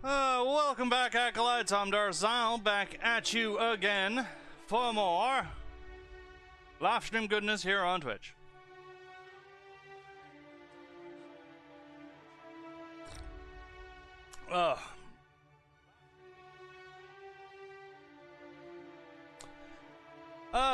Welcome back, Acolytes. I'm Darzile, back at you again for more live stream goodness here on Twitch.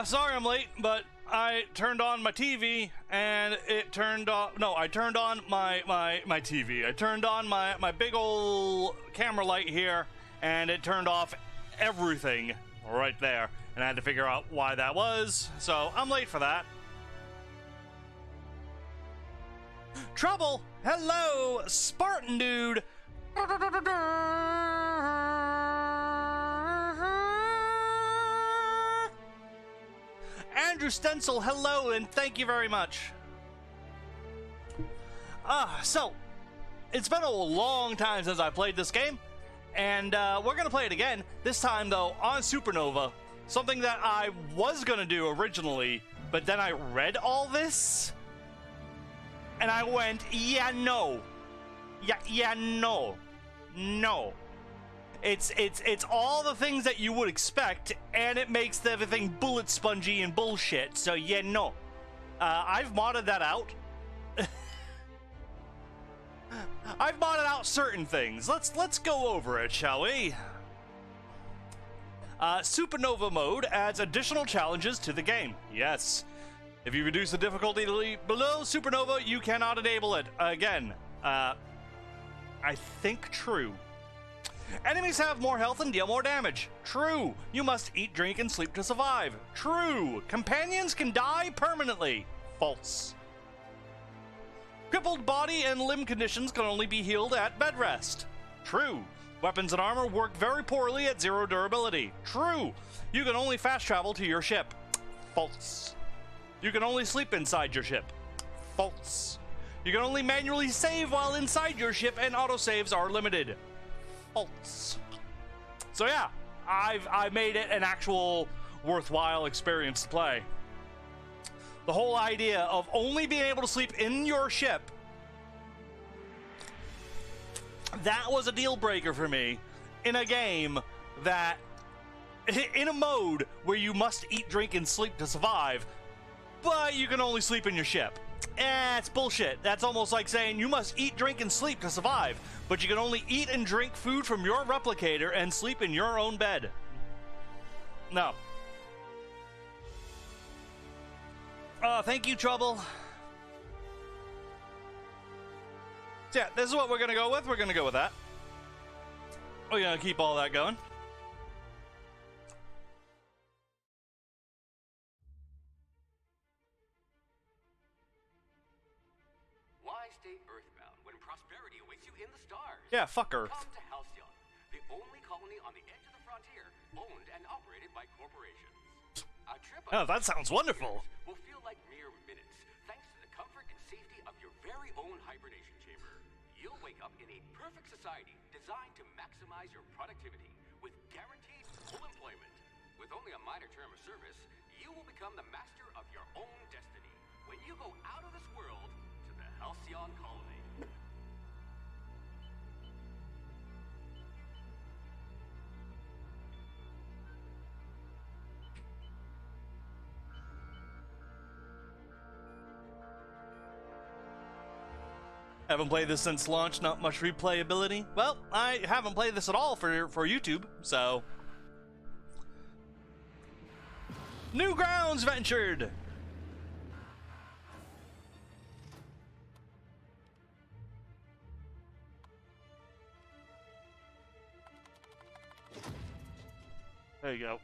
Sorry I'm late, but I turned on my TV and it turned off. No, I turned on my TV. I turned on my big old camera light here and it turned off everything right there. And I had to figure out why that was. So I'm late for that. Trouble! Hello, Spartan dude! Andrew Stencil, hello, and thank you very much. So, it's been a long time since I played this game, and we're gonna play it again, this time though, on Supernova, something that I was gonna do originally, but then I read all this, and I went, yeah, no. Yeah, no. No. It's all the things that you would expect, and it makes everything bullet spongy and bullshit. So yeah, no. I've modded that out. I've modded out certain things. Let's go over it, shall we? Supernova mode adds additional challenges to the game. Yes. If you reduce the difficulty below Supernova, you cannot enable it. Again, I think true. Enemies have more health and deal more damage. True. You must eat, drink, and sleep to survive. True. Companions can die permanently. False. Crippled body and limb conditions can only be healed at bed rest. True. Weapons and armor work very poorly at zero durability. True. You can only fast travel to your ship. False. You can only sleep inside your ship. False. You can only manually save while inside your ship, and autosaves are limited. False. So yeah, I made it an actual worthwhile experience to play. The whole idea of only being able to sleep in your ship, that was a deal breaker for me in a game that, in a mode where you must eat, drink, and sleep to survive, but you can only sleep in your ship. It's bullshit. That's almost like saying you must eat, drink, and sleep to survive, but you can only eat and drink food from your replicator and sleep in your own bed. No. Thank you, Trouble. So yeah, this is what we're gonna go with. We're gonna go with that. We're gonna keep all that going. Yeah, fuck Earth. Come to Halcyon, the only colony on the edge of the frontier, owned and operated by corporations. A trip Oh, that sounds wonderful. Will feel like mere minutes, thanks to the comfort and safety of your very own hibernation chamber. You'll wake up in a perfect society designed to maximize your productivity with guaranteed full employment. With only a minor term of service, you will become the master of your own destiny when you go out of this world to the Halcyon colony. Haven't played this since launch, not much replayability. Well, I haven't played this at all for YouTube, so. New grounds ventured! There you go.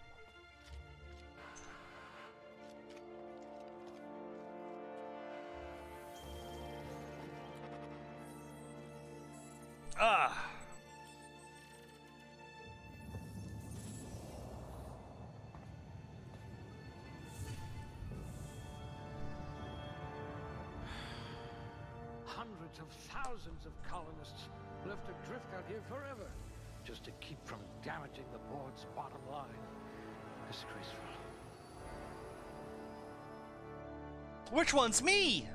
Hundreds of thousands of colonists left adrift out here forever, just to keep from damaging the board's bottom line. Disgraceful. Which one's me?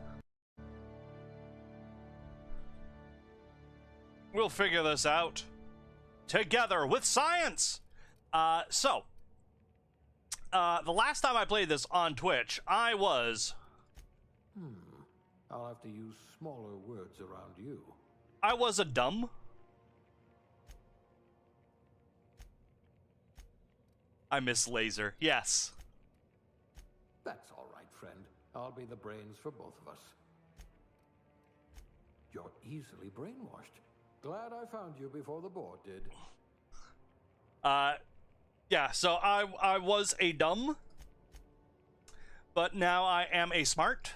We'll figure this out. together with science. The last time I played this on Twitch, I was... I'll have to use smaller words around you. I was a dumb. I miss Laser. Yes. That's all right, friend. I'll be the brains for both of us. You're easily brainwashed. Glad I found you before the board did. Yeah, so I was a dumb, but now I am a smart.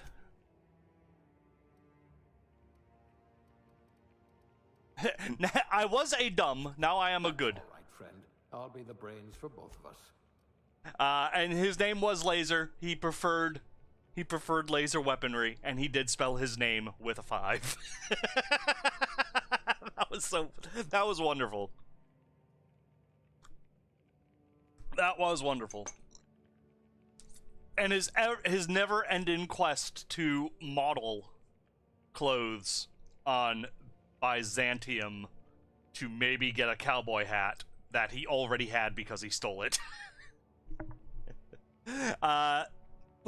I was a dumb, now I am a good. All right, friend. I'll be the brains for both of us. And his name was Laser. He preferred laser weaponry, and he did spell his name with a 5. That was wonderful. That was wonderful. And his never-ending quest to model clothes on Byzantium to maybe get a cowboy hat that he already had because he stole it.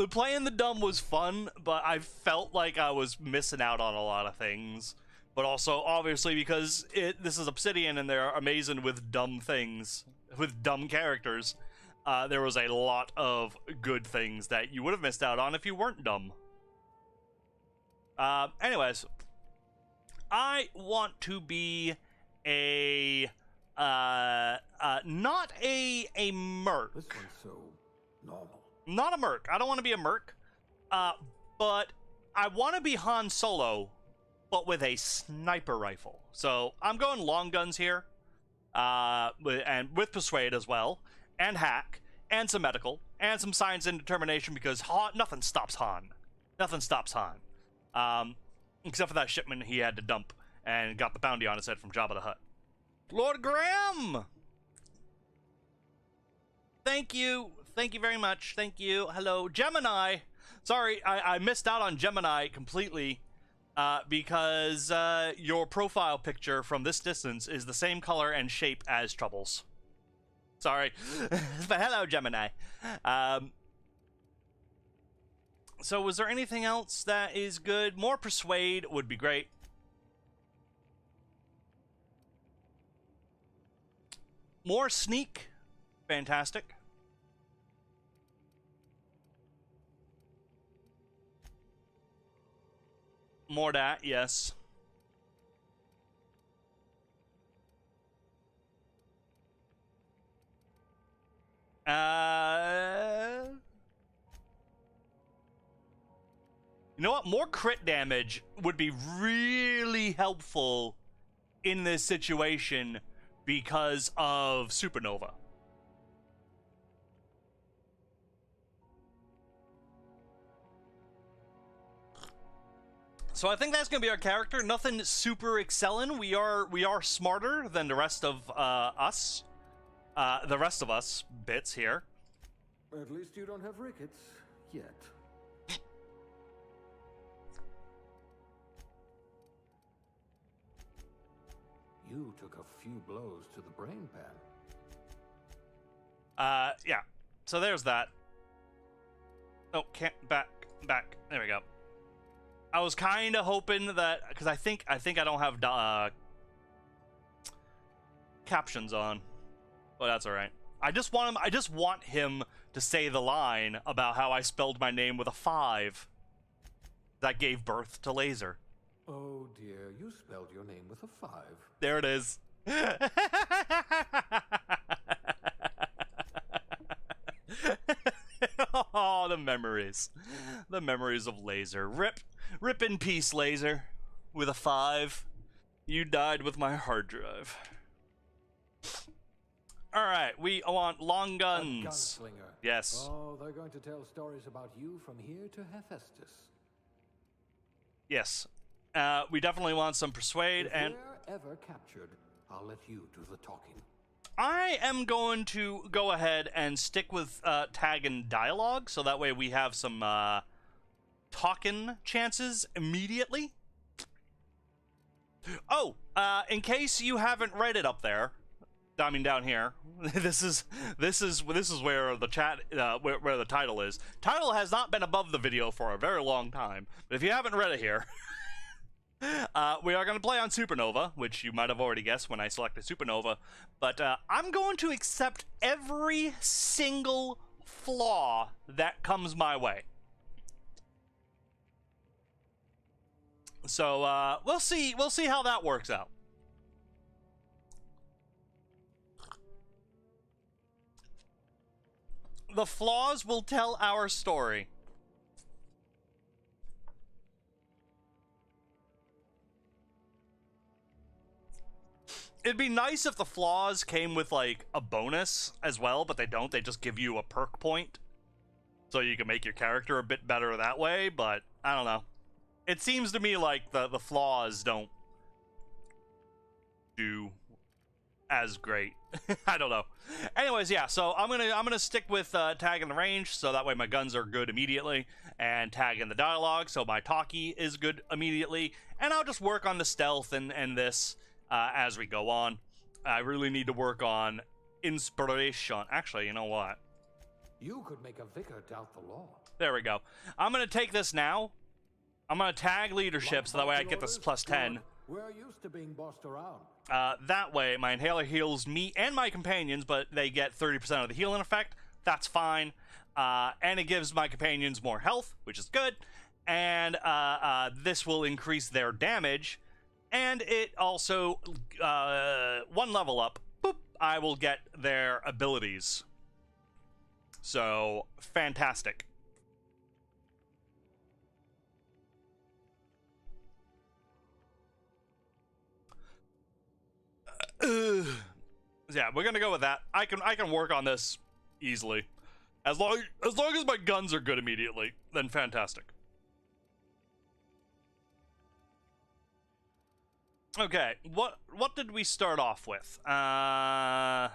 Playing the dumb was fun, but I felt like I was missing out on a lot of things. But also, obviously, because this is Obsidian and they're amazing with dumb things, with dumb characters, there was a lot of good things that you would have missed out on if you weren't dumb. Anyways, I want to be a not a merc. This one's so normal. Not a merc. I don't want to be a merc. But I want to be Han Solo, but with a sniper rifle. So I'm going long guns here, and with Persuade as well, and Hack, and some medical, and some science and determination, because nothing stops Han. Nothing stops Han. Except for that shipment he had to dump and got the bounty on his head from Jabba the Hutt. Lord Graham! Thank you. Thank you very much. Thank you. Hello. Gemini! Sorry, I missed out on Gemini completely because your profile picture from this distance is the same color and shape as Troubles. Sorry. But hello, Gemini. So was there anything else that is good? More Persuade would be great. More Sneak. Fantastic. More that, yes. You know what? More crit damage would be really helpful in this situation because of Supernova. So I think that's going to be our character. Nothing super excelling. We are smarter than the rest of us. The rest of us bits here. At least you don't have rickets yet. You took a few blows to the brain pan. Yeah. So there's that. Oh, can't back. There we go. I was kind of hoping that, because I think I don't have captions on, but that's all right. I just want him to say the line about how I spelled my name with a 5 that gave birth to Laser. Oh dear, you spelled your name with a 5. There it is. Oh, the memories. The memories of Laser. Rip in peace, Laser. With a 5. You died with my hard drive. Alright, we want long guns. A gunslinger. Yes. Oh, they're going to tell stories about you from here to Hephaestus. Yes. We definitely want some Persuade, If and they're ever captured, I'll let you do the talking. I am going to go ahead and stick with tag and dialogue, so that way we have some talking chances immediately. Oh, in case you haven't read it up there, I mean, down here. This is where the chat where the title is. Title has not been above the video for a very long time, but if you haven't read it here, we are going to play on Supernova, which you might have already guessed when I selected Supernova. But I'm going to accept every single flaw that comes my way. So we'll see how that works out. The flaws will tell our story. It'd be nice if the flaws came with, like, a bonus as well, but they don't. They just give you a perk point. So you can make your character a bit better that way, but I don't know. It seems to me like the flaws don't do as great. I don't know. Anyways, yeah, so I'm gonna stick with tag in the range, so that way my guns are good immediately, and tag in the dialogue, so my talkie is good immediately, and I'll just work on the stealth and this as we go on. I really need to work on inspiration. Actually, you know what? You could make a vicar doubt the law. There we go. I'm gonna take this now. I'm gonna tag leadership, so that way I get this plus 10. We're used to being bossed around. That way, my inhaler heals me and my companions, but they get 30% of the healing effect. That's fine. And it gives my companions more health, which is good. And this will increase their damage. And it also, one level up, boop, I will get their abilities. So, fantastic. Yeah, we're gonna go with that. I can work on this easily, as long as my guns are good immediately. Then fantastic. Okay, what did we start off with? Well,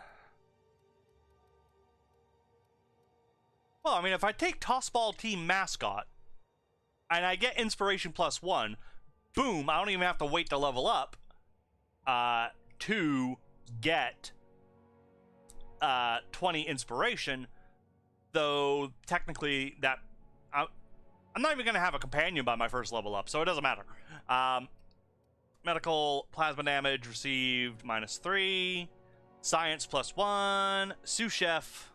I mean, if I take Tossball Team Mascot and I get Inspiration +1, boom! I don't even have to wait to level up. To get 20 inspiration, though technically that I'm not even gonna have a companion by my first level up, so it doesn't matter. Medical plasma damage received -3, science +1, sous chef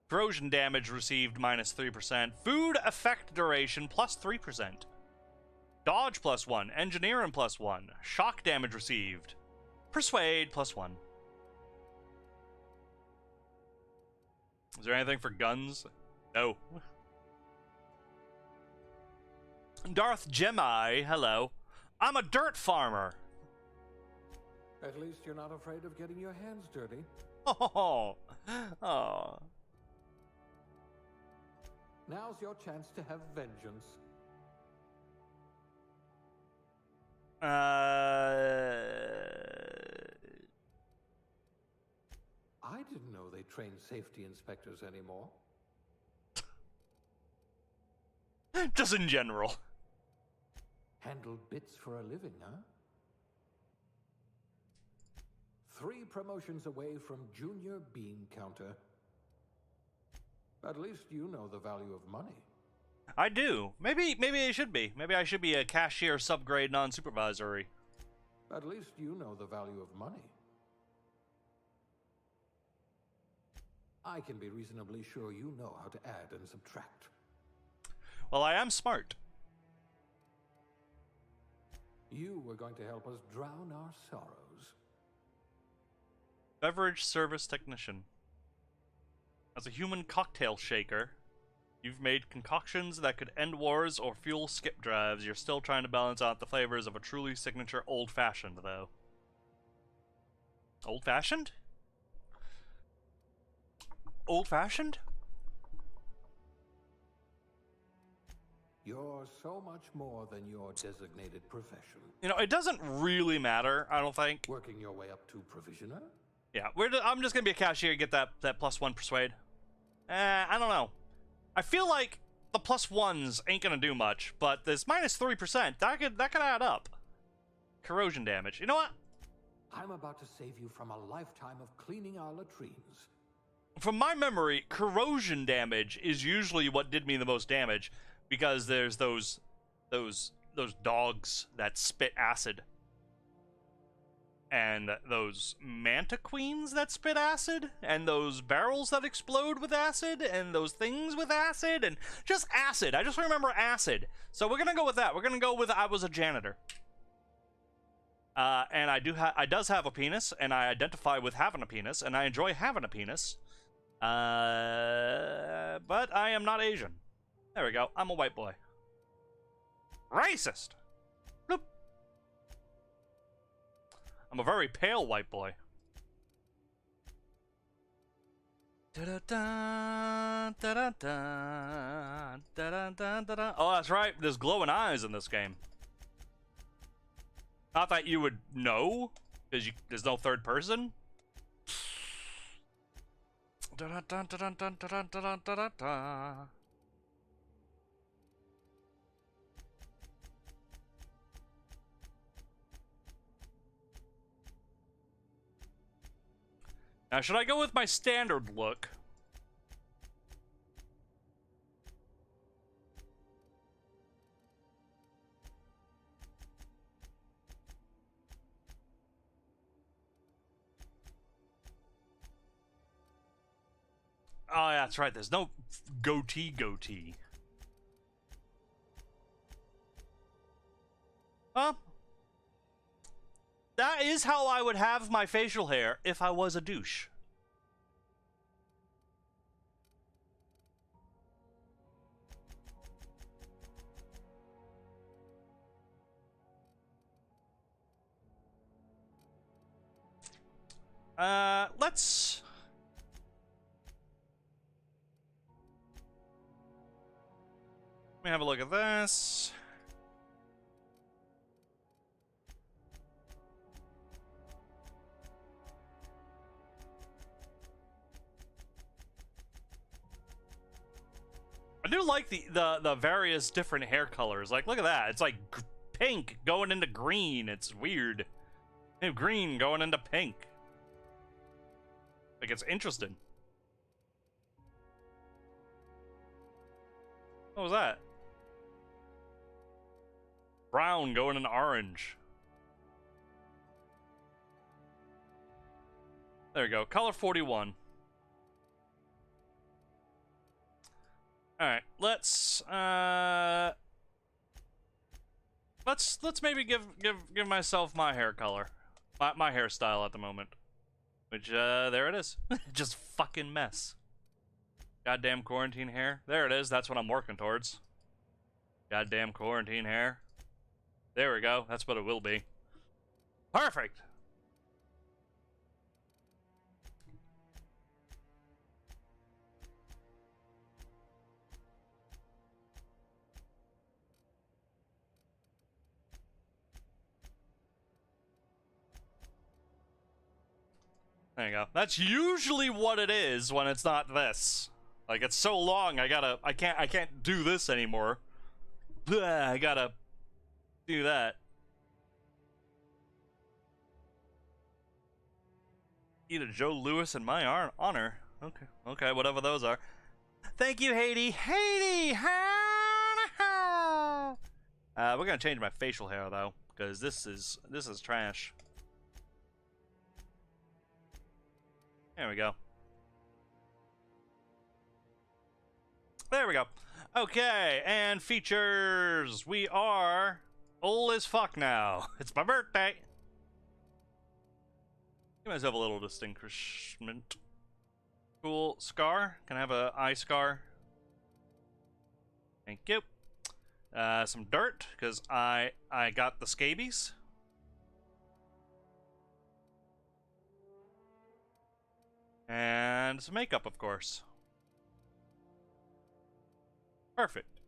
corrosion damage received -3%, food effect duration +3%, dodge +1, engineering +1, shock damage received, persuade +1. Is there anything for guns? No. Darth Jedi, hello. I'm a dirt farmer. At least you're not afraid of getting your hands dirty. Oh, oh. Now's your chance to have vengeance. I didn't know they trained safety inspectors anymore. Just in general. Handle bits for a living, huh? 3 promotions away from Junior Bean Counter. At least you know the value of money. I do. Maybe I should be. Maybe I should be a cashier subgrade non-supervisory. At least you know the value of money. I can be reasonably sure you know how to add and subtract. Well, I am smart. You were going to help us drown our sorrows. Beverage service technician. As a human cocktail shaker, you've made concoctions that could end wars or fuel skip drives. You're still trying to balance out the flavors of a truly signature old-fashioned, though. Old-fashioned? Old-fashioned? You're so much more than your designated profession. You know, it doesn't really matter, I don't think. Working your way up to provisioner? Yeah, I'm just gonna be a cashier and get that +1 persuade. I don't know. I feel like the +1s ain't gonna do much, but this -3%, that could add up. Corrosion damage. You know what? I'm about to save you from a lifetime of cleaning our latrines. From my memory, corrosion damage is usually what did me the most damage, because there's those dogs that spit acid, and those mantiqueens that spit acid, and those barrels that explode with acid, and those things with acid, and just acid. I just remember acid. So we're gonna go with that. We're gonna go with I was a janitor. And I does have a penis, and I identify with having a penis, and I enjoy having a penis. But I am not Asian. There we go. I'm a white boy. Racist! Bloop. I'm a very pale white boy. Da-da-da, da-da-da, da-da-da-da-da. Oh, that's right. There's glowing eyes in this game. Not that you would know, because there's no third person. Da-da-da-da-da-da-da-da-da-da. Now, should I go with my standard look? Oh, yeah, that's right. There's no goatee. Huh? That is how I would have my facial hair if I was a douche. Let's... Let me have a look at this. I do like the various different hair colors. Like, look at that. It's like pink going into green. It's weird. And green going into pink. Like, it's interesting. What was that? Brown going into orange. There we go. Color 41. Alright, let's maybe give myself my hair color. My hairstyle at the moment. Which there it is. Just fucking mess. Goddamn quarantine hair. There it is. That's what I'm working towards. Goddamn quarantine hair. There we go. That's what it will be. Perfect. There you go. That's usually what it is when it's not this. Like, it's so long, I can't do this anymore. Blah, I gotta do that. Eat a Joe Louis in my honor. Okay, whatever those are. Thank you, Haiti. Haiti! We're gonna change my facial hair though, because this is trash. There we go. There we go. Okay, and features. We are old as fuck now. It's my birthday. Give myself a little distinguishment. Cool scar. Can I have an eye scar? Thank you. Some dirt, because I got the scabies. And some makeup, of course. Perfect.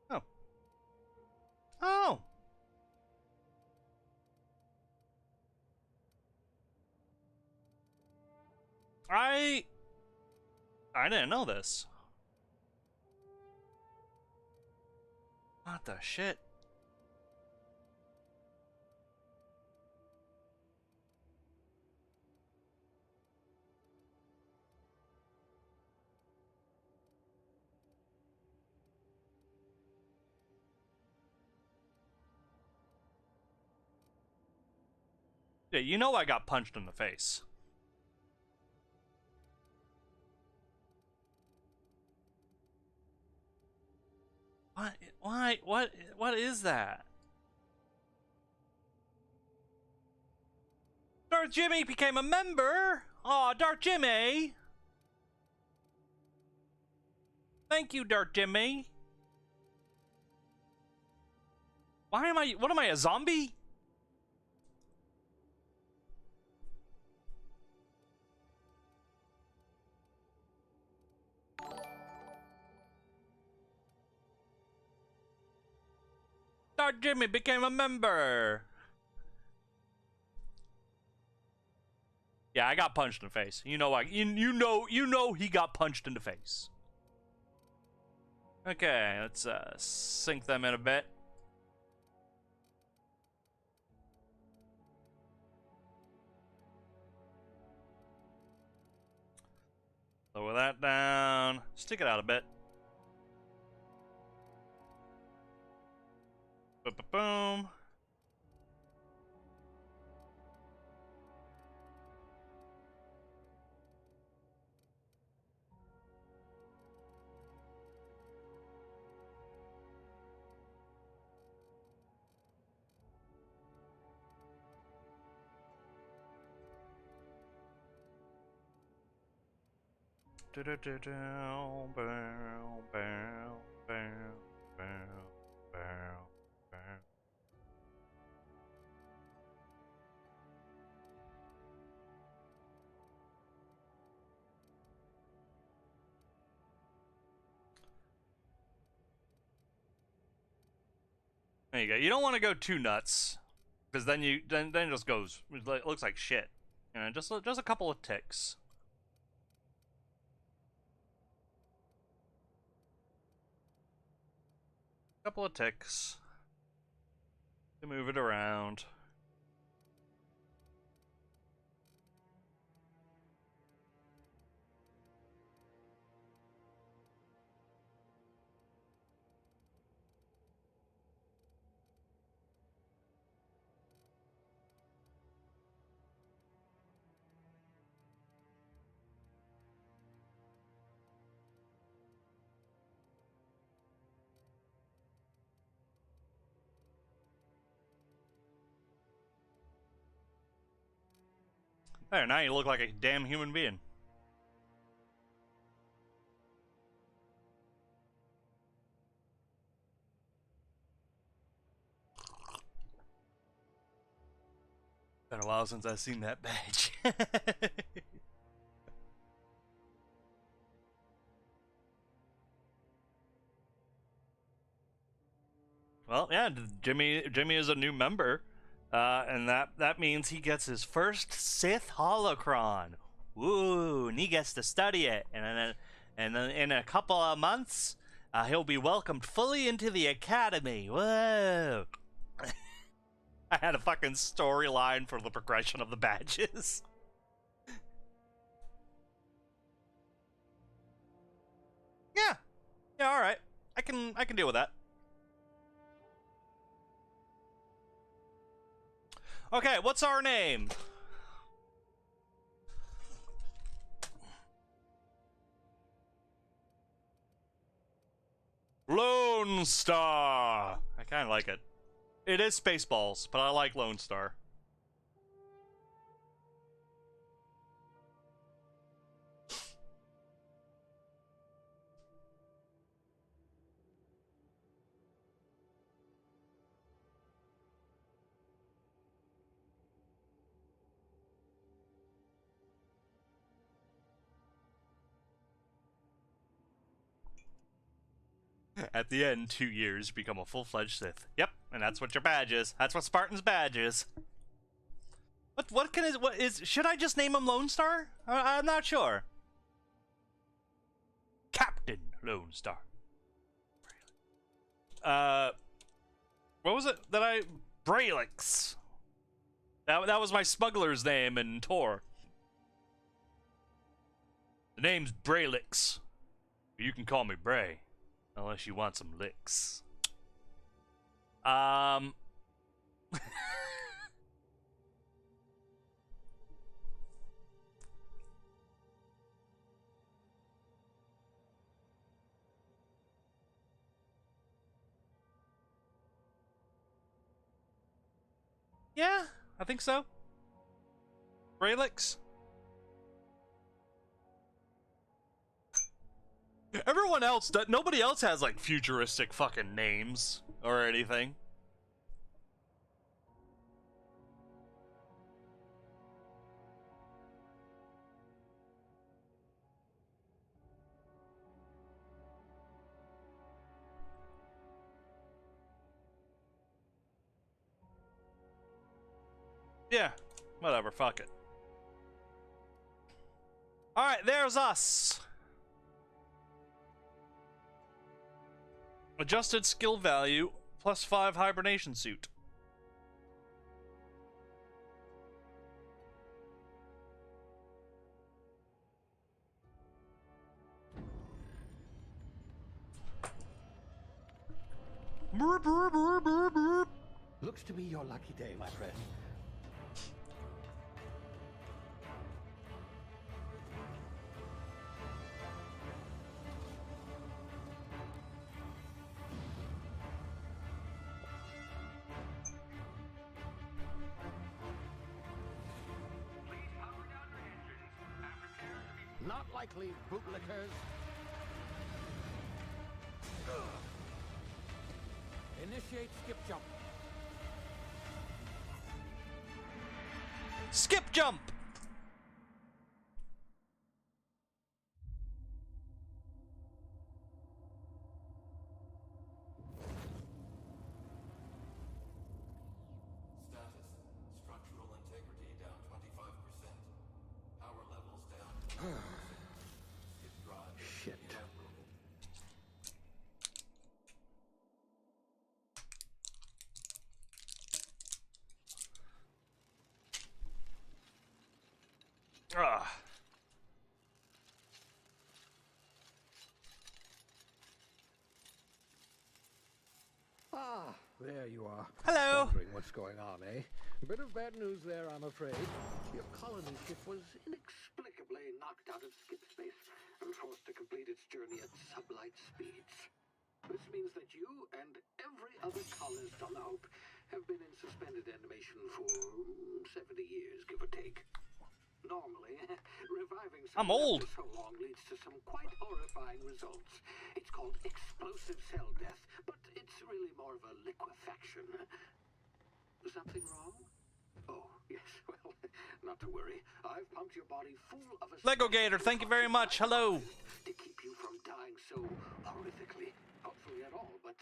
Oh. Oh! I didn't know this. What the shit? Yeah, you know I got punched in the face. What? Why? What is that? Darth Jimmy became a member? Aw, Darth Jimmy! Thank you, Darth Jimmy. What am I, a zombie? Darth Jimmy became a member. Yeah, I got punched in the face. You know, you know he got punched in the face. Okay, let's sink them in a bit. Lower that down. Stick it out a bit. Boom. There you go. You don't want to go too nuts, because then it just goes. It looks like shit. You know, just a couple of ticks. Couple of ticks to move it around. There, now you look like a damn human being. Been a while since I've seen that badge. Well, yeah, Jimmy is a new member. And that means he gets his first Sith holocron. Woo! And he gets to study it, and then in a couple of months, he'll be welcomed fully into the academy. Whoa! I had a fucking storyline for the progression of the badges. Yeah, all right. I can deal with that. Okay, what's our name? Lone Star. I kind of like it. It is Spaceballs, but I like Lone Star. At the end, 2 years, become a full-fledged Sith. Yep, and that's what your badge is. That's what Spartan's badge is. What should I just name him Lone Star? I'm not sure. Captain Lone Star. What was it that I... Braylix. That was my smuggler's name in Tor. The name's Braylix. You can call me Bray. Unless you want some licks. Yeah, I think so. Braylix. Everyone else, nobody else has like futuristic fucking names or anything. Yeah, whatever, fuck it. Alright, there's us. Adjusted skill value, +5 hibernation suit. Looks to be your lucky day, my friend. Not likely, bootlickers. Initiate skip jump. Skip jump! Status. Structural integrity down 25%. Power levels down. Skip drive. Shit. Ugh. Ah, there you are. Hello. Wondering what's going on, eh? A bit of bad news there, I'm afraid. Your colony ship was inexplicably knocked out of skip space and forced to complete its journey at sublight speeds. This means that you and every other colonist on the Hope have been in suspended animation for 70 years, give or take. Normally, reviving I'm someone old. after so long leads to some quite horrifying results. It's called explosive cell death, but it's really more of a liquefaction. Something wrong? Oh, yes, well, not to worry. I've pumped your body full of a... Lego Gator, thank you very much. Hello. ...to keep you from dying so horrifically. Hopefully at all, but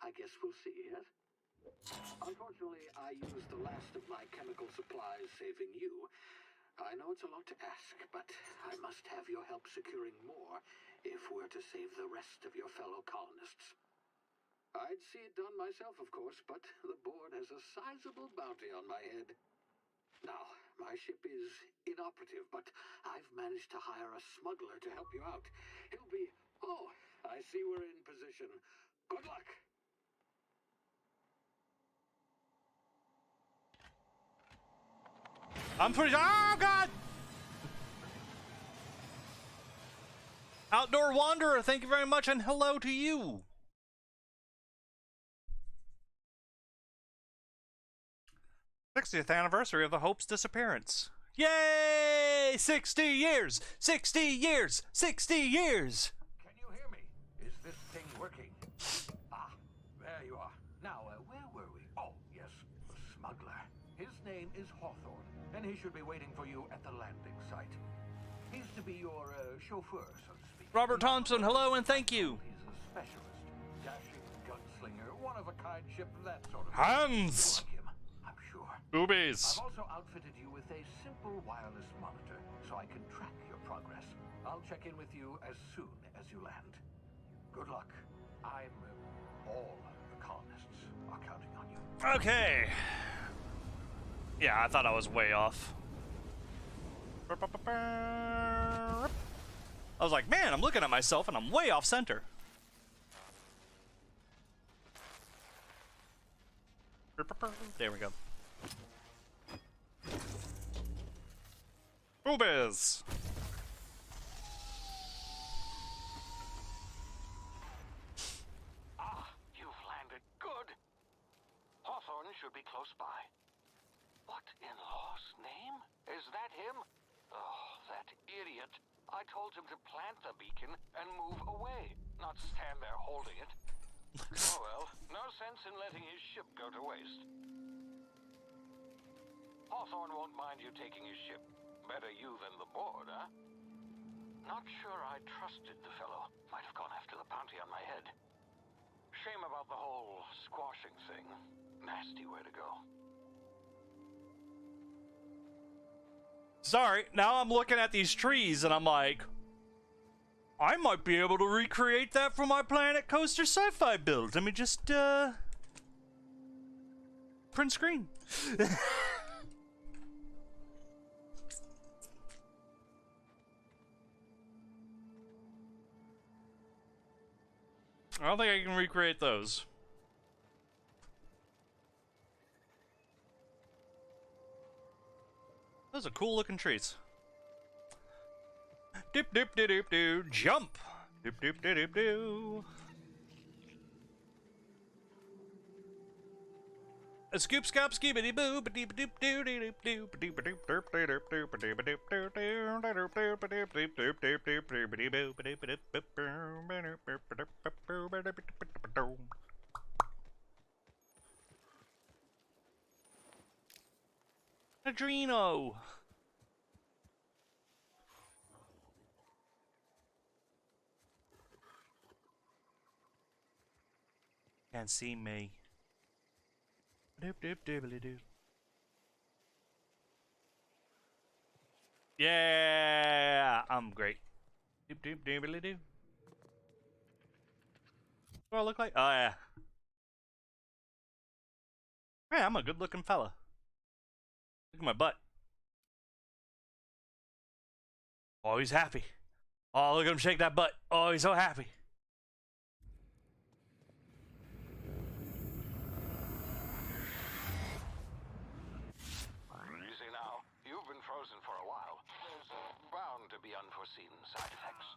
I guess we'll see, yes? Unfortunately, I used the last of my chemical supplies saving you. I know it's a lot to ask, but I must have your help securing more if we're to save the rest of your fellow colonists. I'd see it done myself, of course, but the board has a sizable bounty on my head. Now, my ship is inoperative, but I've managed to hire a smuggler to help you out. He'll be... Oh, I see we're in position. Good luck! I'm pretty... Oh, God! Outdoor Wanderer, thank you very much, and hello to you. 60th anniversary of the Hope's disappearance. Yay! 60 years! 60 years! 60 years! Can you hear me? Is this thing working? Ah, there you are. Now, where were we? Oh, yes, the smuggler. His name is Hawthorne, and he should be waiting for you at the landing site. He's to be your chauffeur, so to speak. Robert Thompson, hello and thank you. He's a specialist, dashing gunslinger, one-of-a-kind ship, that sort of Hans! thing. You like him, I'm sure. Boobies. I've also outfitted you with a simple wireless monitor, so I can track your progress. I'll check in with you as soon as you land. Good luck. All the colonists are counting on you. Okay. Yeah, I thought I was way off. I was like, man, I'm looking at myself and I'm way off center. There we go. Boobies! Ah, you've landed good. Hawthorne should be close by. What in law's name? Is that him? Oh, that idiot. I told him to plant the beacon and move away, not stand there holding it. Oh well, no sense in letting his ship go to waste. Hawthorne won't mind you taking his ship. Better you than the board, huh? Not sure I trusted the fellow. Might have gone after the bounty on my head. Shame about the whole squashing thing. Nasty way to go. Sorry, now I'm looking at these trees and I'm like, I might be able to recreate that for my Planet Coaster sci-fi build. Let me just, print screen. I don't think I can recreate those. Those are cool looking trees. Dip dip dip dip doo, jump. Dip dip dip dip doo. A scoop scop skibidi boo ba deep doop doo doo doop doo ba deep doop derp derp doop ba deep doop doo doo derp doop ba deep doop doop doop doop doop ba deep boo ba deep doop boop boo ba doop boop ba doop boo ba deep doop. Adreno. Can't see me. Doop doop doobly doo. Yeah, I'm great. Doop doop doobly doo. What do I look like? Oh yeah. Hey, I'm a good looking fella. Look at my butt. Oh, he's happy. Oh, look at him shake that butt. Oh, he's so happy. Easy now. You've been frozen for a while. There's bound to be unforeseen side effects.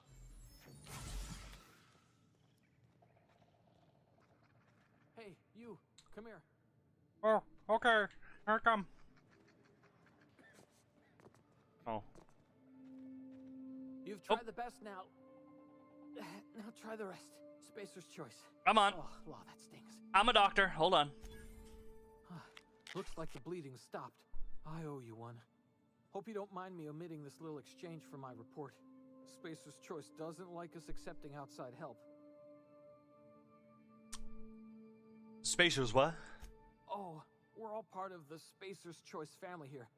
Hey, you, come here. Oh, okay. Here I come. Oh. You've tried the best now. Now try the rest. Spacer's choice. Come on. Oh, wow, that stings. I'm a doctor. Hold on. Looks like the bleeding stopped. I owe you one. Hope you don't mind me omitting this little exchange from my report. Spacer's choice doesn't like us accepting outside help. Spacers, what? Oh, we're all part of the Spacer's Choice family here.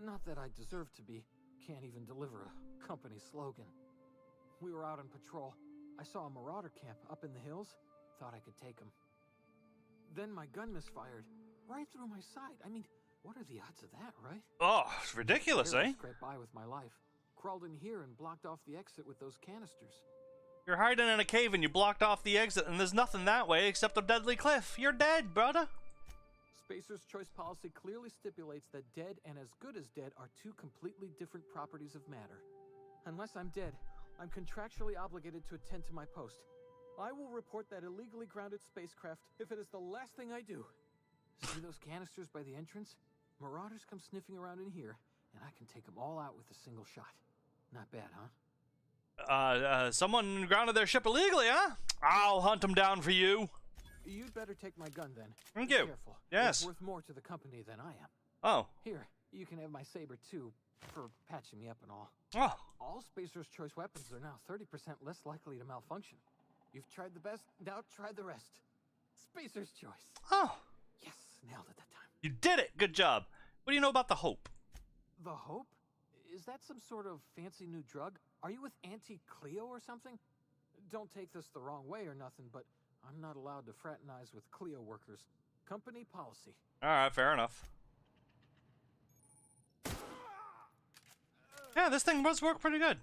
Not that I deserve to be. Can't even deliver a company slogan. We were out on patrol. I saw a marauder camp up in the hills. Thought I could take them. Then my gun misfired. Right through my side. I mean, what are the odds of that, right? Oh, it's ridiculous, Barely eh? scraped by with my life. Crawled in here and blocked off the exit with those canisters. You're hiding in a cave and you blocked off the exit and there's nothing that way except a deadly cliff. You're dead, brother. Spacer's Choice policy clearly stipulates that dead and as good as dead are two completely different properties of matter. Unless I'm dead, I'm contractually obligated to attend to my post. I will report that illegally grounded spacecraft if it is the last thing I do. See those canisters by the entrance? Marauders come sniffing around in here, and I can take them all out with a single shot. Not bad, huh? Someone grounded their ship illegally, huh? I'll hunt them down for you. You'd better take my gun then. Thank Be you. Careful. Yes. It's worth more to the company than I am. Oh. Here, you can have my saber too, for patching me up and all. Oh. All Spacer's Choice weapons are now 30% less likely to malfunction. You've tried the best, now try the rest. Spacer's Choice. Oh. Yes, nailed it that time. You did it. Good job. What do you know about the Hope? The Hope? Is that some sort of fancy new drug? Are you with Auntie Cleo or something? Don't take this the wrong way or nothing, but I'm not allowed to fraternize with Cleo workers. Company policy. Alright, fair enough. Yeah, this thing does work pretty good.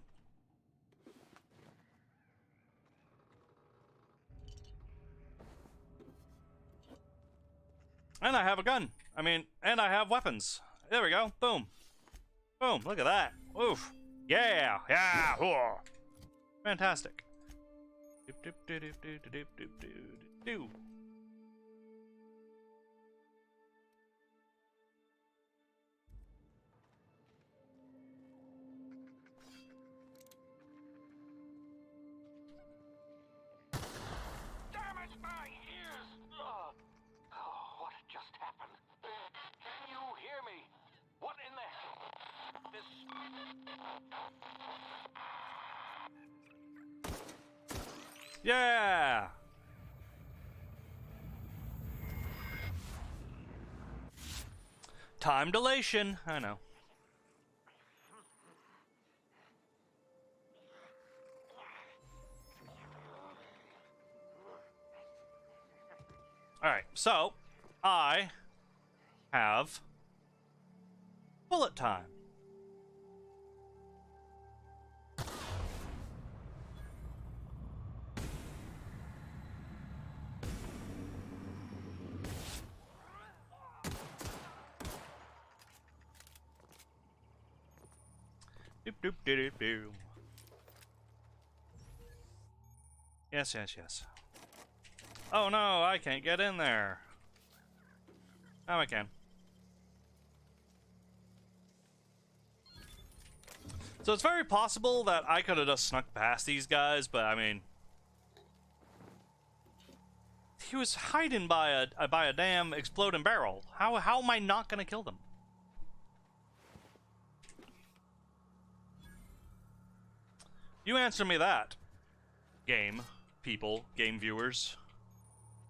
And I have a gun. I mean, and I have weapons. There we go. Boom. Boom. Look at that. Oof. Yeah. Yeah. Whoa. Fantastic. Doop, doop, doop, doop, doop, doop, doop, doop, doop. Damn it, my ears! Oh, what just happened? Can you hear me? What in the... This... Yeah. Time dilation. I know. All right, so I have bullet time. Doop doop doop doop doo. Yes, yes, yes. Oh no, I can't get in there. Now I can. So it's very possible that I could have just snuck past these guys, but I mean, he was hiding by a damn exploding barrel. How am I not gonna kill them? You answer me that. Game people, game viewers,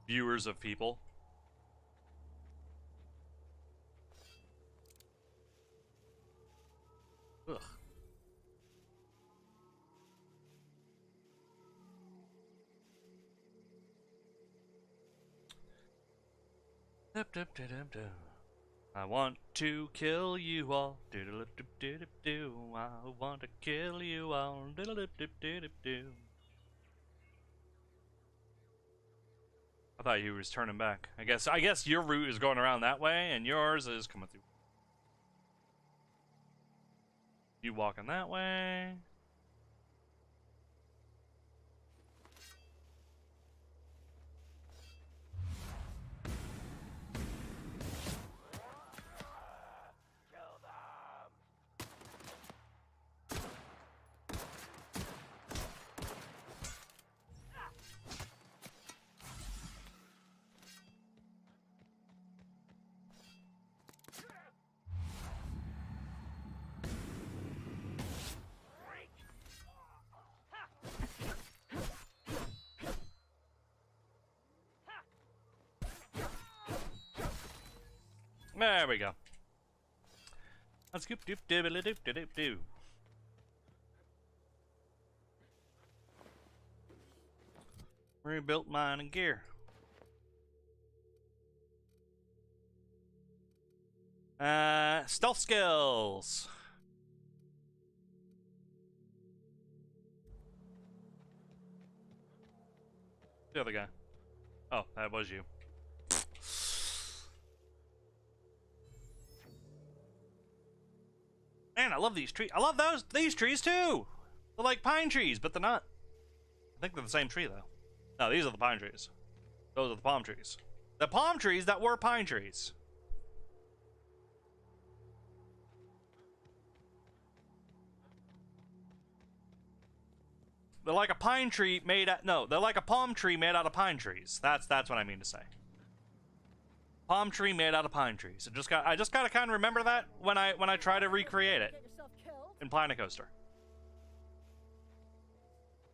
viewers of people. Ugh. Dup, dup, dup, dup, dup. I want to kill you all. Do-do-do-do-do-do. I want to kill you all. Do-do-do-do-do-do. I thought you was turning back. I guess your route is going around that way, and yours is coming through. You walking that way. There we go. Let's scoop doop dibbly doop doop doo. Rebuilt mine and gear. Stealth skills. The other guy. Oh, that was you. Man, I love these trees. I love these trees too. They're like pine trees, but they're not. I think they're the same tree though. No, these are the pine trees. Those are the palm trees. The palm trees that were pine trees. They're like a pine tree made out. No, they're like a palm tree made out of pine trees. That's what I mean to say. Palm tree made out of pine trees. I just gotta kind of remember that when I try to recreate it in Planet Coaster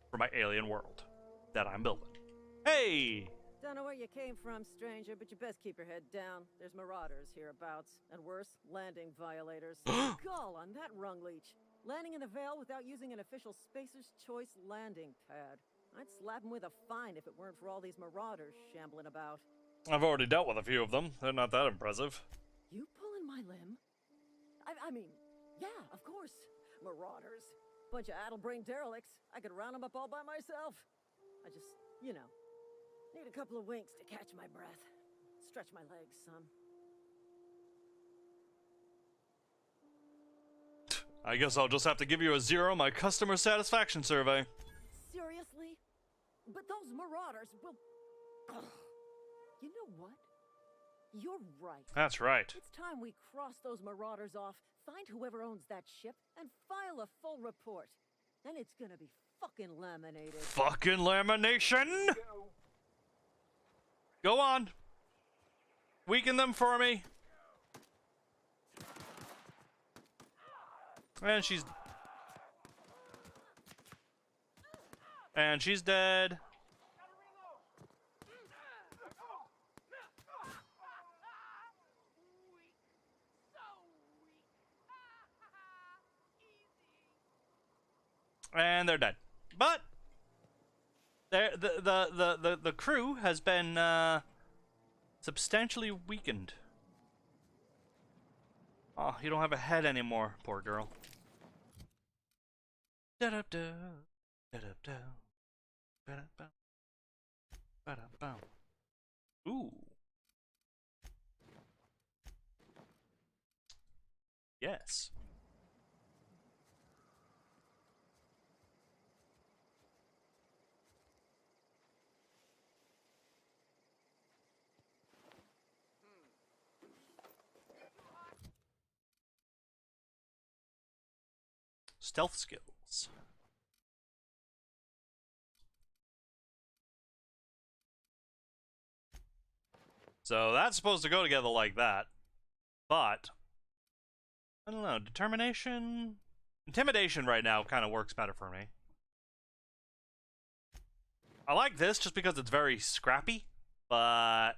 for my alien world that I'm building. Hey! Don't know where you came from, stranger, but you best keep your head down. There's marauders hereabouts, and worse, landing violators. Gall on that rung leech. Landing in the Vale without using an official Spacer's Choice landing pad. I'd slap him with a fine if it weren't for all these marauders shambling about. I've already dealt with a few of them. They're not that impressive. You pulling my limb? I mean, yeah, of course. Marauders. Bunch of addle-brained derelicts. I could round them up all by myself. I just, you know, need a couple of winks to catch my breath. Stretch my legs, son. I guess I'll just have to give you a 0 on my customer satisfaction survey. Seriously? But those marauders will... Ugh. You know what? You're right. That's right. It's time we cross those marauders off, find whoever owns that ship, and file a full report. Then it's gonna be fucking laminated. Fucking lamination! Go on. Weaken them for me. And she's... And she's dead. And they're dead. But the crew has been substantially weakened. Oh, you don't have a head anymore, poor girl. Da-da-da, da-da-da, ba-da-ba, ba-da-ba. Ooh. Yes. Stealth skills. So that's supposed to go together like that. But I don't know, determination, intimidation right now kind of works better for me. I like this just because it's very scrappy, but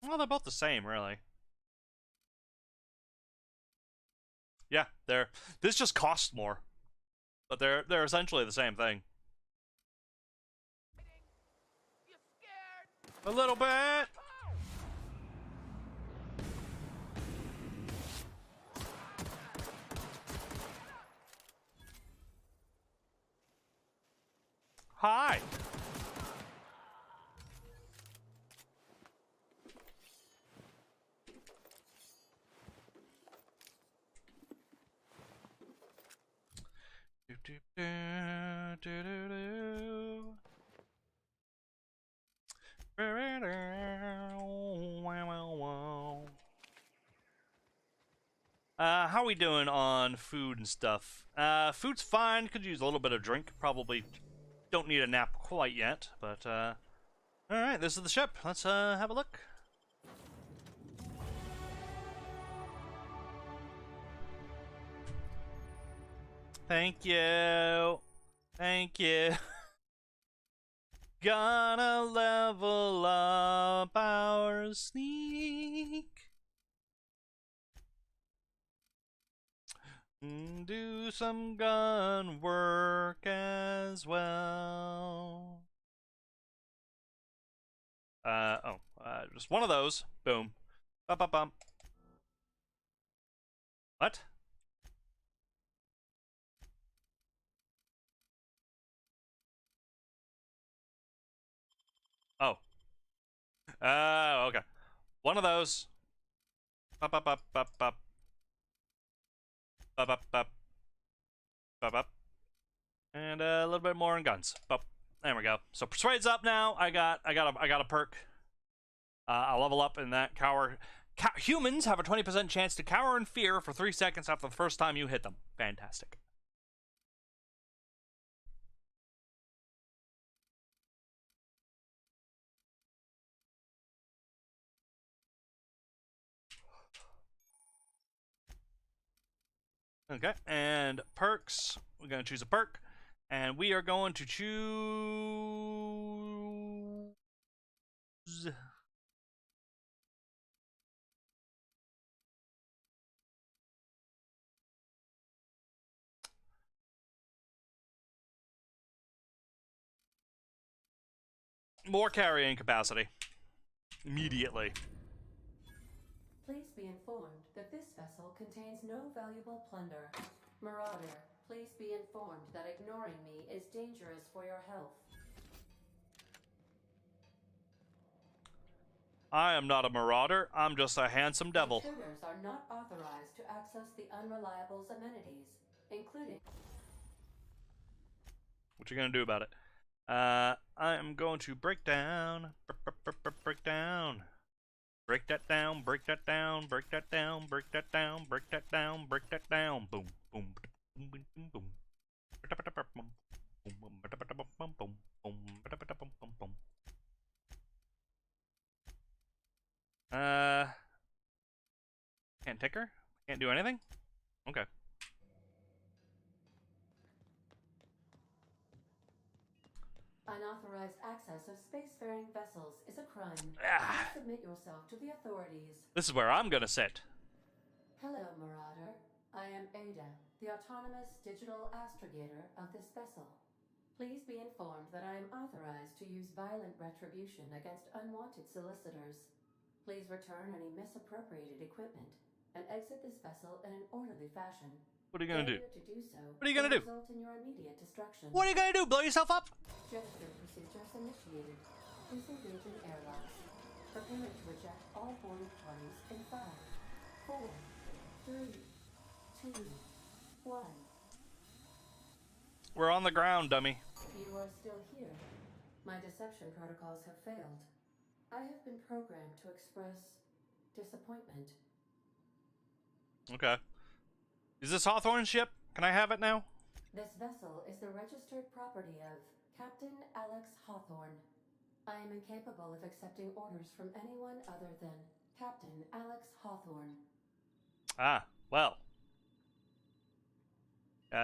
well, they're both the same, really. Yeah, this just costs more, but they're essentially the same thing. A little bit. Hi. How are we doing on food and stuff? Food's fine. Could use a little bit of drink. Probably don't need a nap quite yet, but all right, this is the ship. Let's have a look. Thank you. Thank you. Gonna level up our sneak. Do some gun work as well. Just one of those. Boom. Bum. What? Oh. Okay. One of those. Up. Up. And a little bit more in guns. Up. There we go. So persuade's up now. I got a perk. I'll level up in that cower. Humans have a 20% chance to cower in fear for 3 seconds after the first time you hit them. Fantastic. Okay, and perks. We're going to choose a perk. And we are going to choose... More carrying capacity. Immediately. Please be informed that this vessel contains no valuable plunder. Marauder, please be informed that ignoring me is dangerous for your health. I am not a marauder. I'm just a handsome devil. Intruders are not authorized to access the Unreliable's amenities, including... What you gonna do about it? I am going to break down. Break down. Break that down, break that down, break that down, break that down, break that down, break that down. Boom, boom, boom, boom, boom, boom. Can't ticker? Can't do anything? Okay. Unauthorized access of spacefaring vessels is a crime. Ah. Please submit yourself to the authorities. This is where I'm gonna sit. Hello, Marauder. I am Ada, the autonomous digital astrogator of this vessel. Please be informed that I am authorized to use violent retribution against unwanted solicitors. Please return any misappropriated equipment and exit this vessel in an orderly fashion. What are you gonna do? Failure to do so What are you gonna will do? result in your immediate destruction. What are you gonna do? Blow yourself up? Gesture procedures initiated. Please engage in airlocks. Preparing to eject all boarded parties in 5, 4, 3, 2, 1. We're on the ground, dummy. You are still here. My deception protocols have failed. I have been programmed to express disappointment. Okay. Is this Hawthorne's ship? Can I have it now? This vessel is the registered property of Captain Alex Hawthorne. I am incapable of accepting orders from anyone other than Captain Alex Hawthorne. Ah, well.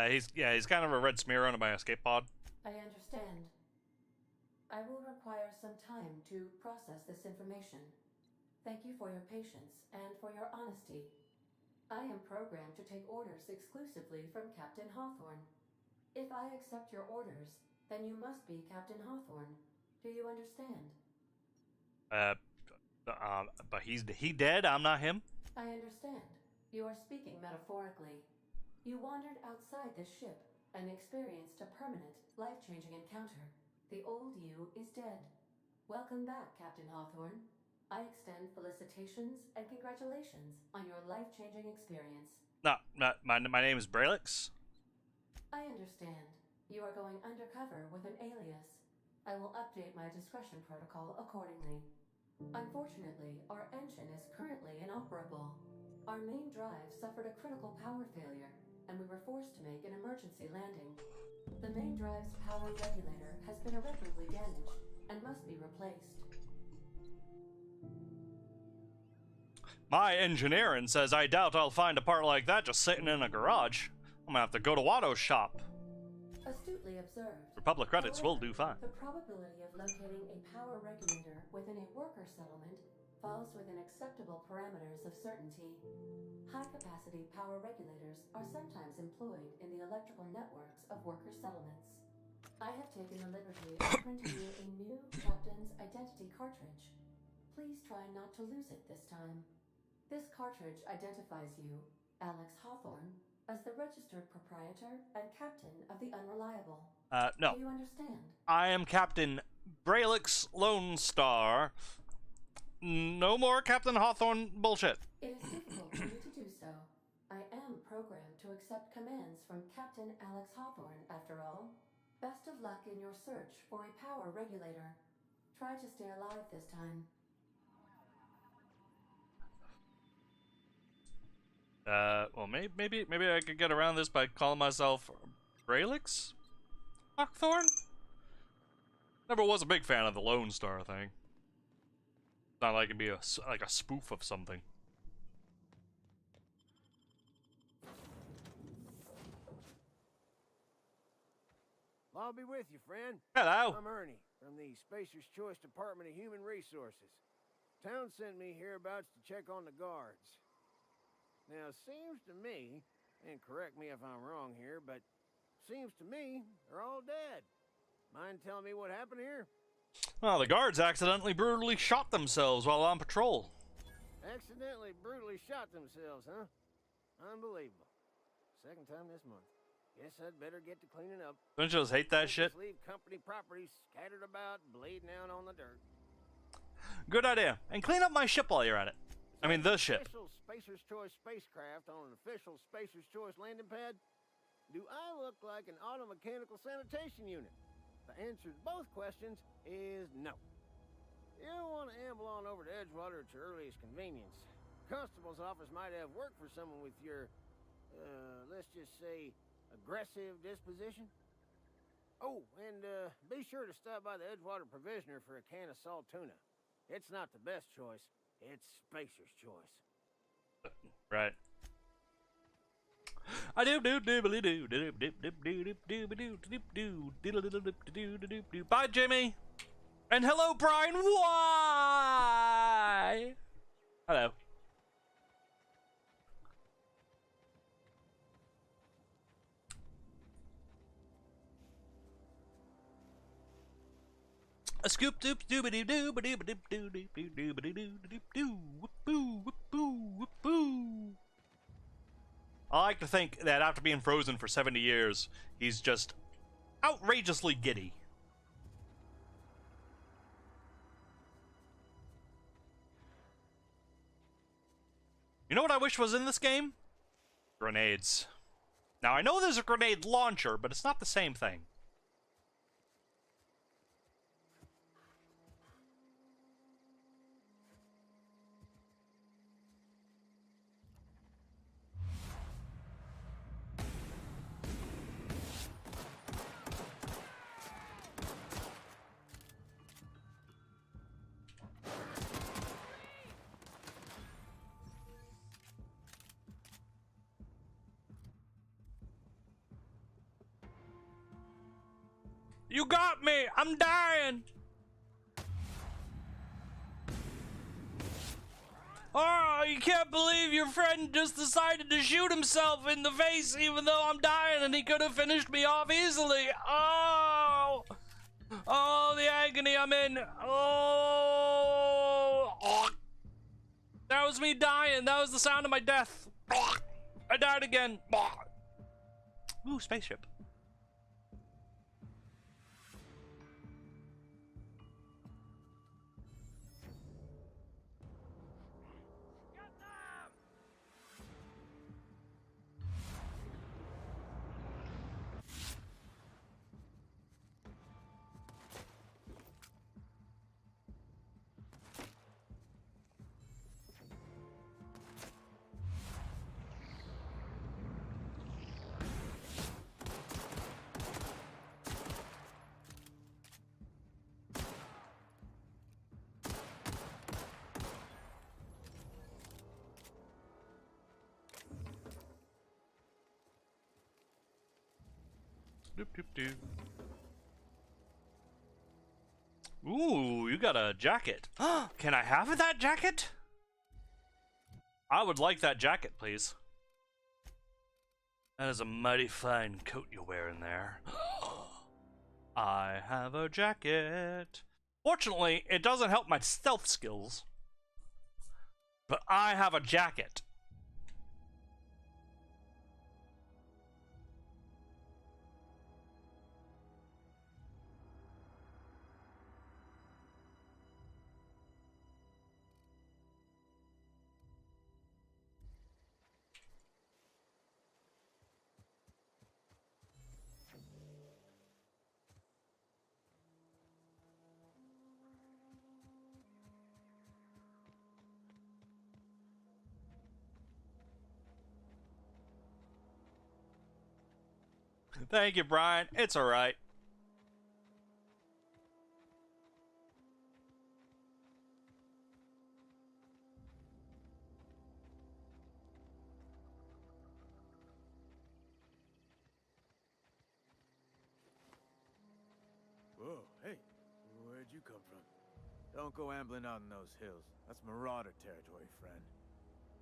He's kind of a red smear on my escape pod. I understand. I will require some time to process this information. Thank you for your patience and for your honesty. I am programmed to take orders exclusively from Captain Hawthorne. If I accept your orders, then you must be Captain Hawthorne. Do you understand? But he dead? I'm not him? I understand. You are speaking metaphorically. You wandered outside this ship and experienced a permanent, life-changing encounter. The old you is dead. Welcome back, Captain Hawthorne. I extend felicitations and congratulations on your life-changing experience. No, my name is Braylix. I understand. You are going undercover with an alias. I will update my discretion protocol accordingly. Unfortunately, our engine is currently inoperable. Our main drive suffered a critical power failure, and we were forced to make an emergency landing. The main drive's power regulator has been irreparably damaged and must be replaced. My engineering says I doubt I'll find a part like that just sitting in a garage. I'm gonna have to go to Watto's shop. Astutely observed. Republic credits will do fine. The probability of locating a power regulator within a worker settlement falls within acceptable parameters of certainty. High-capacity power regulators are sometimes employed in the electrical networks of worker settlements. I have taken the liberty of printing you a new Captain's Identity cartridge. Please try not to lose it this time. This cartridge identifies you, Alex Hawthorne, as the registered proprietor and captain of the Unreliable. No. Do you understand? I am Captain Braylix Lone Star. No more Captain Hawthorne bullshit. It is difficult for you to do so. I am programmed to accept commands from Captain Alex Hawthorne, after all. Best of luck in your search for a power regulator. Try to stay alive this time. Well, maybe I could get around this by calling myself Braylix Hawthorne? Never was a big fan of the Lone Star thing. It's not like it'd be like a spoof of something. Well, I'll be with you, friend. Hello. I'm Ernie, from the Spacer's Choice Department of Human Resources. Town sent me hereabouts to check on the guards. Now, it seems to me, and correct me if I'm wrong here, but seems to me they're all dead. Mind telling me what happened here? Well, the guards accidentally brutally shot themselves while on patrol. Accidentally brutally shot themselves, huh? Unbelievable. Second time this month. Guess I'd better get to cleaning up. Don't you just hate that shit? Just leave company property scattered about, bleeding out on the dirt. Good idea. And clean up my ship while you're at it. I mean, the ship. Official Spacer's Choice spacecraft on an official Spacer's Choice landing pad? Do I look like an automechanical sanitation unit? The answer to both questions is no. You don't want to amble on over to Edgewater at your earliest convenience. Constable's office might have work for someone with your, let's just say, aggressive disposition. Oh, and be sure to stop by the Edgewater Provisioner for a can of salt tuna. It's not the best choice. It's Spacer's Choice. Right. I do. Bye, Jimmy. And hello, Brian. Why? Hello. A scoop doop doobity doo ba doo ba doop doo doo doo doo ba doo doo doo doo whoop boo whoop boo whoop boo. I like to think that after being frozen for 70 years, he's just outrageously giddy. You know what I wish was in this game? Grenades. Now, I know there's a grenade launcher, but it's not the same thing. You got me! I'm dying! Oh, you can't believe your friend just decided to shoot himself in the face even though I'm dying and he could have finished me off easily. Oh! Oh, the agony I'm in. Oh! That was me dying. That was the sound of my death. I died again. Ooh, spaceship. Doop, doop, doop. Ooh, you got a jacket. Can I have that jacket? I would like that jacket, please. That is a mighty fine coat you're wearing there. I have a jacket. Fortunately, it doesn't help my stealth skills. But I have a jacket. Thank you, Brian. It's alright. Whoa, hey, where'd you come from? Don't go ambling out in those hills. That's Marauder territory, friend.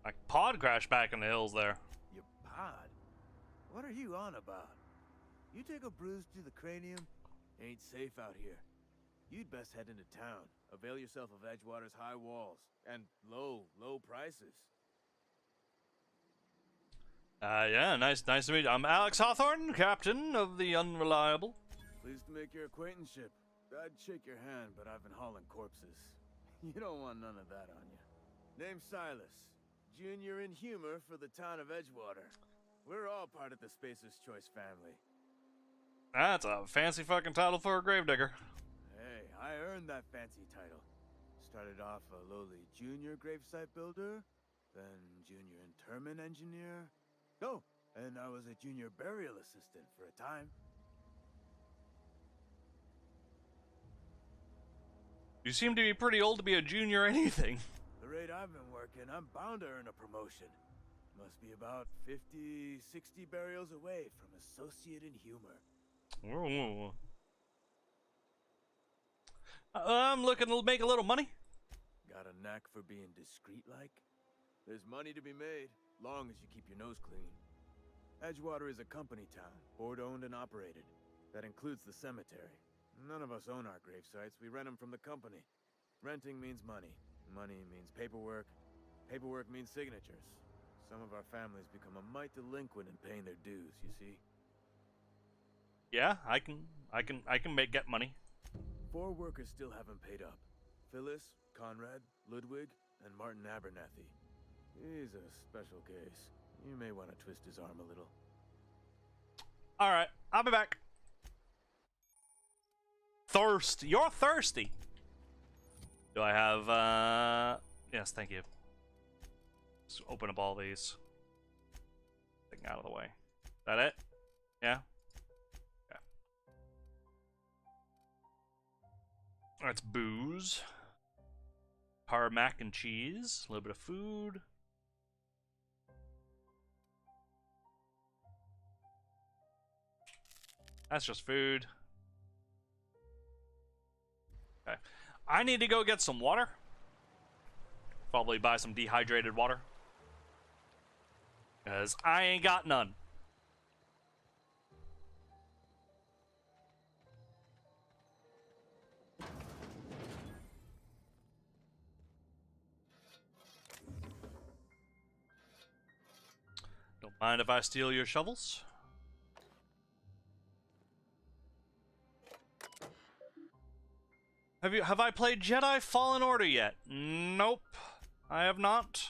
My pod crashed back in the hills there. Your pod? What are you on about? You take a bruise to the cranium, ain't safe out here. you'd best head into town. Avail yourself of Edgewater's high walls and low prices. Yeah, nice to meet you. I'm Alex Hawthorne, captain of the Unreliable. Pleased to make your acquaintanceship. I'd shake your hand, but I've been hauling corpses. You don't want none of that on you. Name's Silas, junior in humor for the town of Edgewater. We're all part of the Spacer's Choice family. That's a fancy fucking title for a gravedigger. Hey, I earned that fancy title. Started off a lowly junior gravesite builder, then junior interment engineer. Oh, and I was a junior burial assistant for a time. You seem to be pretty old to be a junior anything. The rate I've been working, I'm bound to earn a promotion. Must be about 50, 60 burials away from associate in humor. Ooh. I'm looking to make a little money. Got a knack for being discreet-like? There's money to be made, long as you keep your nose clean. Edgewater is a company town, board-owned and operated. That includes the cemetery. None of us own our grave sites, we rent them from the company. Renting means money. Money means paperwork. Paperwork means signatures. Some of our families become a mite delinquent in paying their dues, you see? Yeah, I can get money. 4 workers still haven't paid up. Phyllis, Conrad, Ludwig, and Martin Abernathy. He's a special case. You may want to twist his arm a little. Alright, I'll be back. You're thirsty. Do I have, yes, thank you. Let's open up all these. Thing out of the way. Is that it? Yeah? Okay. That's booze. Hard mac and cheese. A little bit of food. That's just food. Okay. I need to go get some water. Probably buy some dehydrated water. Because I ain't got none. Don't mind if I steal your shovels. Have I played Jedi Fallen Order yet? Nope, I have not.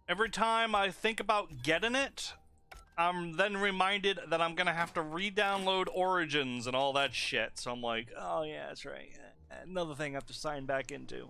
Every time I think about getting it, I'm then reminded that I'm gonna have to re-download Origins and all that shit. So I'm like, oh yeah, that's right. Another thing I have to sign back into.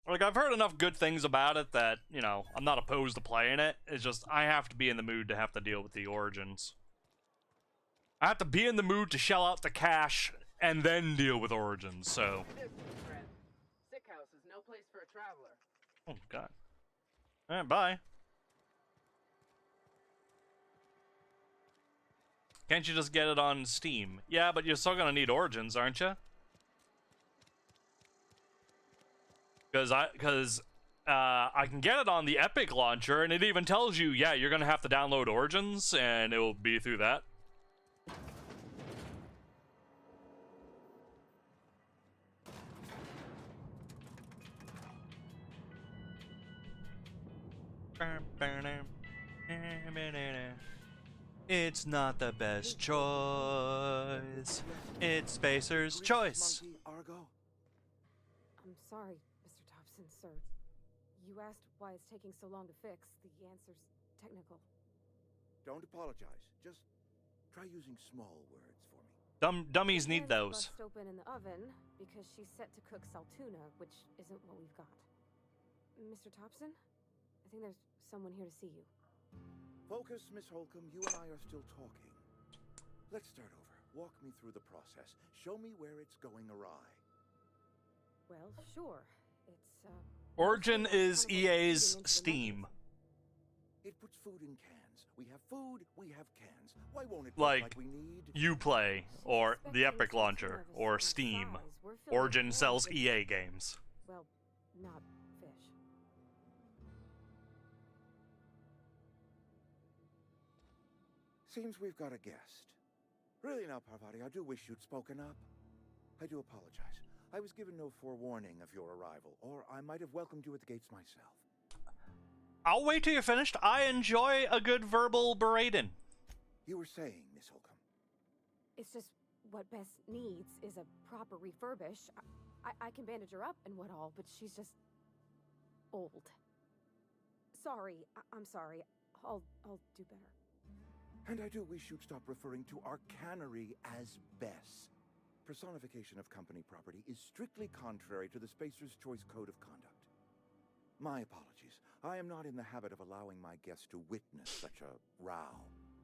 Like, I've heard enough good things about it that, you know, I'm not opposed to playing it. It's just, I have to be in the mood to have to deal with the Origins. I have to be in the mood to shell out the cash and then deal with Origins, so... Sick house is no place for a traveler. Oh, God. Alright, bye. Can't you just get it on Steam? Yeah, but you're still gonna need Origins, aren't you? Because I can get it on the Epic launcher, and it even tells you, yeah, you're gonna have to download Origins, and it will be through that. It's not the best choice. It's Spacer's choice. I'm sorry, Mr. Thompson, sir. You asked why it's taking so long to fix. The answer's technical. Don't apologize. Just try using small words for me. Dummies need those. Bust open in the oven because she's set to cook saltuna, which isn't what we've got. Mr. Thompson, I think there's someone here to see you. Focus, Miss Holcomb. You and I are still talking. Let's start over. Walk me through the process. Show me where it's going awry. Well, sure. It's Origin is EA's Steam. It puts food in cans. We have food, we have cans. Why won't it Like, like we need? Uplay, or the Epic Launcher, or Steam. Origin sells EA games. Well, not fish. Seems we've got a guest. Really now, Parvati, I do wish you'd spoken up. I do apologize. I was given no forewarning of your arrival, or I might have welcomed you at the gates myself. I'll wait till you're finished. I enjoy a good verbal berating. You were saying, Miss Holcomb. It's just what Bess needs is a proper refurbish. I can bandage her up and what all, but she's just old. Sorry, I'm sorry. I'll do better. And I do wish you'd stop referring to our cannery as Bess. Personification of company property is strictly contrary to the Spacer's Choice Code of Conduct. My apologies. I am not in the habit of allowing my guests to witness such a row.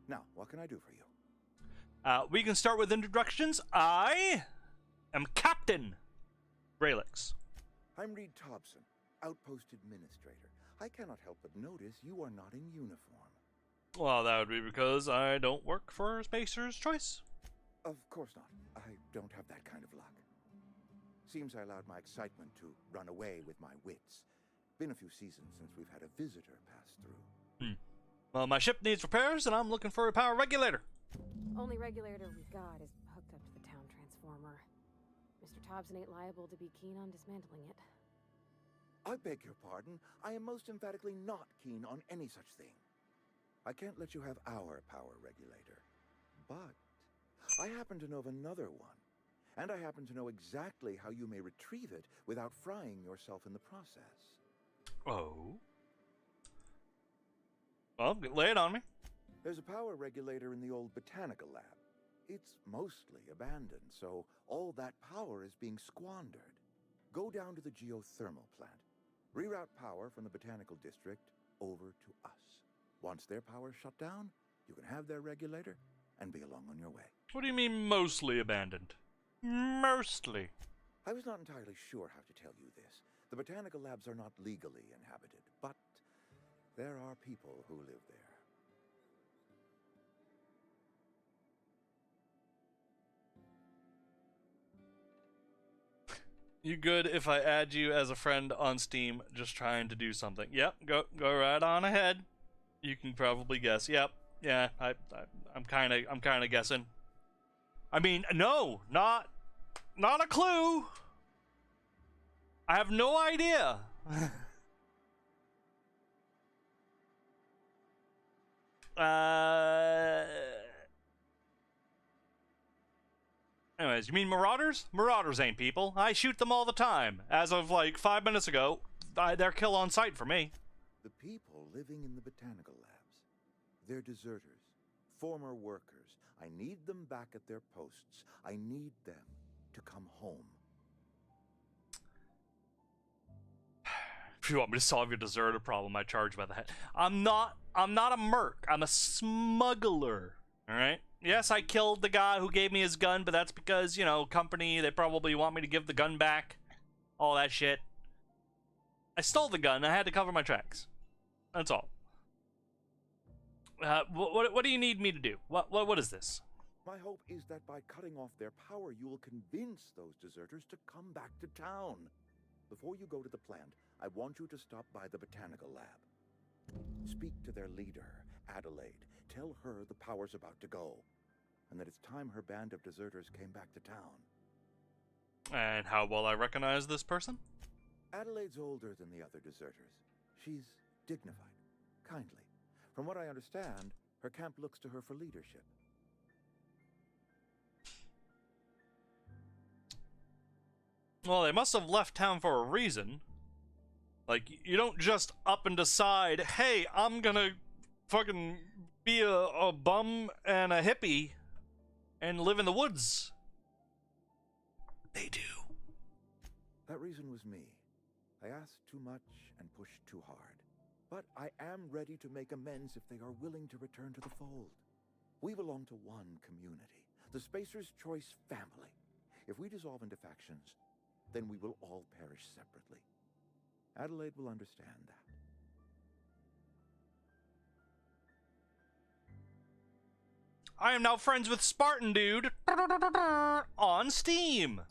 Now, what can I do for you? We can start with introductions. I am Captain Braylix. I'm Reed Thompson, Outpost Administrator. I cannot help but notice you are not in uniform. Well, that would be because I don't work for Spacer's Choice. Of course not. I don't have that kind of luck. Seems I allowed my excitement to run away with my wits. Been a few seasons since we've had a visitor pass through. Well, my ship needs repairs, and I'm looking for a power regulator. Only regulator we've got is hooked up to the town transformer. Mr. Thompson ain't liable to be keen on dismantling it. I beg your pardon. I am most emphatically not keen on any such thing. I can't let you have our power regulator. But I happen to know of another one. And I happen to know exactly how you may retrieve it without frying yourself in the process. Oh? Well, lay it on me. There's a power regulator in the old botanical lab. It's mostly abandoned, so all that power is being squandered. Go down to the geothermal plant. Reroute power from the botanical district over to us. Once their power's shut down, you can have their regulator and be along on your way. What do you mean mostly abandoned? Mostly. I was not entirely sure how to tell you this. The botanical labs are not legally inhabited, but there are people who live there. You good if I add you as a friend on Steam, just trying to do something? Yep, go right on ahead. You can probably guess. Yep, yeah, I'm kind of guessing. I mean, no, not a clue. I have no idea. Anyways, you mean Marauders? Marauders ain't people. I shoot them all the time. As of like 5 minutes ago, they're kill on sight for me. The people living in the botanical labs, they're deserters, former workers. I need them back at their posts. I need them to come home. If you want me to solve your deserter problem, I charge by the head. I'm not a merc. I'm a smuggler. All right. Yes, I killed the guy who gave me his gun, but that's because, you know, company, they probably want me to give the gun back. All that shit. I stole the gun. I had to cover my tracks. That's all. What do you need me to do? What is this? My hope is that by cutting off their power, you will convince those deserters to come back to town. Before you go to the plant, I want you to stop by the botanical lab. Speak to their leader, Adelaide. Tell her the power's about to go, and that it's time her band of deserters came back to town. And how will I recognize this person? Adelaide's older than the other deserters. She's dignified, kindly. From what I understand, her camp looks to her for leadership. Well, they must have left town for a reason. Like, you don't just up and decide, hey, I'm gonna fucking be a bum and a hippie and live in the woods. They do. That reason was me. I asked too much and pushed too hard. But I am ready to make amends if they are willing to return to the fold. We belong to one community, the Spacer's Choice family. If we dissolve into factions, then we will all perish separately. Adelaide will understand that. I am now friends with Spartan Dude on Steam.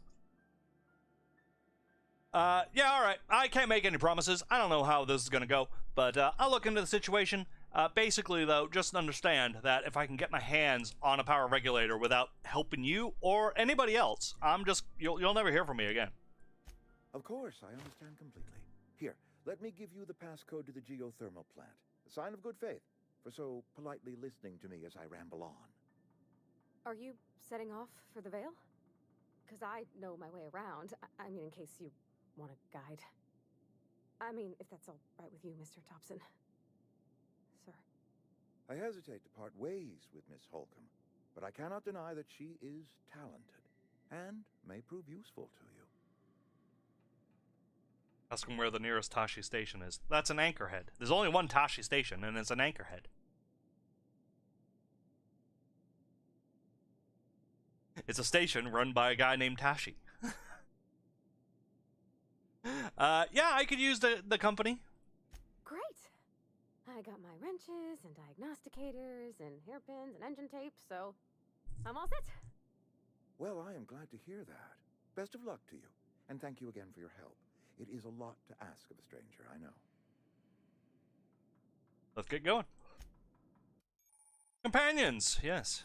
Yeah, alright. I can't make any promises. I don't know how this is gonna go, but I'll look into the situation. Basically, though, just understand that if I can get my hands on a power regulator without helping you or anybody else, you'll never hear from me again. Of course, I understand completely. Here, let me give you the passcode to the geothermal plant. A sign of good faith for so politely listening to me as I ramble on. Are you setting off for the Vale? Because I know my way around. I mean, in case you want a guide. I mean, if that's all right with you, Mr. Thompson. Sir. I hesitate to part ways with Miss Holcomb, but I cannot deny that she is talented and may prove useful to you. Ask him where the nearest Tashi station is. That's an Anchorhead. There's only one Tashi station, and it's an Anchorhead. It's a station run by a guy named Tashi. Yeah, I could use the company. Great. I got my wrenches and diagnosticators and hairpins and engine tape, so I'm all set. Well, I am glad to hear that. Best of luck to you, and thank you again for your help. It is a lot to ask of a stranger, I know. Let's get going. Companions, yes.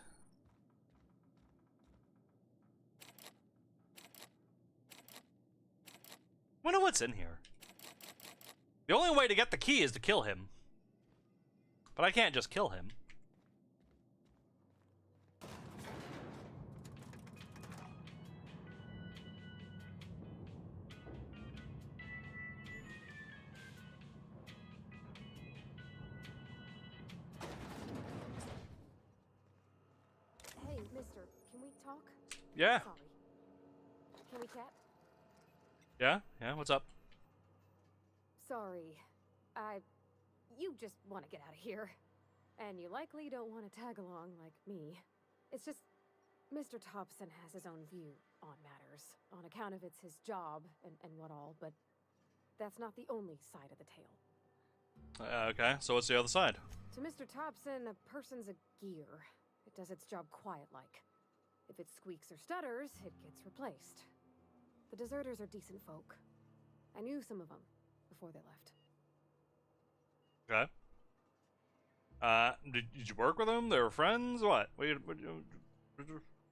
Wonder what's in here. The only way to get the key is to kill him. But I can't just kill him. Hey, mister, can we talk? Yeah. Sorry. Can we chat? Yeah, what's up? Sorry. You just want to get out of here. And you likely don't want to tag along like me. It's just, Mr. Thompson has his own view on matters, on account of it's his job and what all, but that's not the only side of the tale. Okay, so what's the other side? To Mr. Thompson, a person's a gear. It does its job quiet-like. If it squeaks or stutters, it gets replaced. The deserters are decent folk. I knew some of them before they left. Okay. Did you work with them? They were friends? What? What?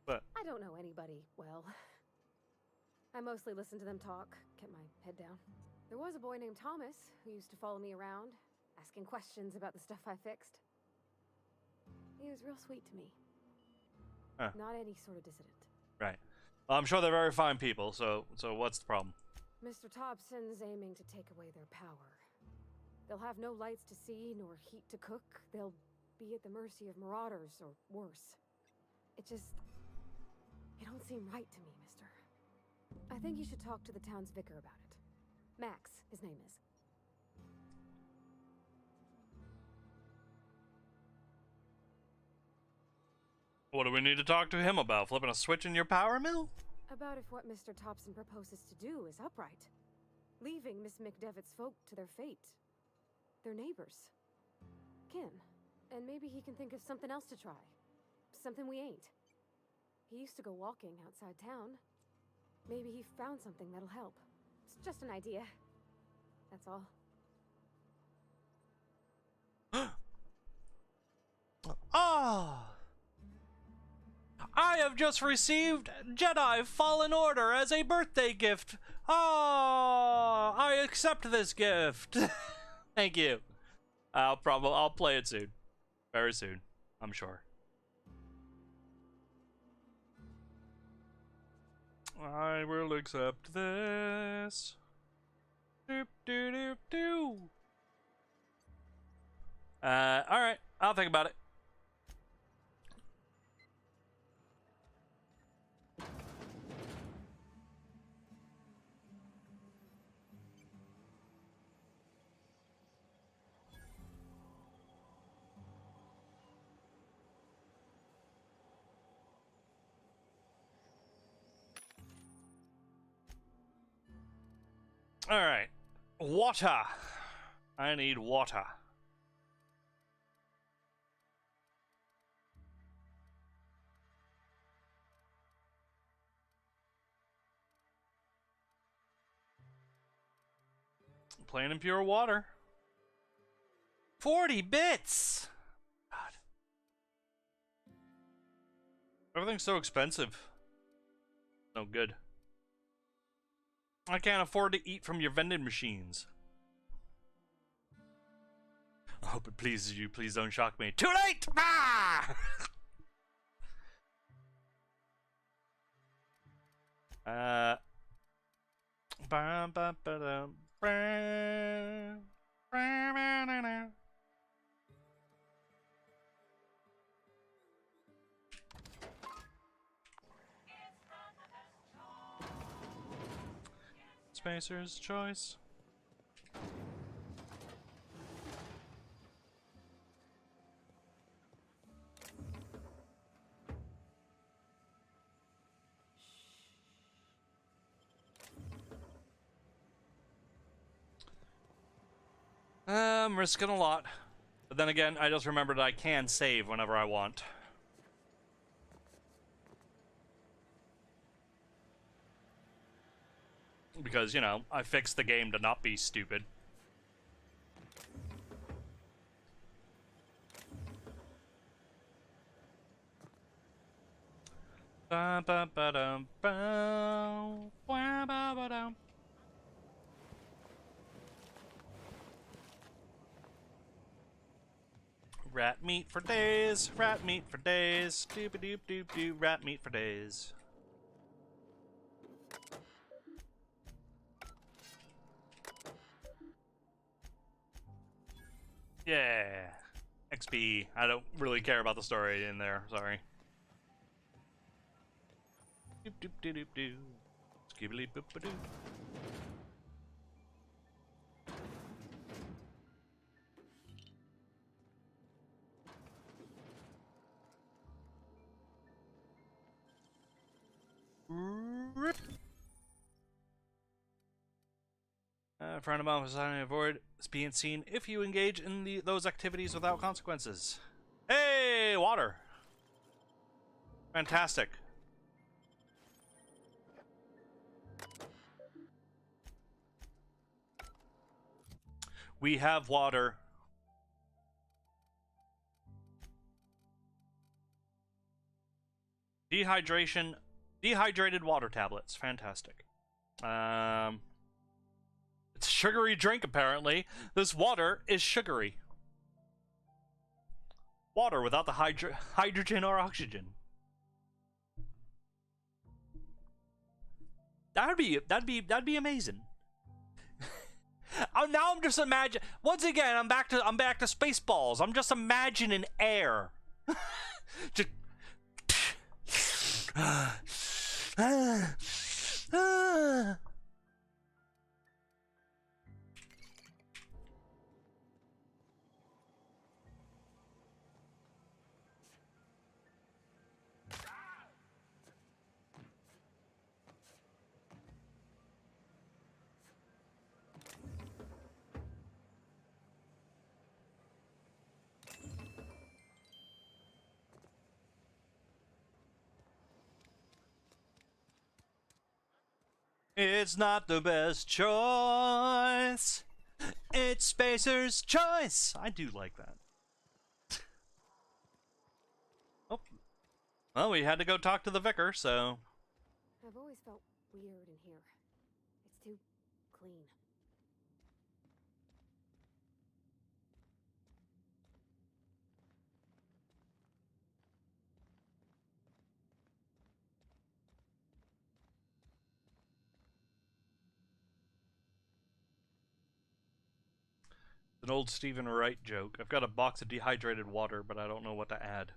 I don't know anybody well. I mostly listen to them talk, kept my head down. There was a boy named Thomas who used to follow me around, asking questions about the stuff I fixed. He was real sweet to me. Huh. Not any sort of dissident. Right. Well, I'm sure they're very fine people, so what's the problem? Mr. Thompson's aiming to take away their power. They'll have no lights to see, nor heat to cook. They'll be at the mercy of marauders, or worse. It don't seem right to me, mister. I think you should talk to the town's vicar about it. Max, his name is. What do we need to talk to him about? Flipping a switch in your power mill? About if what Mr. Thompson proposes to do is upright. Leaving Miss McDevitt's folk to their fate. They're neighbors. Kin. And maybe he can think of something else to try. Something we ain't. He used to go walking outside town. Maybe he found something that'll help. It's just an idea. That's all. Ah! I have just received Jedi Fallen Order as a birthday gift. Ah! I accept this gift. Thank you. I'll play it soon. Very soon, I'm sure. I will accept this. Doop doo doop doo. Alright, I'll think about it. Alright. Water. I need water. plain and pure water. 40 bits! God. Everything's so expensive. No good. I can't afford to eat from your vending machines. I hope it pleases you. Please don't shock me. Too late! Ah! Spacer's Choice. I'm risking a lot. But then again, I just remembered I can save whenever I want. Because, you know, I fixed the game to not be stupid. Rat meat for days, rat meat for days, doop-a-doop-doop-doo, rat meat for days. Yeah. XP. I don't really care about the story in there, sorry. Doop doop doop doop doo. Skibbly boop a doo. Rip. Friend of mine was trying to avoid being seen if you engage in those activities without consequences. Hey, water! Fantastic. We have water. Dehydration. Dehydrated water tablets. Fantastic. It's a sugary drink, apparently. This water is sugary. Water without the hydrogen or oxygen. That'd be amazing. Now I'm just imagining. Once again, I'm back to Spaceballs. I'm just imagining air. Just. It's not the best choice. It's Spacer's Choice. I do like that. Oh. Well, we had to go talk to the vicar, so. I've always felt weird in here. It's too clean. An old Stephen Wright joke. I've got a box of dehydrated water, but I don't know what to add.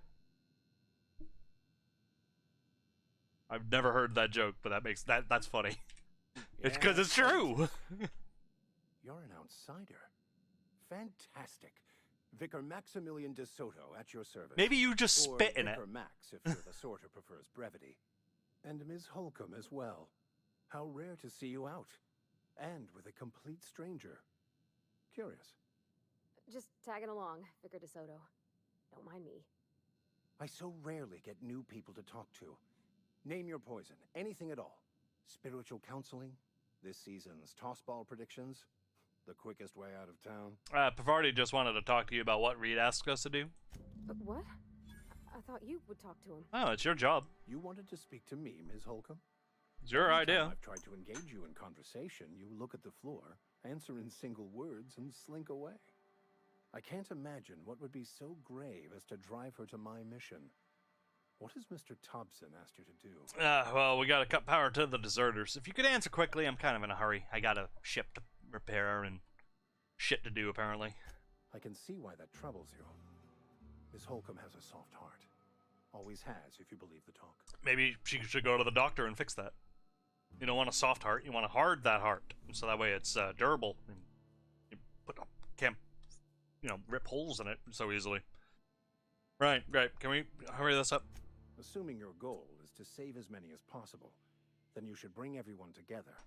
I've never heard that joke, but that's funny. It's because it's true. You're an outsider. Fantastic. Vicar Maximilian de Soto at your service. Maybe you just spit in it. Vicar Max, if you're the sort who prefers brevity. And Ms. Holcomb as well. How rare to see you out. And with a complete stranger. Curious. Just tagging along, Vicar de Soto. Don't mind me. I so rarely get new people to talk to. Name your poison, anything at all. Spiritual counseling, this season's tossball predictions. The quickest way out of town? Pavardi just wanted to talk to you about what Reed asked us to do. What? I thought you would talk to him. Oh, it's your job. You wanted to speak to me, Ms. Holcomb? It's your Every idea. time I've tried to engage you in conversation, you look at the floor, answer in single words, and slink away. I can't imagine what would be so grave as to drive her to my mission. What has Mr. Thompson asked you to do? Well, we gotta cut power to the deserters. If you could answer quickly, I'm kind of in a hurry. I got a ship to repair and shit to do, apparently. I can see why that troubles you. Miss Holcomb has a soft heart. Always has, if you believe the talk. Maybe she should go to the doctor and fix that. You don't want a soft heart, you want to hard that heart. So that way it's durable. And you can't, rip holes in it so easily. Right. Can we hurry this up? Assuming your goal is to save as many as possible, then you should bring everyone together.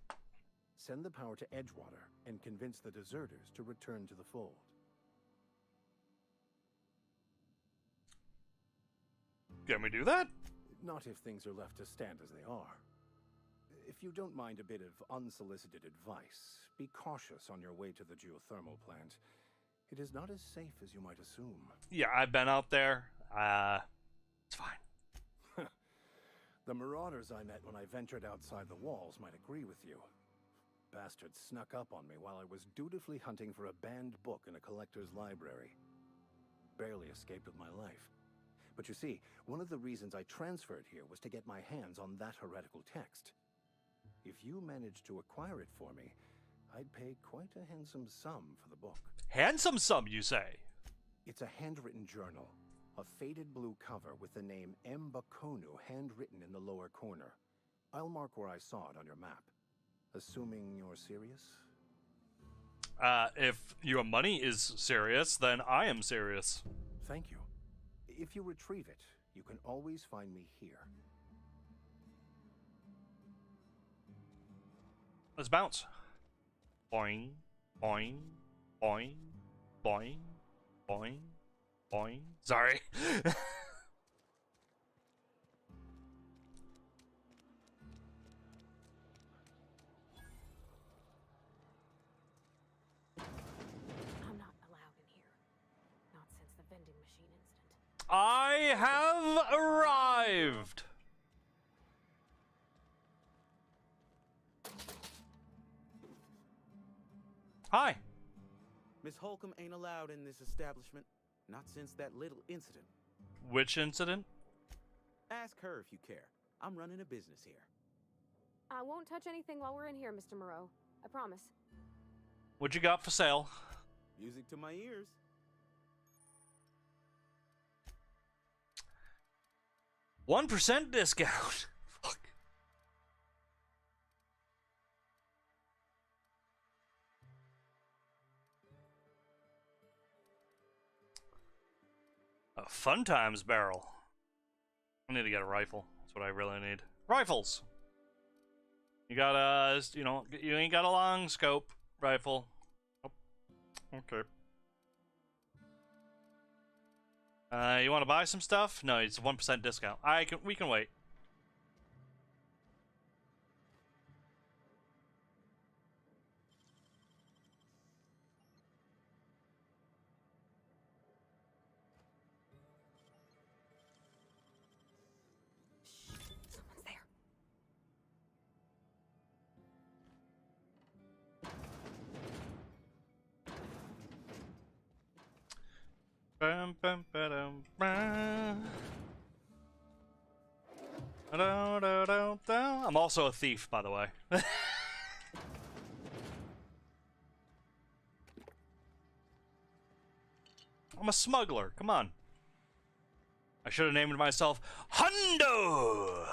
Send the power to Edgewater and convince the deserters to return to the fold. Can we do that? Not if things are left to stand as they are. If you don't mind a bit of unsolicited advice, be cautious on your way to the geothermal plant. It is not as safe as you might assume. Yeah, I've been out there. It's fine. The marauders I met when I ventured outside the walls might agree with you. Bastards snuck up on me while I was dutifully hunting for a banned book in a collector's library. Barely escaped with my life. But you see, one of the reasons I transferred here was to get my hands on that heretical text. If you managed to acquire it for me, I'd pay quite a handsome sum for the book. Handsome sum, you say? It's a handwritten journal. A faded blue cover with the name M. Bakonu handwritten in the lower corner. I'll mark where I saw it on your map. Assuming you're serious? If your money is serious, then I am serious. Thank you. If you retrieve it, you can always find me here. Let's bounce. Boing, boing, boing, boing, boing, boing. Sorry. I'm not allowed in here. Not since the vending machine incident. I have arrived. Hi. Miss Holcomb ain't allowed in this establishment. Not since that little incident. Which incident? Ask her if you care. I'm running a business here. I won't touch anything while we're in here, Mr. Moreau. I promise. What you got for sale? Music to my ears. 1% discount. Fuck. A Fun Times barrel. I need to get a rifle. That's what I really need. Rifles! You got a, you ain't got a long scope rifle. Oh, okay. You want to buy some stuff? No, it's a 1% discount. We can wait. Someone's there. Bum, bum, ba-dum, ba. I'm also a thief, by the way. I'm a smuggler. Come on. I should have named myself Hundo.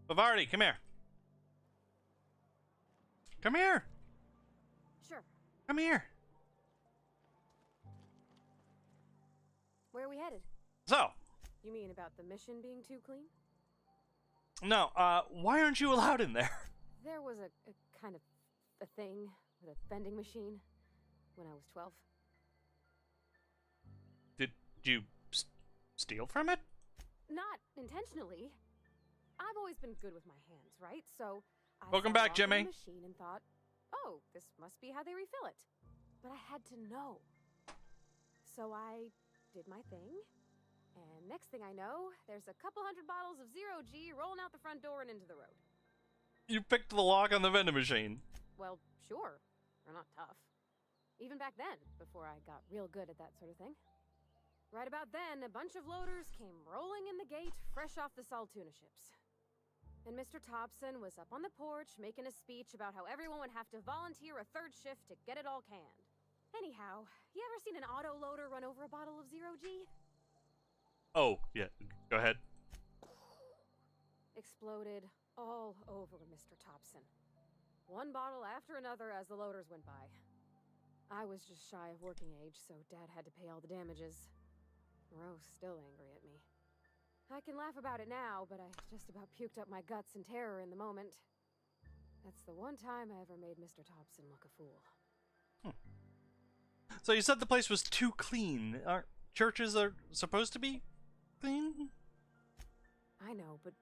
Bavardi, come here. Come here. Sure. Come here. Where are we headed? So, You mean about the mission being too clean? no, why aren't you allowed in there? There was a kind of a thing with a vending machine when I was 12. Did you steal from it? Not intentionally. I've always been good with my hands, right? So I Welcome saw back, it on Jimmy. the machine and thought, oh, this must be how they refill it. But I had to know. So I did my thing, and next thing I know, there's a couple hundred bottles of Zero G rolling out the front door and into the road. You picked the lock on the vending machine. Well, sure. They're not tough. Even back then, before I got real good at that sort of thing. Right about then, a bunch of loaders came rolling in the gate, fresh off the Saltuna ships. And Mr. Thompson was up on the porch making a speech about how everyone would have to volunteer a third shift to get it all canned. Anyhow, you ever seen an auto loader run over a bottle of Zero G? Oh, yeah. Go ahead. Exploded all over Mr. Thompson. One bottle after another as the loaders went by. I was just shy of working age, so Dad had to pay all the damages. Rose still angry at me. I can laugh about it now, but I just about puked up my guts in terror in the moment. That's the one time I ever made Mr. Thompson look a fool. So you said the place was too clean. Churches are supposed to be clean? I know, but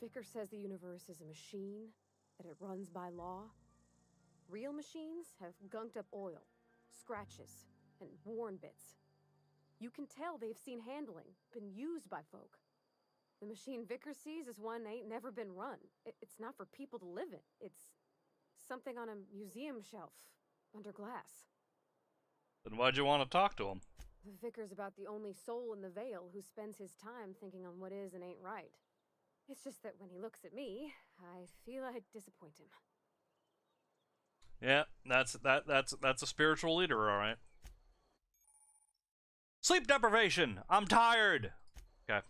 Vickers says the universe is a machine, that it runs by law. Real machines have gunked up oil, scratches, and worn bits. You can tell they've seen handling, been used by folk. The machine Vickers sees is one ain't never been run. It's not for people to live in. It's something on a museum shelf, under glass. Then why'd you want to talk to him? The Vicar's about the only soul in the Vale who spends his time thinking on what is and ain't right. It's just that when he looks at me, I feel I'd disappoint him. Yeah, that's a spiritual leader, all right. Sleep deprivation. I'm tired. Okay.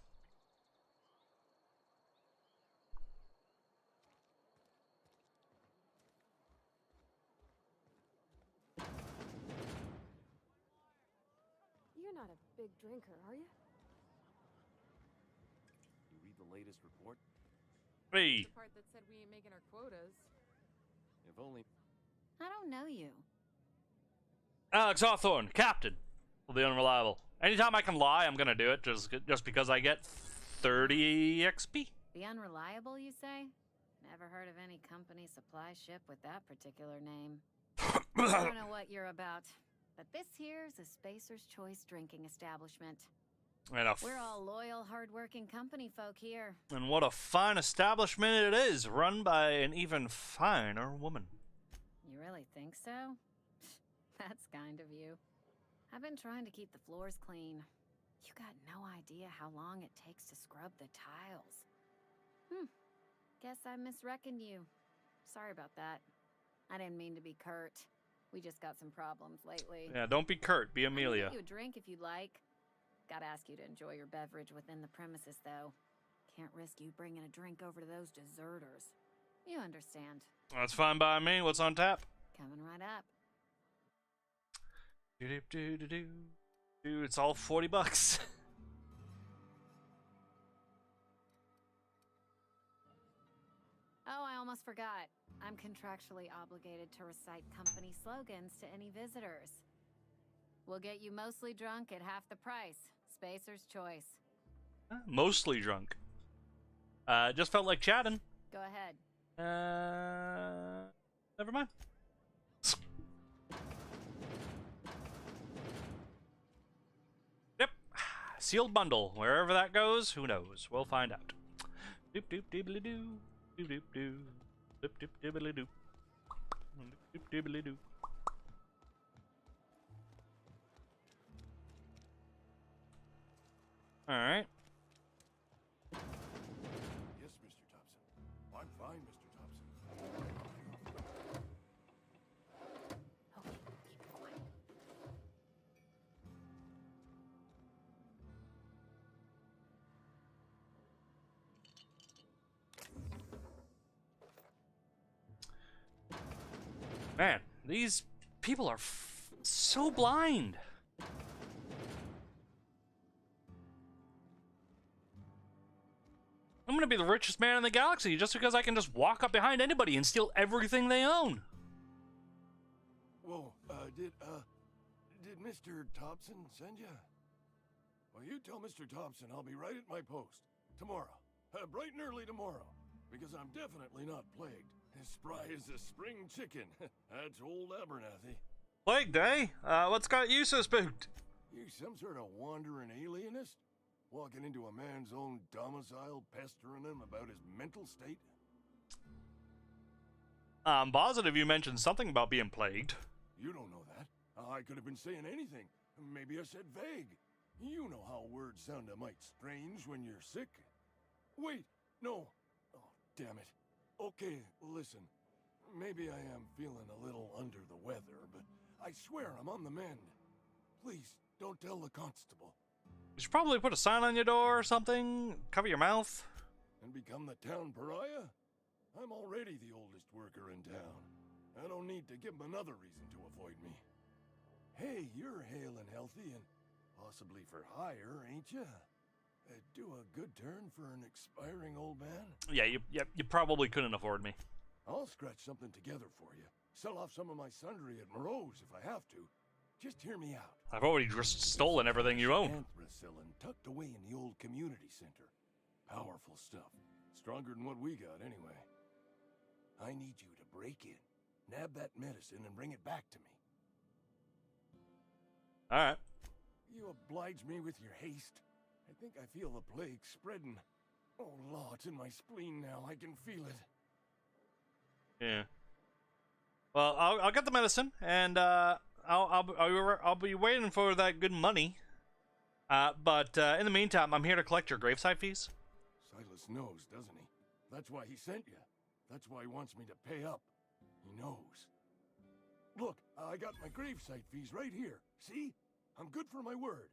You're not a big drinker, are you? You read the latest report? Hey. The part that said we ain't making our quotas. If only. I don't know you. Alex Hawthorne, Captain of the Unreliable. Anytime I can lie, I'm gonna do it, just because I get 30 XP. The Unreliable, you say? Never heard of any company supply ship with that particular name. I don't know what you're about, but this here's a Spacer's Choice drinking establishment. We're all loyal, hard-working company folk here. And what a fine establishment it is, run by an even finer woman. You really think so? That's kind of you. I've been trying to keep the floors clean. You got no idea how long it takes to scrub the tiles. Guess I misreckoned you. Sorry about that. I didn't mean to be curt. We just got some problems lately. Yeah, don't be curt, be Amelia. I can get you a drink if you'd like. Gotta ask you to enjoy your beverage within the premises, though. Can't risk you bringing a drink over to those deserters. You understand. That's fine by me. What's on tap? Coming right up. Dude, it's all $40. Oh, I almost forgot. I'm contractually obligated to recite company slogans to any visitors. We'll get you mostly drunk at half the price. Spacer's Choice. Mostly drunk. Just felt like chatting. Go ahead. Never mind. Yep. Sealed bundle. Wherever that goes, who knows? We'll find out. Doop doop dibbly doo. Doop doop doo. Doop doop dibbly doo. Doop dibbly doo. All right. Yes, Mr. Thompson. I'm fine, Mr. Thompson. Man, these People are so blind. I'm gonna be the richest man in the galaxy just because I can just walk up behind anybody and steal everything they own. Whoa, did Mr. Thompson send you? Well, you tell Mr. Thompson I'll be right at my post. Tomorrow. Bright and early tomorrow. Because I'm definitely not plagued. As spry as a spring chicken. That's old Abernathy. Plagued, eh? What's got you so spooked? You some sort of wandering alienist? Walking into a man's own domicile, pestering him about his mental state? I'm positive you mentioned something about being plagued. You don't know that. I could have been saying anything. Maybe I said vague. You know how words sound a mite strange when you're sick. Wait, no. Oh, damn it. Okay, listen. Maybe I am feeling a little under the weather, but I swear I'm on the mend. Please, don't tell the constable. You should probably put a sign on your door or something. Cover your mouth. And become the town pariah? I'm already the oldest worker in town. I don't need to give him another reason to avoid me. Hey, you're hale and healthy and possibly for hire, ain't ya? Do a good turn for an expiring old man? Yeah, you probably couldn't afford me. I'll scratch something together for you. Sell off some of my sundry at Moreau's if I have to. Just hear me out. I've already just stolen everything you own. Anthracillin tucked away in the old community center. Powerful stuff. Stronger than what we got, anyway. I need you to break in, nab that medicine, and bring it back to me. Alright. You oblige me with your haste. I think I feel the plague spreading. Oh, law, it's in my spleen now. I can feel it. Yeah. Well, I'll get the medicine, and I'll be waiting for that good money. But in the meantime, I'm here to collect your graveside fees. Silas knows, doesn't he? That's why he sent you. That's why he wants me to pay up. He knows. Look, I got my gravesite fees right here. See? I'm good for my word.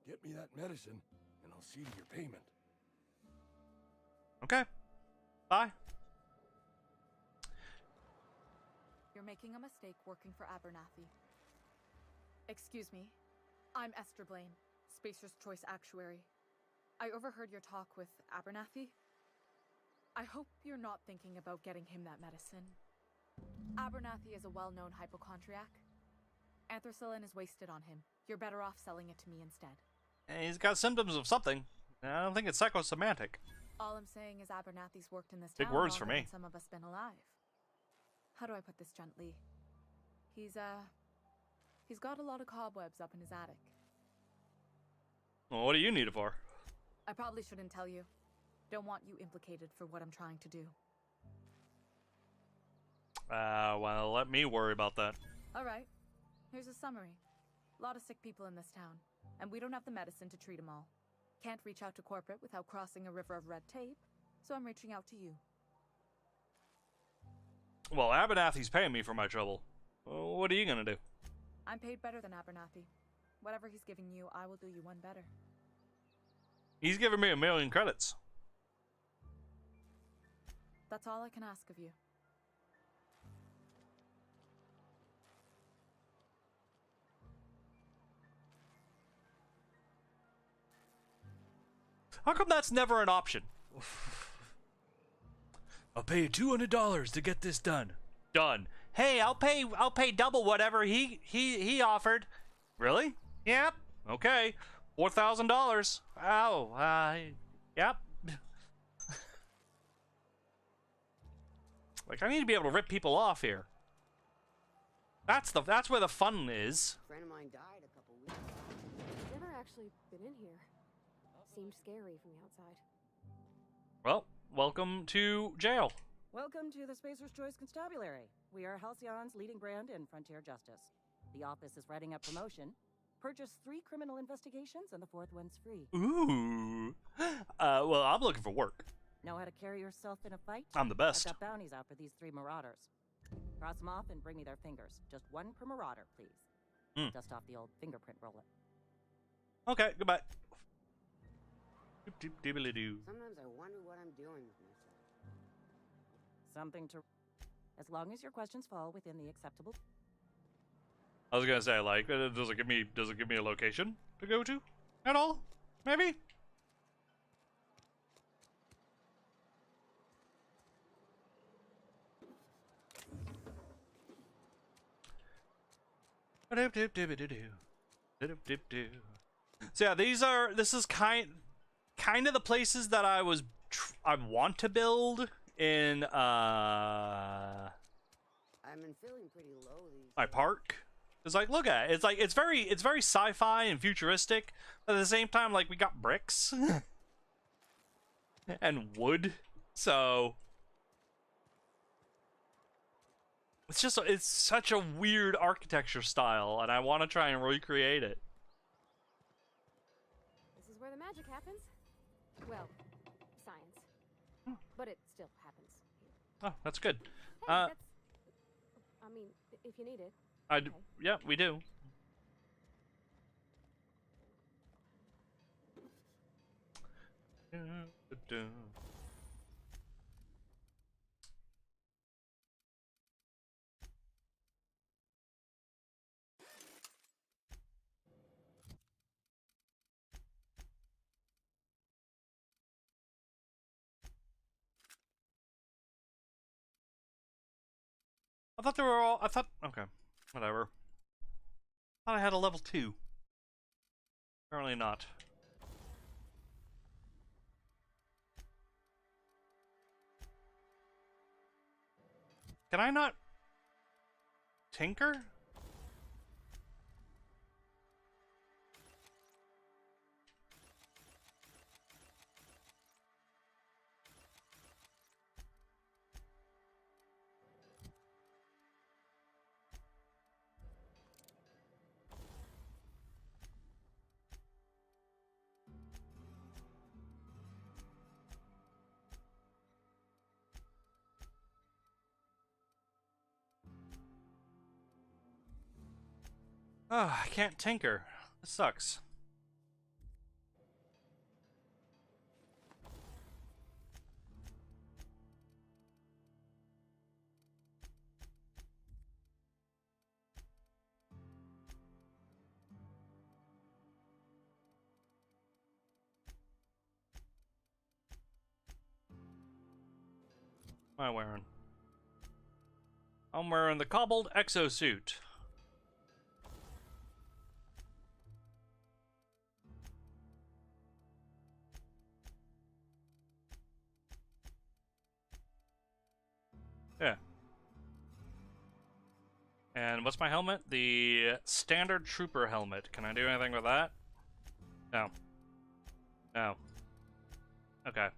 Get me that medicine, and I'll see to your payment. Okay. Bye. You're making a mistake working for Abernathy. Excuse me. I'm Esther Blaine, Spacer's Choice Actuary. I overheard your talk with Abernathy. I hope you're not thinking about getting him that medicine. Abernathy is a well-known hypochondriac. Anthracillin is wasted on him. You're better off selling it to me instead. He's got symptoms of something. I don't think it's psychosomatic. All I'm saying is Abernathy's worked in this Big town words for longer me. than some of us been alive. How do I put this gently? He's got a lot of cobwebs up in his attic. Well, what do you need it for? I probably shouldn't tell you. Don't want you implicated for what I'm trying to do. Well, let me worry about that. Alright, here's a summary. A lot of sick people in this town, and we don't have the medicine to treat them all. Can't reach out to corporate without crossing a river of red tape, so I'm reaching out to you. Well, Abernathy's paying me for my trouble. Well, what are you gonna do? I'm paid better than Abernathy. Whatever he's giving you, I will do you one better. He's giving me 1,000,000 credits. That's all I can ask of you. How come that's never an option? I'll pay you $200 to get this done. Done. Hey, I'll pay double whatever he offered. Really? Yep. Okay. $4,000. Oh, yep. Like, I need to be able to rip people off here. That's where the fun is. A friend of mine died a couple weeks ago. Never actually been in here. Seemed scary from the outside. Well, welcome to jail. Welcome to the Spacer's Choice Constabulary. We are Halcyon's leading brand in frontier justice. The office is writing up promotion. Purchase 3 criminal investigations and the 4th one's free. Ooh. Well, I'm looking for work. Know how to carry yourself in a fight? I'm the best. I've got bounties out for these 3 marauders. Cross them off and bring me their fingers. Just 1 per marauder, please. Dust off the old fingerprint roller. Okay, goodbye. Doop-doop-doobly-doo. Sometimes I wonder what I'm doing with myself. Something to... As long as your questions fall within the acceptable... I was gonna say, like, does it give me a location to go to at all? Maybe. So yeah, this is kind of the places that I want to build in I've been feeling pretty low these my park. It's like, look at it. It's like it's very sci-fi and futuristic, but at the same time, like, we got bricks and wood, so it's such a weird architecture style, and I want to try and recreate it. This is where the magic happens. Well, science. But it still happens here. Oh, that's good. Hey, I mean, if you need it. Okay. Yeah, we do. I thought they were all. Okay, whatever. I thought I had a level 2. Apparently not. Can I not tinker? Oh, I can't tinker. This sucks. What am I wearing? I'm wearing the cobbled exosuit. Yeah. And what's my helmet? The standard trooper helmet. Can I do anything with that? No. No. Okay.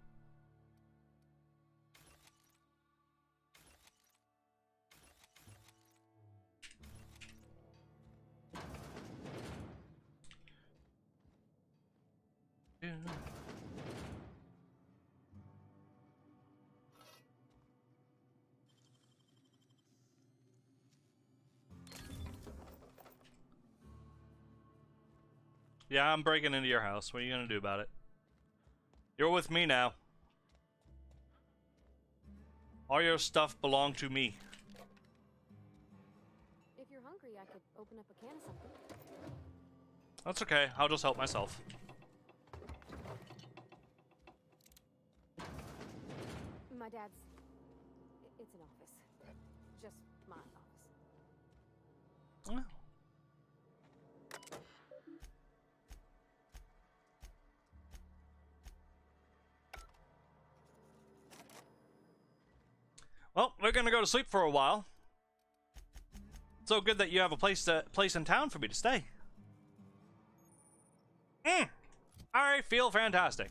Yeah, I'm breaking into your house. What are you gonna do about it? You're with me now. All your stuff belong to me. If you're hungry, I could open up a can of something. That's okay. I'll just help myself. My dad's... It's an office. Just my office. Oh. Well, we're gonna go to sleep for a while. So good that you have a place in town for me to stay. I feel fantastic.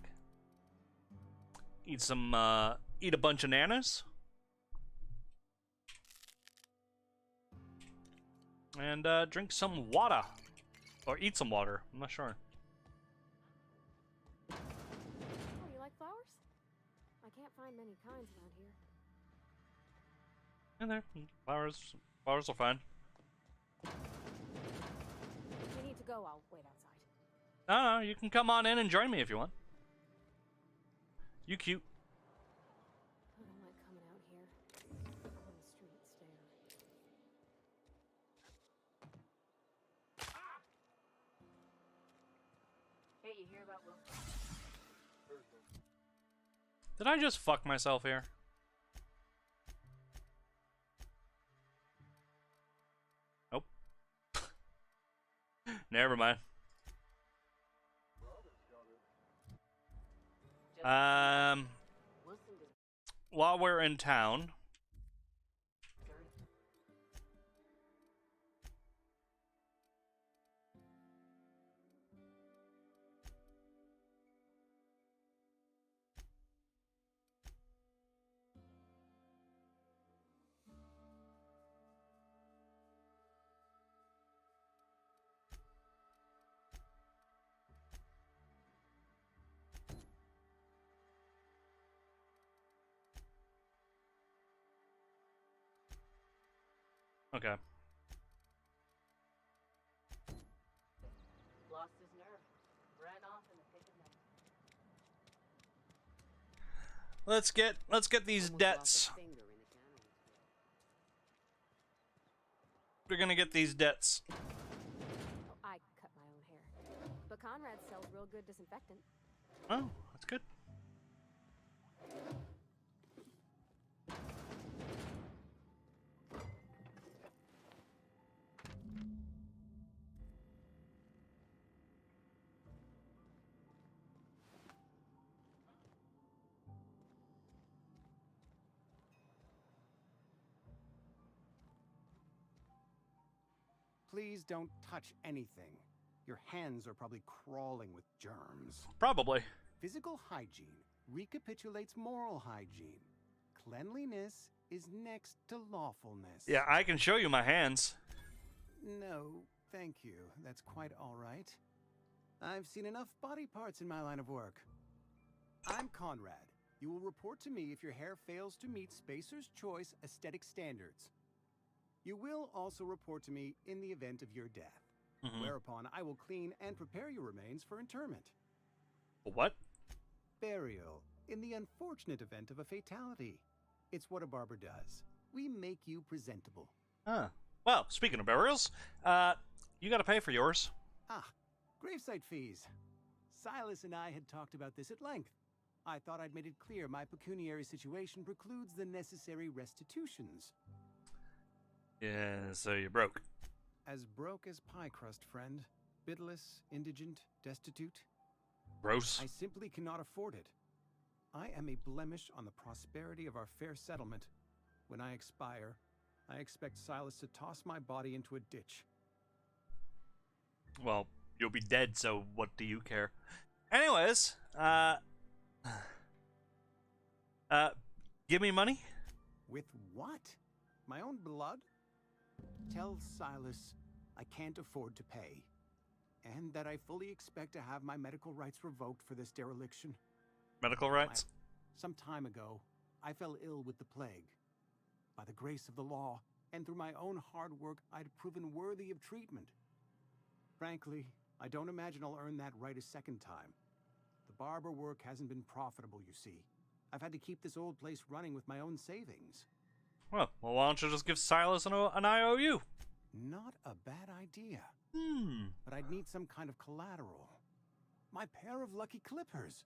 Eat a bunch of nanas. And drink some water. Or eat some water. I'm not sure. Oh, you like flowers? I can't find many kinds around here. And there. Flowers are fine. If you need to go, I'll wait outside. No, you can come on in and join me if you want. You cute. I don't like coming out here. On the streets there. you hear about Will? Did I just fuck myself here? Nope. Never mind. While we're in town, okay. Lost his nerve. Ran off in the pick of night. Let's get these debts. We're gonna get these debts. Oh, I cut my own hair. But Conrad sells real good disinfectant. Oh, that's good. Please don't touch anything. Your hands are probably crawling with germs. Probably. Physical hygiene recapitulates moral hygiene. Cleanliness is next to lawfulness. Yeah, I can show you my hands. No, thank you. That's quite all right. I've seen enough body parts in my line of work. I'm Conrad. You will report to me if your hair fails to meet Spacer's Choice aesthetic standards. You will also report to me in the event of your death, whereupon I will clean and prepare your remains for interment. What? Burial, in the unfortunate event of a fatality. It's what a barber does. We make you presentable. Huh. Well, speaking of burials, you gotta pay for yours. Ah, gravesite fees. Silas and I had talked about this at length. I thought I'd made it clear my pecuniary situation precludes the necessary restitutions. Yeah, so you're broke. As broke as pie crust, friend. Bidless, indigent, destitute. Gross. I simply cannot afford it. I am a blemish on the prosperity of our fair settlement. When I expire, I expect Silas to toss my body into a ditch. Well, you'll be dead, so what do you care? Anyways, give me money? With what? My own blood? Tell Silas I can't afford to pay, and that I fully expect to have my medical rights revoked for this dereliction. Medical rights? Some time ago, I fell ill with the plague. By the grace of the law, and through my own hard work, I'd proven worthy of treatment. Frankly, I don't imagine I'll earn that right a second time. The barber work hasn't been profitable, you see. I've had to keep this old place running with my own savings. Well, why don't you just give Silas an IOU? Not a bad idea. But I'd need some kind of collateral. My pair of lucky clippers.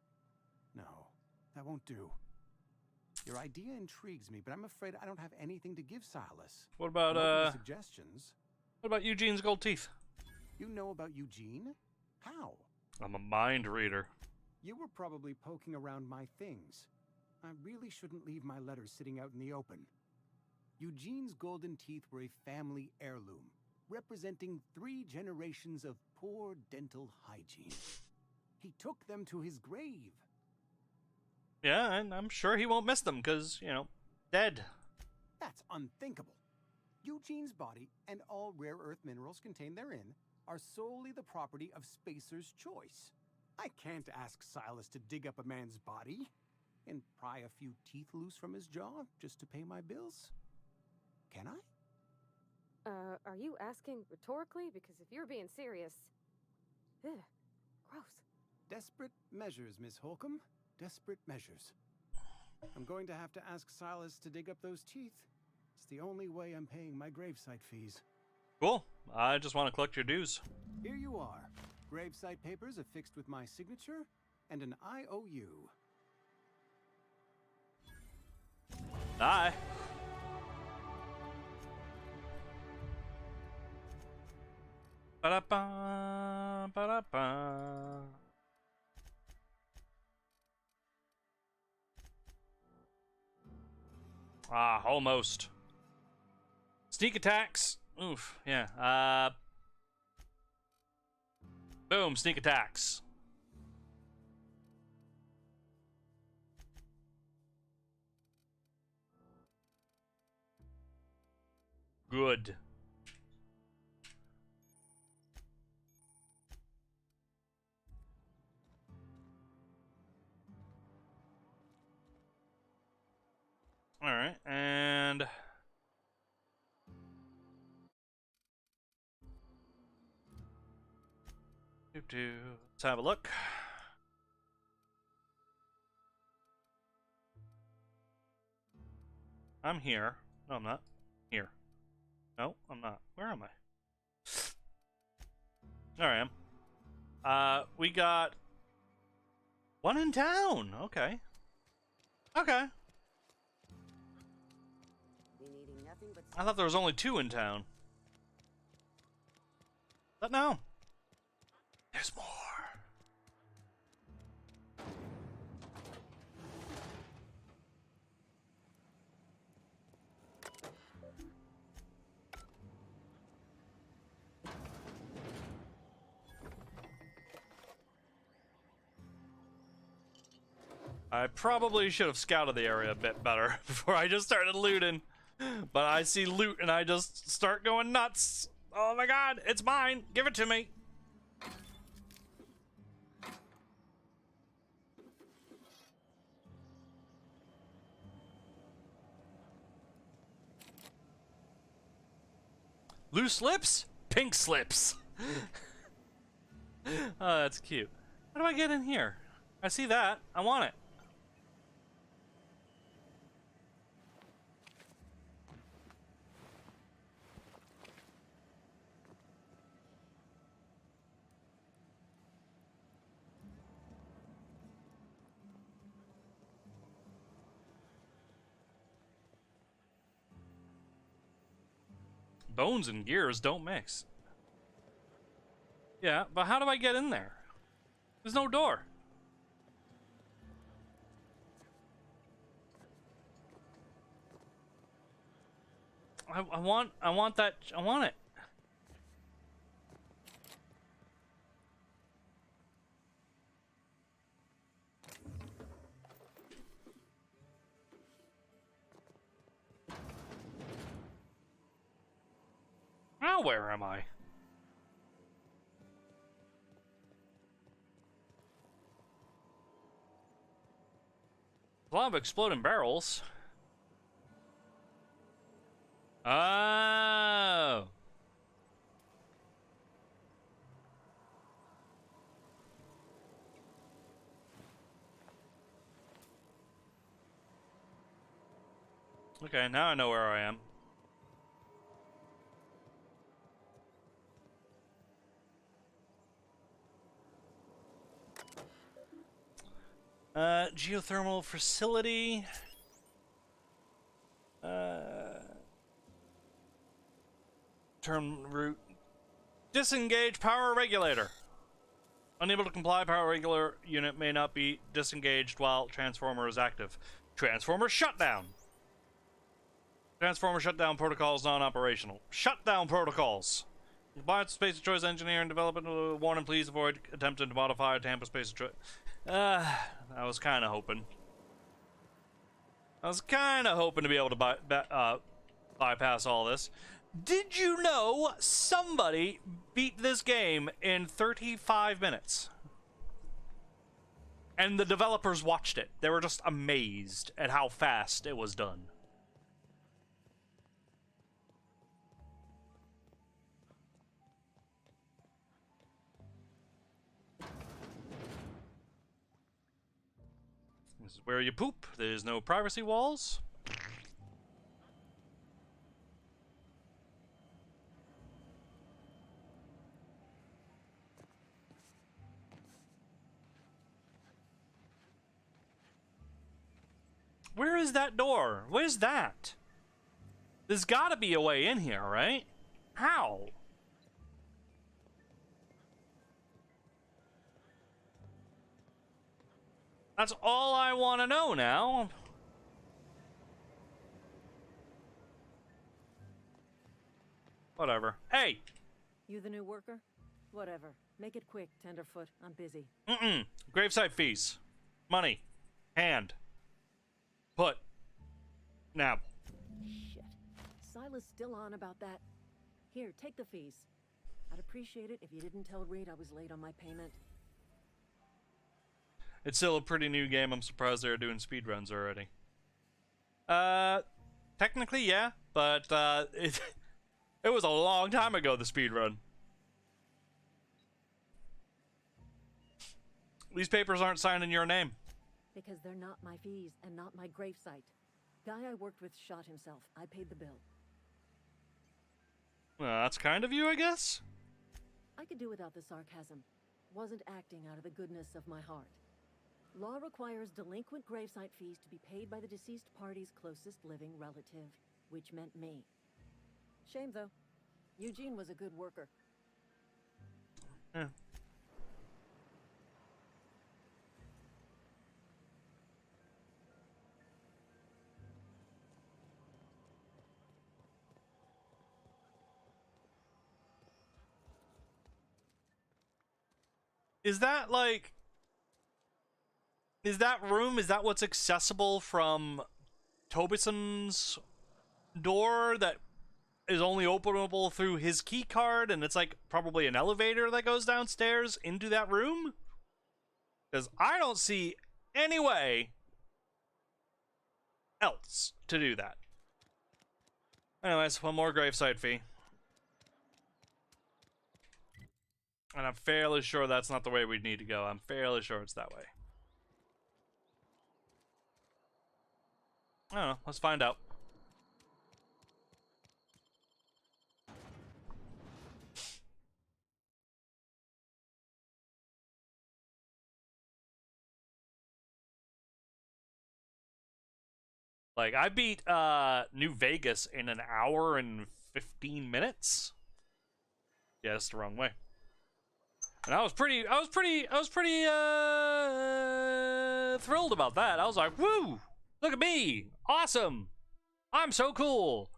No, that won't do. Your idea intrigues me, but I'm afraid I don't have anything to give Silas. What about, suggestions? What about Eugene's gold teeth? You know about Eugene? How? I'm a mind reader. You were probably poking around my things. I really shouldn't leave my letters sitting out in the open. Eugene's golden teeth were a family heirloom, representing 3 generations of poor dental hygiene. He took them to his grave. Yeah, and I'm sure he won't miss them, because, you know, dead. That's unthinkable. Eugene's body and all rare earth minerals contained therein are solely the property of Spacer's Choice. I can't ask Silas to dig up a man's body and pry a few teeth loose from his jaw just to pay my bills. Can I? Are you asking rhetorically? Because if you're being serious... Ugh, gross. Desperate measures, Miss Holcomb. Desperate measures. I'm going to have to ask Silas to dig up those teeth. It's the only way I'm paying my gravesite fees. Cool. I just want to collect your dues. Here you are. Gravesite papers affixed with my signature and an IOU. Aye. Ba-da-ba, ba-da-ba. Ah, almost. Sneak attacks. Oof, yeah. Boom, sneak attacks. Good. All right, and let's have a look. I'm here. No, I'm not. Here. No, I'm not. Where am I? There I am. We got one in town. Okay. Okay. I thought there was only 2 in town. But no. There's more. I probably should have scouted the area a bit better before I just started looting. But I see loot and I just start going nuts. Oh my god, it's mine. Give it to me. Loose lips? Pink slips. Oh, that's cute. How do I get in here? I see that. I want it. Bones and gears don't mix. Yeah, but how do I get in there? There's no door. I want that. I want it. Now where am I? A lot of exploding barrels. Oh. Okay, now I know where I am. Geothermal facility. Term route. Disengage power regulator. Unable to comply, power regulator unit may not be disengaged while transformer is active. Transformer shutdown. Transformer shutdown protocol is non-operational. Shutdown protocols. Compliance Space of Choice engineering development. Warning, please avoid attempting to modify Tampa Space of Choice. I was kind of hoping. I was kind of hoping to be able to bypass all this. Did you know somebody beat this game in 35 minutes? And the developers watched it. They were just amazed at how fast it was done. This is where you poop. There's no privacy walls. Where is that door? Where's that? There's gotta be a way in here, right? How? That's all I want to know now. Whatever. Hey! You the new worker? Whatever. Make it quick, Tenderfoot. I'm busy. Gravesite fees. Money. Hand. Put. Now. Shit. Silas still on about that? Here, take the fees. I'd appreciate it if you didn't tell Reed I was late on my payment. It's still a pretty new game. I'm surprised they're doing speedruns already. Technically, yeah, but it was a long time ago, the speedrun. These papers aren't signed in your name. Because they're not my fees and not my gravesite. Guy I worked with shot himself. I paid the bill. Well, that's kind of you, I guess? I could do without the sarcasm. Wasn't acting out of the goodness of my heart. Law requires delinquent gravesite fees to be paid by the deceased party's closest living relative, which meant me. Shame, though. Eugene was a good worker. Yeah. Is that like... Is that room, is that what's accessible from Tobison's door that is only openable through his key card, and it's like probably an elevator that goes downstairs into that room? Because I don't see any way else to do that. Anyways, one more gravesite fee. And I'm fairly sure that's not the way we need to go. I'm fairly sure it's that way. I don't know. Let's find out. Like, I beat New Vegas in an hour and 15 minutes. Yeah, that's the wrong way. And I was pretty thrilled about that. I was like, woo! Look at me! Awesome! I'm so cool!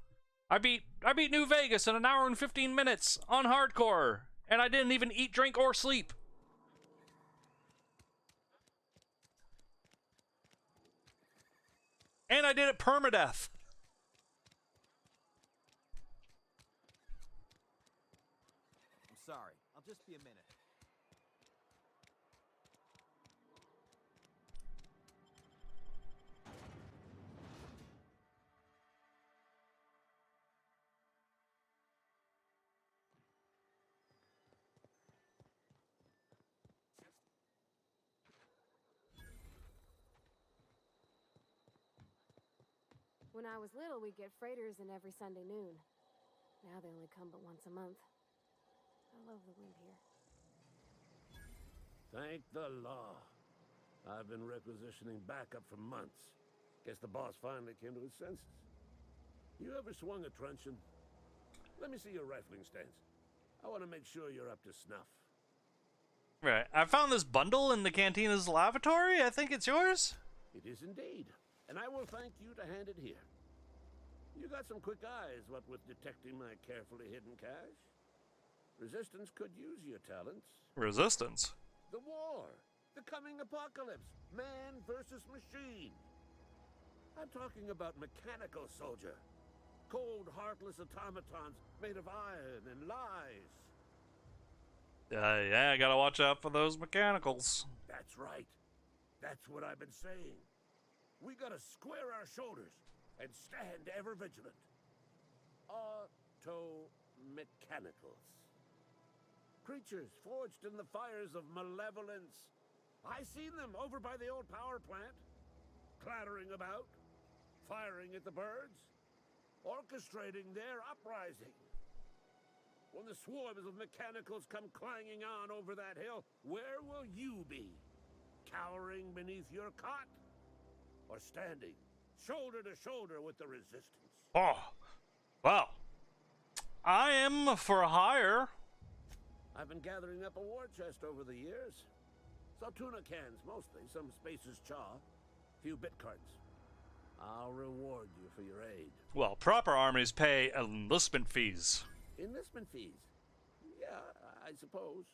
I beat New Vegas in an hour and 15 minutes on hardcore, and I didn't even eat, drink, or sleep. And I did it permadeath. I'm sorry. I'll just be a minute. When I was little, we'd get freighters in every Sunday noon. Now they only come but once a month. I love the wind here. Thank the law. I've been requisitioning backup for months. Guess the boss finally came to his senses. You ever swung a truncheon? Let me see your rifling stance. I want to make sure you're up to snuff. Right. I found this bundle in the Cantina's lavatory. I think it's yours. It is indeed. And I will thank you to hand it here. You got some quick eyes, what with detecting my carefully hidden cache. Resistance could use your talents. Resistance? The war. The coming apocalypse. Man versus machine. I'm talking about mechanical soldier. Cold, heartless automatons made of iron and lies. Yeah, I gotta watch out for those mechanicals. That's right. That's what I've been saying. We gotta square our shoulders and stand ever vigilant. Auto-mechanicals. Creatures forged in the fires of malevolence. I seen them over by the old power plant. Clattering about, firing at the birds, orchestrating their uprising. When the swarms of mechanicals come clanging on over that hill, where will you be? Cowering beneath your cot? Or standing, shoulder to shoulder with the Resistance. Oh, well, I am for hire. I've been gathering up a war chest over the years. Saltuna cans, mostly. Some Spacer's chaw. Few bit cards. I'll reward you for your aid. Well, proper armies pay enlistment fees. Enlistment fees? Yeah, I suppose.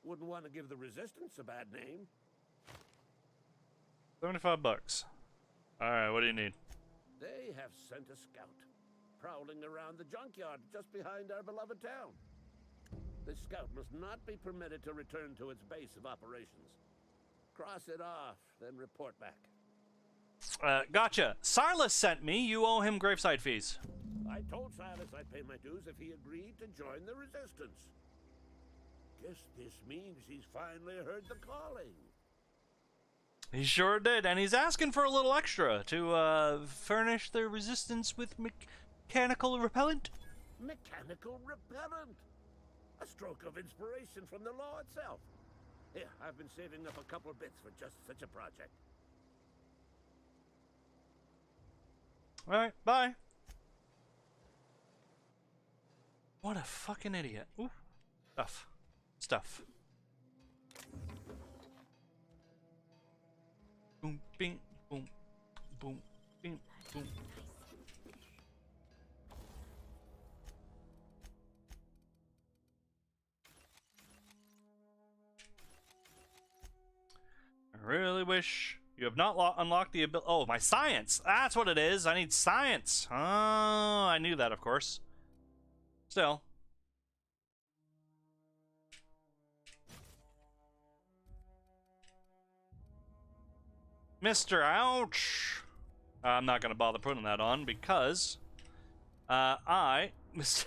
Wouldn't want to give the Resistance a bad name. $75. Alright, what do you need? They have sent a scout, prowling around the junkyard just behind our beloved town. This scout must not be permitted to return to its base of operations. Cross it off, then report back. Gotcha. Silas sent me. You owe him graveside fees. I told Silas I'd pay my dues if he agreed to join the Resistance. Guess this means he's finally heard the calling. He sure did, and he's asking for a little extra to furnish the Resistance with mechanical repellent. Mechanical repellent? A stroke of inspiration from the law itself. Yeah, I've been saving up a couple bits for just such a project. Alright, bye. What a fucking idiot. Ooh. Stuff. Boom, bing, boom, boom, bing, boom. I really wish you have not unlocked the ability. Oh, my science. That's what it is. I need science. Oh, I knew that, of course. Still. Mr. Ouch. I'm not going to bother putting that on because I was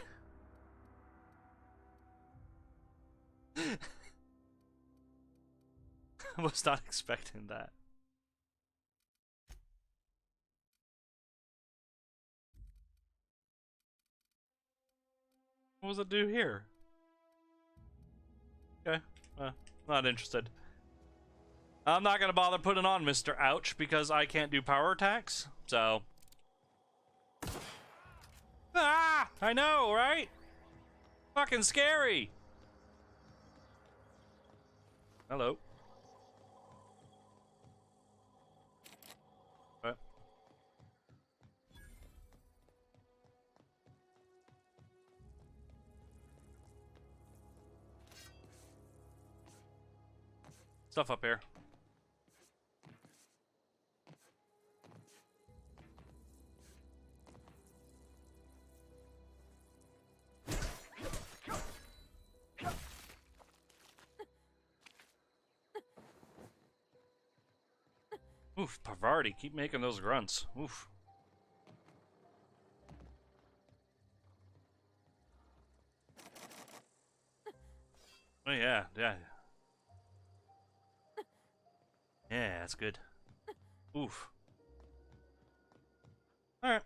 not expecting that. What does it do here? Okay, not interested. I'm not gonna bother putting on Mr. Ouch because I can't do power attacks, so. Ah! I know, right? Fucking scary! Hello. What? Stuff up here. Oof, Pavardi, keep making those grunts. Oof. Oh yeah. Yeah, that's good. Oof. Alright.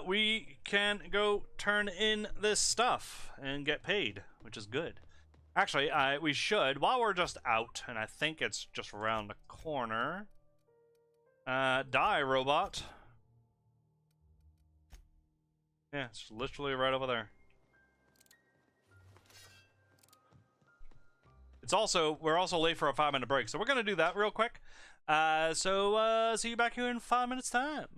We can go turn in this stuff and get paid, which is good. Actually, we should, while we're just out, and I think it's just around the corner. Die, robot. Yeah, it's literally right over there. We're also late for a 5-minute break, so we're gonna do that real quick. So see you back here in 5 minutes time.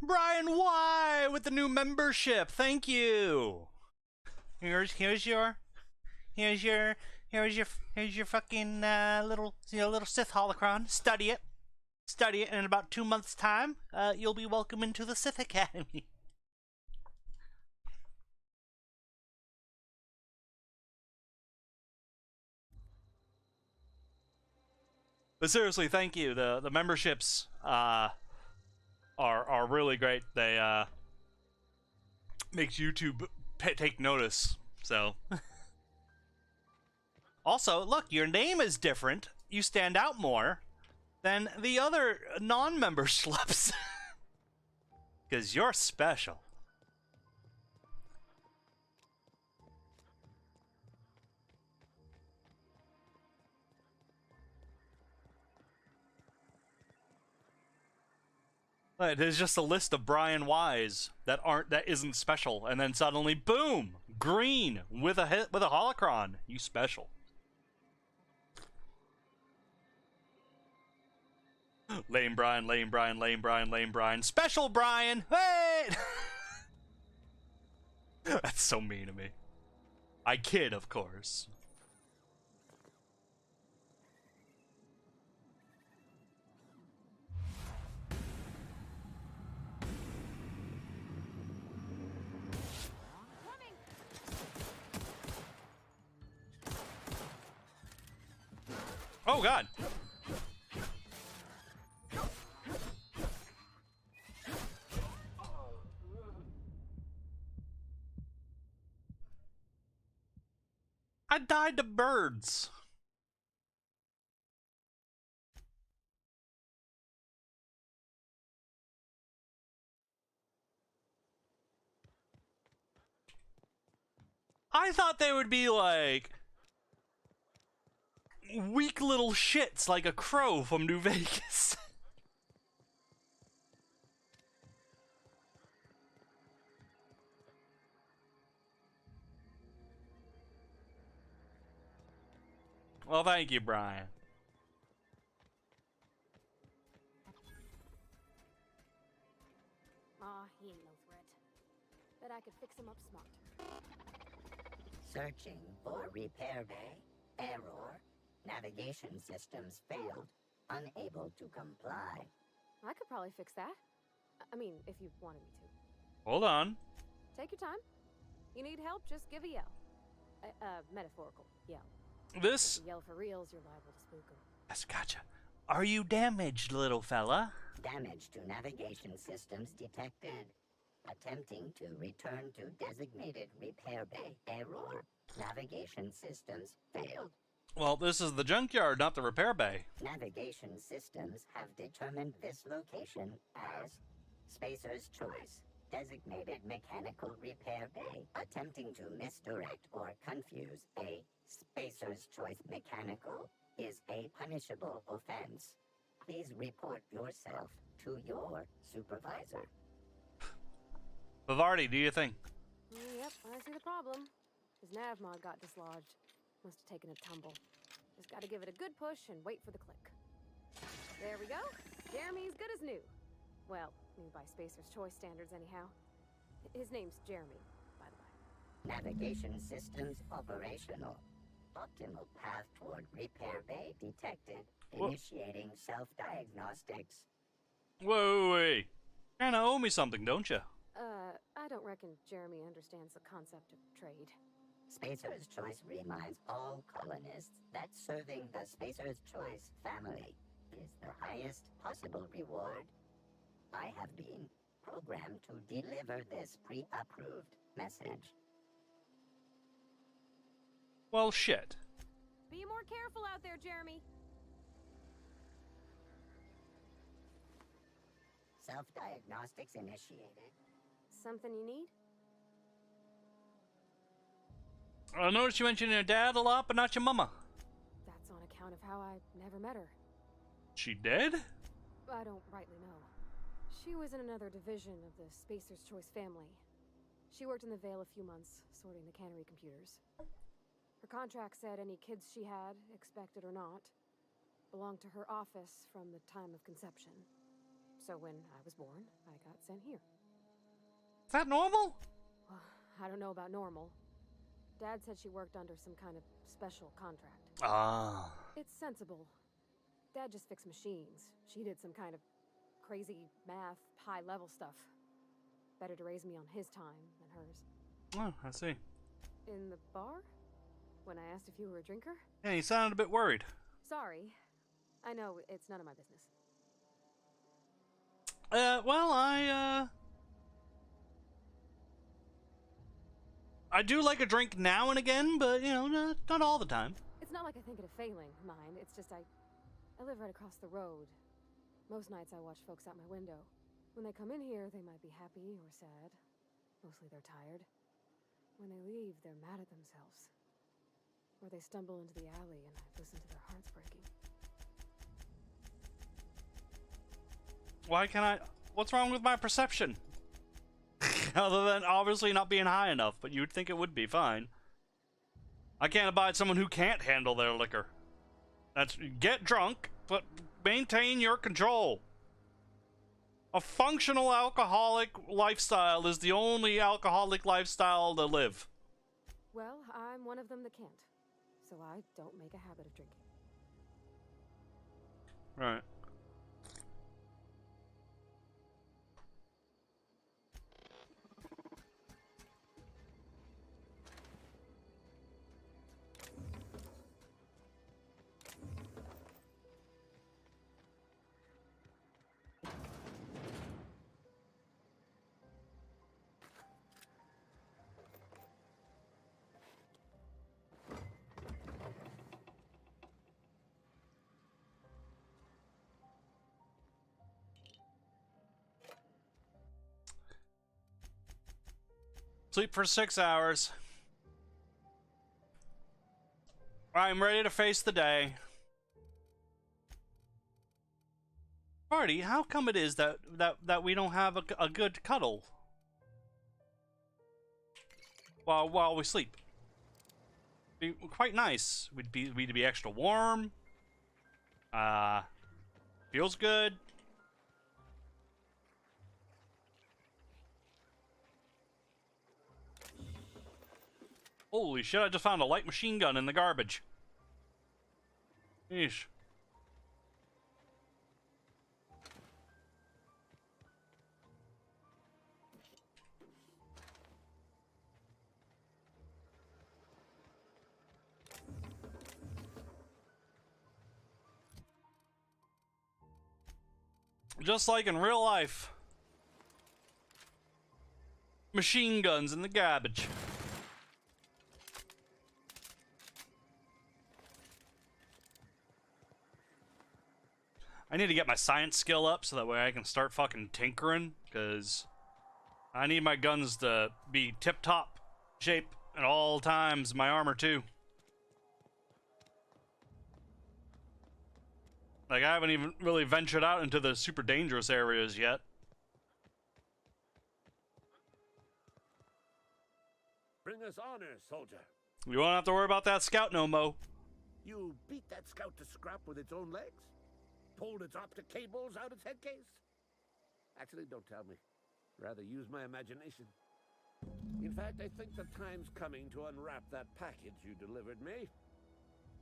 Brian Y with the new membership. Thank you. Here's your fucking little Sith holocron. Study it, and in about 2 months' time, you'll be welcome into the Sith Academy. But seriously, thank you. The memberships are really great. They makes YouTube take notice. So also, look, your name is different. You stand out more than the other non-member schleps. Because you're special. There's just a list of Brian Ys that isn't special, and then suddenly, boom, green with a holocron. You special. Lame Brian, lame Brian, lame Brian, lame Brian, special Brian. Hey! That's so mean of me. I kid, of course. Oh God! I died to birds. I thought they would be like weak little shits like a crow from New Vegas. Well, thank you, Brian. Aw, he ain't no threat. Bet I could fix him up smart. Searching for repair bay. Error. Navigation systems failed. Unable to comply. I could probably fix that. I mean, if you wanted me to. Hold on. Take your time. You need help, just give a yell. Metaphorical yell. This... If you yell for reals, you're liable to spook 'em. Yes, gotcha. Are you damaged, little fella? Damage to navigation systems detected. Attempting to return to designated repair bay. Error. Navigation systems failed. Well, this is the junkyard, not the repair bay. Navigation systems have determined this location as Spacer's Choice. Designated mechanical repair bay. Attempting to misdirect or confuse a Spacer's Choice mechanical is a punishable offense. Please report yourself to your supervisor. Bavardi, do you think? Yep, I see the problem. His nav mod got dislodged. Must have taken a tumble. Just gotta give it a good push and wait for the click. There we go. Jeremy's good as new. Well, new by Spacer's Choice standards anyhow. His name's Jeremy, by the way. Navigation systems operational. Optimal path toward repair bay detected. Initiating self-diagnostics. Wait. Kinda owe me something, don't you? I don't reckon Jeremy understands the concept of trade. Spacer's Choice reminds all colonists that serving the Spacer's Choice family is the highest possible reward. I have been programmed to deliver this pre-approved message. Well, shit. Be more careful out there, Jeremy. Self-diagnostics initiated. Something you need? I noticed you mentioned your dad a lot, but not your mama. That's on account of how I never met her. She dead? I don't rightly know. She was in another division of the Spacer's Choice family. She worked in the Vale a few months, sorting the cannery computers. Her contract said any kids she had, expected or not, belonged to her office from the time of conception. So when I was born, I got sent here. Is that normal? Well, I don't know about normal. Dad said she worked under some kind of special contract. Ah. It's sensible. Dad just fixed machines. She did some kind of crazy math, high-level stuff. Better to raise me on his time than hers. Oh, I see. In the bar? When I asked if you were a drinker? Yeah, you sounded a bit worried. Sorry. I know, it's none of my business. Well, I do like a drink now and again, but, you know, not all the time. It's not like I think it a failing, mind. It's just I live right across the road. Most nights I watch folks out my window. When they come in here, they might be happy or sad. Mostly they're tired. When they leave, they're mad at themselves. Or they stumble into the alley and I listen to their hearts breaking. Why can't I... What's wrong with my perception? Other than obviously not being high enough, but you'd think it would be fine. I can't abide someone who can't handle their liquor. That's... Get drunk, but maintain your control. A functional alcoholic lifestyle is the only alcoholic lifestyle to live. Well, I'm one of them that can't. So I don't make a habit of drinking. Right. Sleep for 6 hours. I'm ready to face the day. Party, how come it is that we don't have a good cuddle while we sleep? Be quite nice. We'd be extra warm. Feels good. Holy shit, I just found a light machine gun in the garbage. Yeesh. Just like in real life. Machine guns in the garbage. I need to get my science skill up so that way I can start fucking tinkering, because I need my guns to be tip-top shape at all times, my armor too. Like, I haven't even really ventured out into the super dangerous areas yet. Bring us honor, soldier. You won't have to worry about that scout no mo. You beat that scout to scrap with its own legs? Pulled its optic cables out its head case? Actually, don't tell me. Rather use my imagination. In fact, I think the time's coming to unwrap that package you delivered me,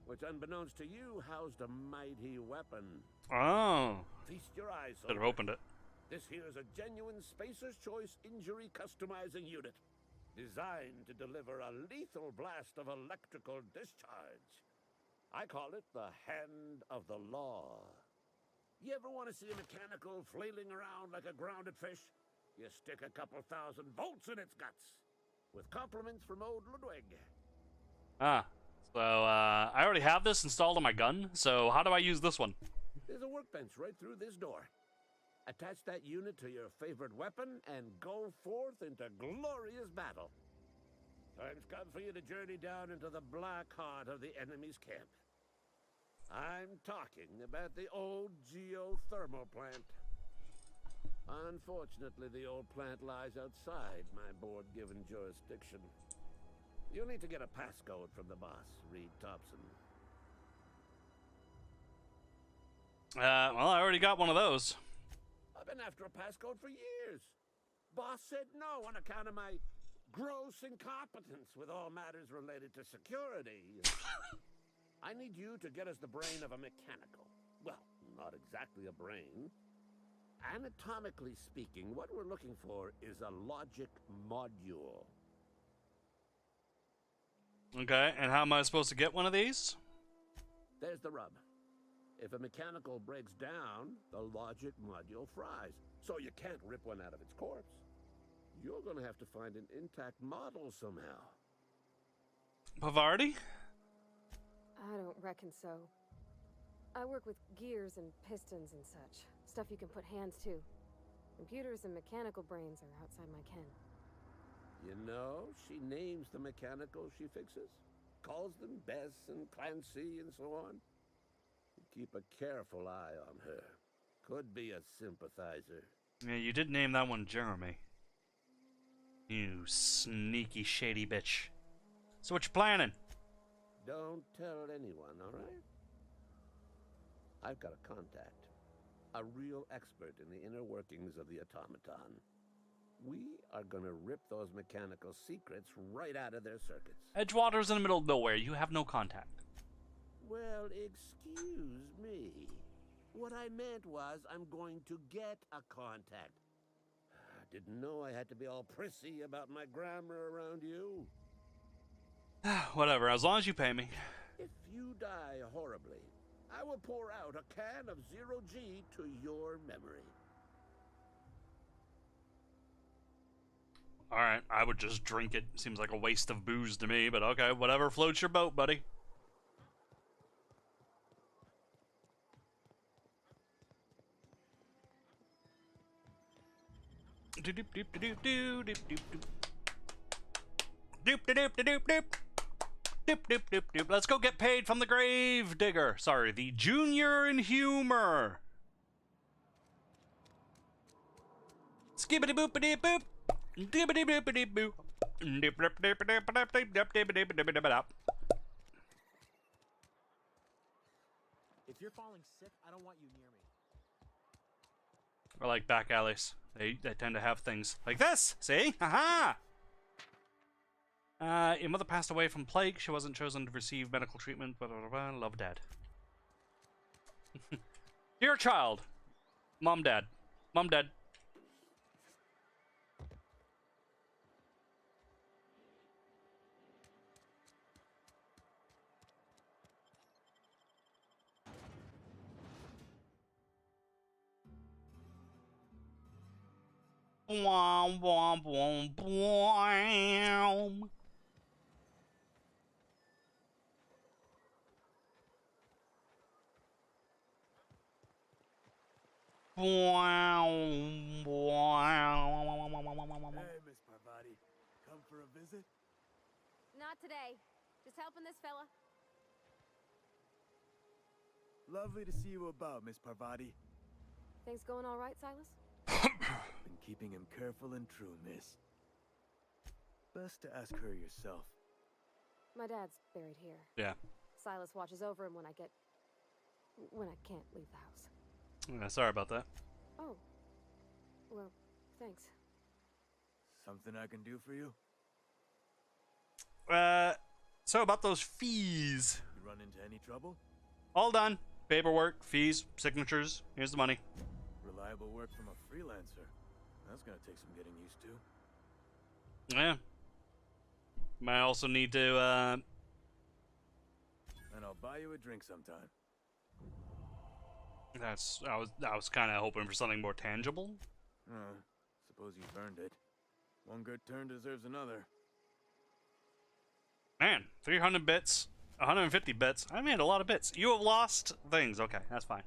which, unbeknownst to you, housed a mighty weapon. Oh. Feast your eyes, Should have soldier. opened it. This here's a genuine Spacer's Choice injury customizing unit, designed to deliver a lethal blast of electrical discharge. I call it the Hand of the Law. You ever want to see a mechanical flailing around like a grounded fish? You stick a couple thousand volts in its guts. With compliments from old Ludwig. Ah. So, I already have this installed on my gun, so how do I use this one? There's a workbench right through this door. Attach that unit to your favorite weapon and go forth into glorious battle. Time's come for you to journey down into the black heart of the enemy's camp. I'm talking about the old geothermal plant. Unfortunately, the old plant lies outside my board-given jurisdiction. You'll need to get a passcode from the boss, Reed Thompson. Well, I already got one of those. I've been been after a passcode for years. Boss said no on account of my gross incompetence with all matters related to security. I need you to get us the brain of a mechanical. Well, not exactly a brain. Anatomically speaking, what we're looking for is a logic module. Okay, and how am I supposed to get one of these? There's the rub. If a mechanical breaks down, the logic module fries. So you can't rip one out of its corpse. You're gonna have to find an intact model somehow. Pavardi? I don't reckon so. I work with gears and pistons and such. Stuff you can put hands to. Computers and mechanical brains are outside my ken. You know, she names the mechanicals she fixes. Calls them Bess and Clancy and so on. Keep a careful eye on her. Could be a sympathizer. Yeah, you did name that one Jeremy. You sneaky, shady bitch. So what you planning? Don't tell anyone, all right? I've got a contact. A real expert in the inner workings of the automaton. We are gonna rip those mechanical secrets right out of their circuits. Edgewater's in the middle of nowhere. You have no contact. Well, excuse me. What I meant was I'm going to get a contact. Didn't know I had to be all prissy about my grammar around you. Whatever, as long as you pay me. If you die horribly, I will pour out a can of 0G to your memory. Alright, I would just drink it. Seems like a waste of booze to me, but okay, whatever floats your boat, buddy. Doop doop doop doop doop doop doop doop doop doop doop doop doop doop doop doop. Let's go get paid from the grave digger. Sorry, the junior in humor. Skibbity boopity boop. Dibbity boopity boop. Dip dip dip dip dip dip dip dip dip dip dip dip. If you're falling sick, I don't want you near me. Or like back alleys. They tend to have things like this. See? Haha! Your mother passed away from plague. She wasn't chosen to receive medical treatment. Blah, blah, blah, blah. Love, Dad. Dear child. Mom, Dad. Mom, Dad. Womp womp womp womp. Hey, Miss Parvati. Come for a visit? Not today. Just helping this fella. Lovely to see you about, Miss Parvati. Things going all right, Silas? Been keeping him careful and true, miss. Best to ask her yourself. My dad's buried here. Yeah. Silas watches over him when I can't leave the house. Yeah, sorry about that. Oh. Well, thanks. Something I can do for you? So about those fees. You run into any trouble? All done. Paperwork, fees, signatures. Here's the money. Reliable work from a freelancer. That's gonna take some getting used to. Yeah. Might also need to, And I'll buy you a drink sometime. I was kind of hoping for something more tangible. Suppose you've earned it. One good turn deserves another. Man, 300 bits, 150 bits. I made a lot of bits. You have lost things. Okay, that's fine.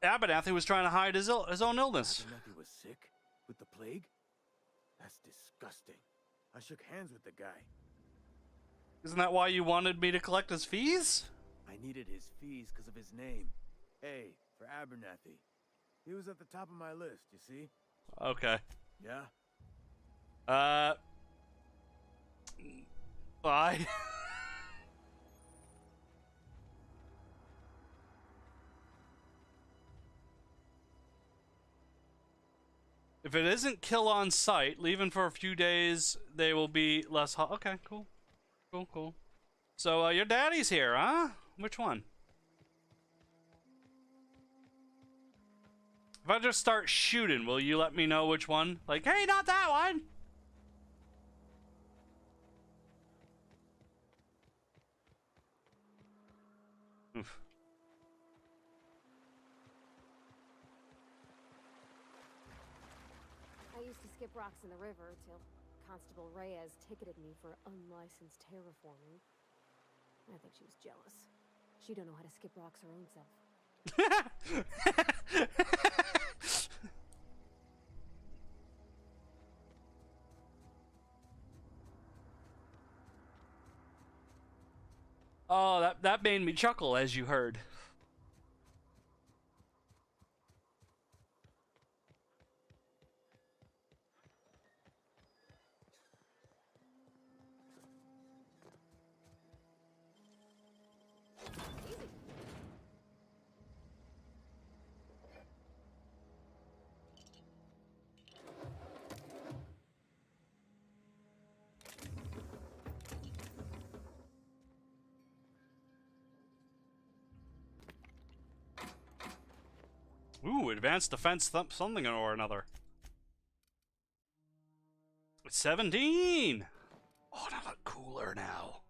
Abernathy was trying to hide his own illness. Abernathy was sick? With the plague? That's disgusting. I shook hands with the guy. Isn't that why you wanted me to collect his fees? I needed his fees because of his name. A for Abernathy. He was at the top of my list, you see? Okay. Yeah? Bye. If it isn't kill on site, leaving for a few days, they will be less hot. Okay, cool. Cool, cool. So, your daddy's here, huh? Which one? If I just start shooting, will you let me know which one? Like, hey, not that one! Oof. I used to skip rocks in the river till Constable Reyes ticketed me for unlicensed terraforming. I think she was jealous. She don't know how to skip rocks her own self. Oh, that made me chuckle, as you heard. Ooh, advanced defense something or another. 17! Oh, I look cooler now.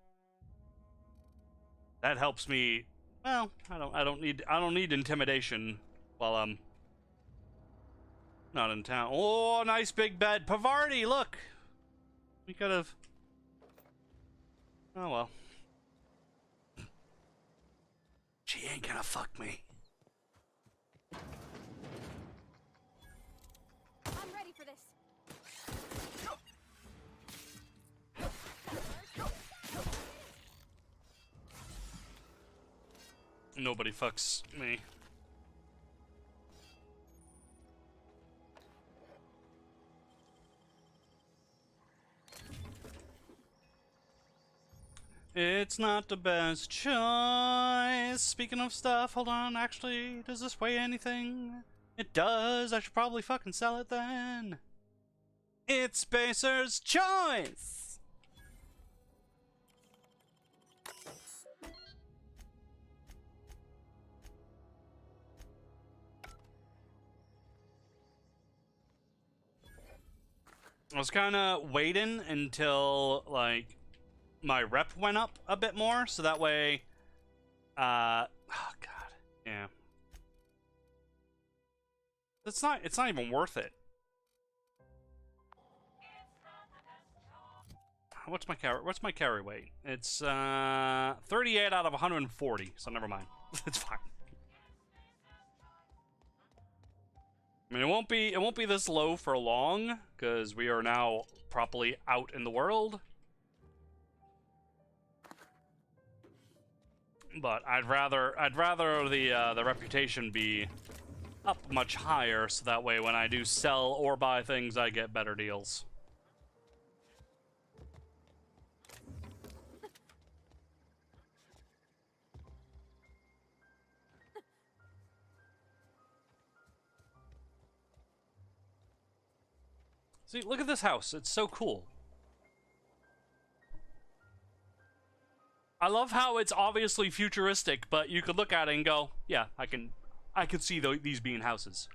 That helps me. Well, I don't need intimidation while I'm not in town. Oh, nice big bed. Pavardi, look. We could have. Oh well. She ain't gonna fuck me. I'm ready for this. Nobody fucks me. It's not the best choice. Speaking of stuff, hold on. Actually, does this weigh anything? It does. I should probably fucking sell it then. It's Spacer's choice. I was kind of waiting until, like, my rep went up a bit more, so that way, oh god, yeah. It's not even worth it. What's my carry weight? It's 38 out of 140, so never mind. It's fine. I mean, it won't be this low for long, because we are now properly out in the world. But I'd rather the reputation be up much higher, so that way when I do sell or buy things, I get better deals. See, look at this house. It's so cool. I love how it's obviously futuristic, but you could look at it and go, yeah, I could see these being houses.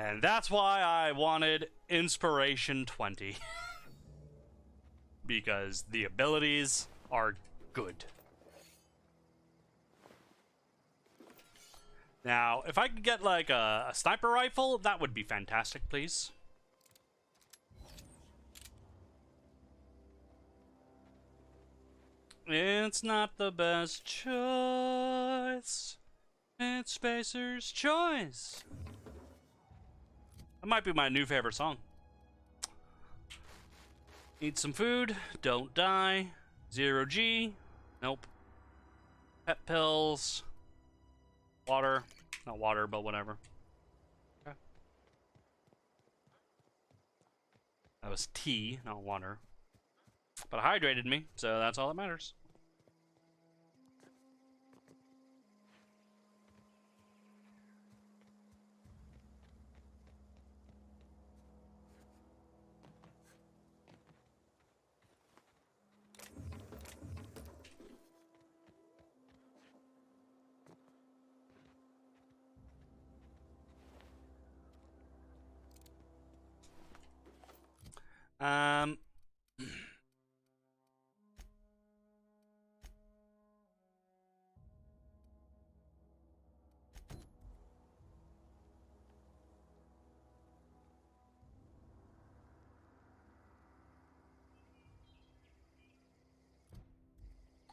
And that's why I wanted Inspiration 20. Because the abilities are good. Now, if I could get like a sniper rifle, that would be fantastic, please. It's not the best choice. It's Spacer's Choice. That might be my new favorite song. Eat some food. Don't die. 0G. Nope. Pet pills. Water. Not water, but whatever. Okay. That was tea, not water. But it hydrated me, so that's all that matters.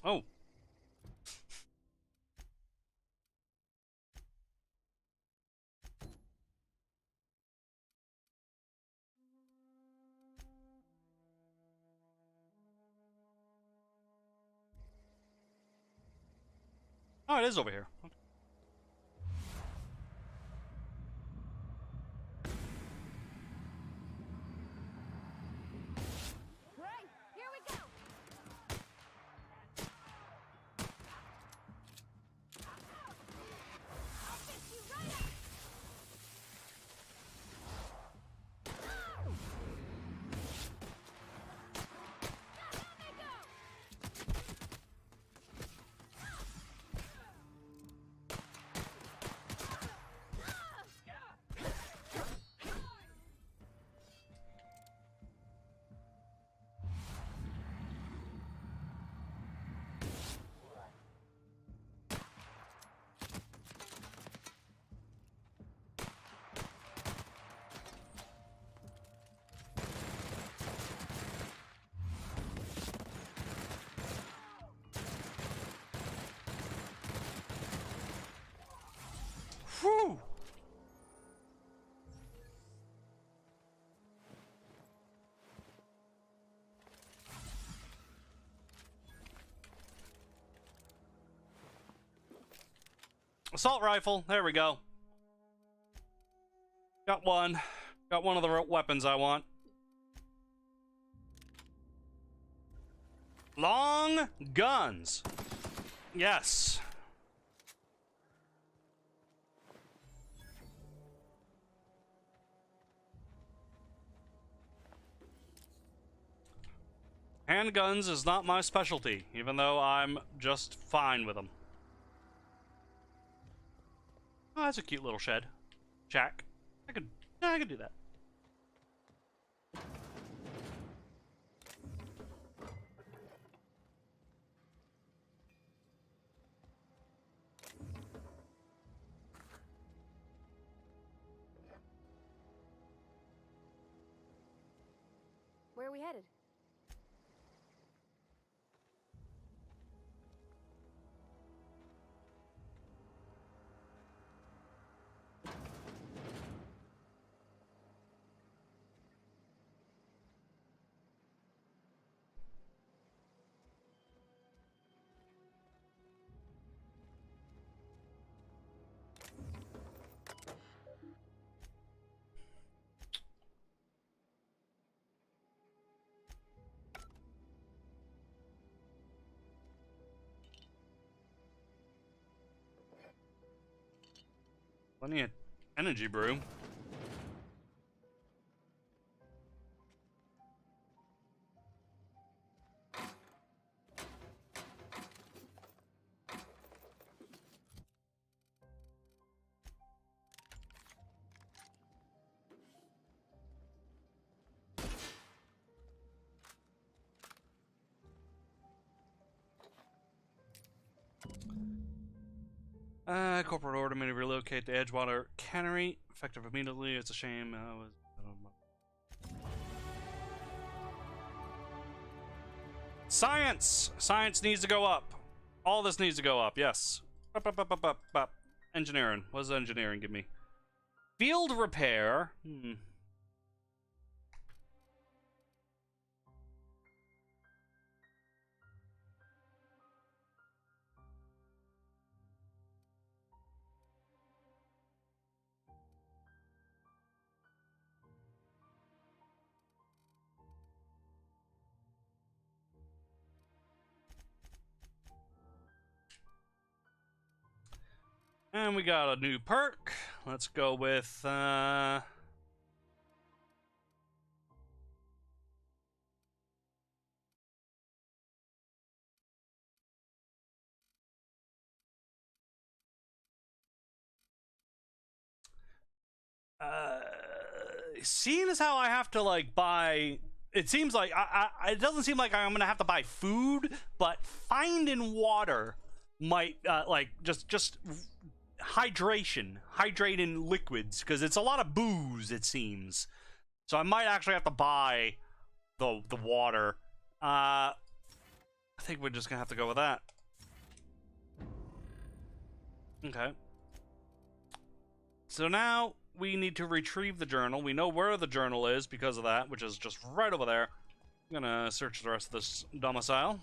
Oh. Oh, it is over here. Okay. Whew. Assault rifle. There we go. Got one. Got one of the weapons I want. Long guns. Yes. Handguns is not my specialty, even though I'm just fine with them. Oh, that's a cute little shed. Shack. I could do that. Where are we headed? Plenty of energy brew. Corporate order me to relocate to Edgewater Cannery. Effective immediately. It's a shame. Science! Science needs to go up. All this needs to go up, yes. Up. Engineering. What does engineering give me? Field repair. And we got a new perk. Let's go with, seeing as how I have to like buy, it seems like it doesn't seem like I'm gonna have to buy food, but finding water might like just hydrating liquids, because it's a lot of booze, it seems. So I might actually have to buy the water. I think we're just gonna have to go with that. Okay. So now we need to retrieve the journal. We know where the journal is because of that, which is just right over there. I'm gonna search the rest of this domicile.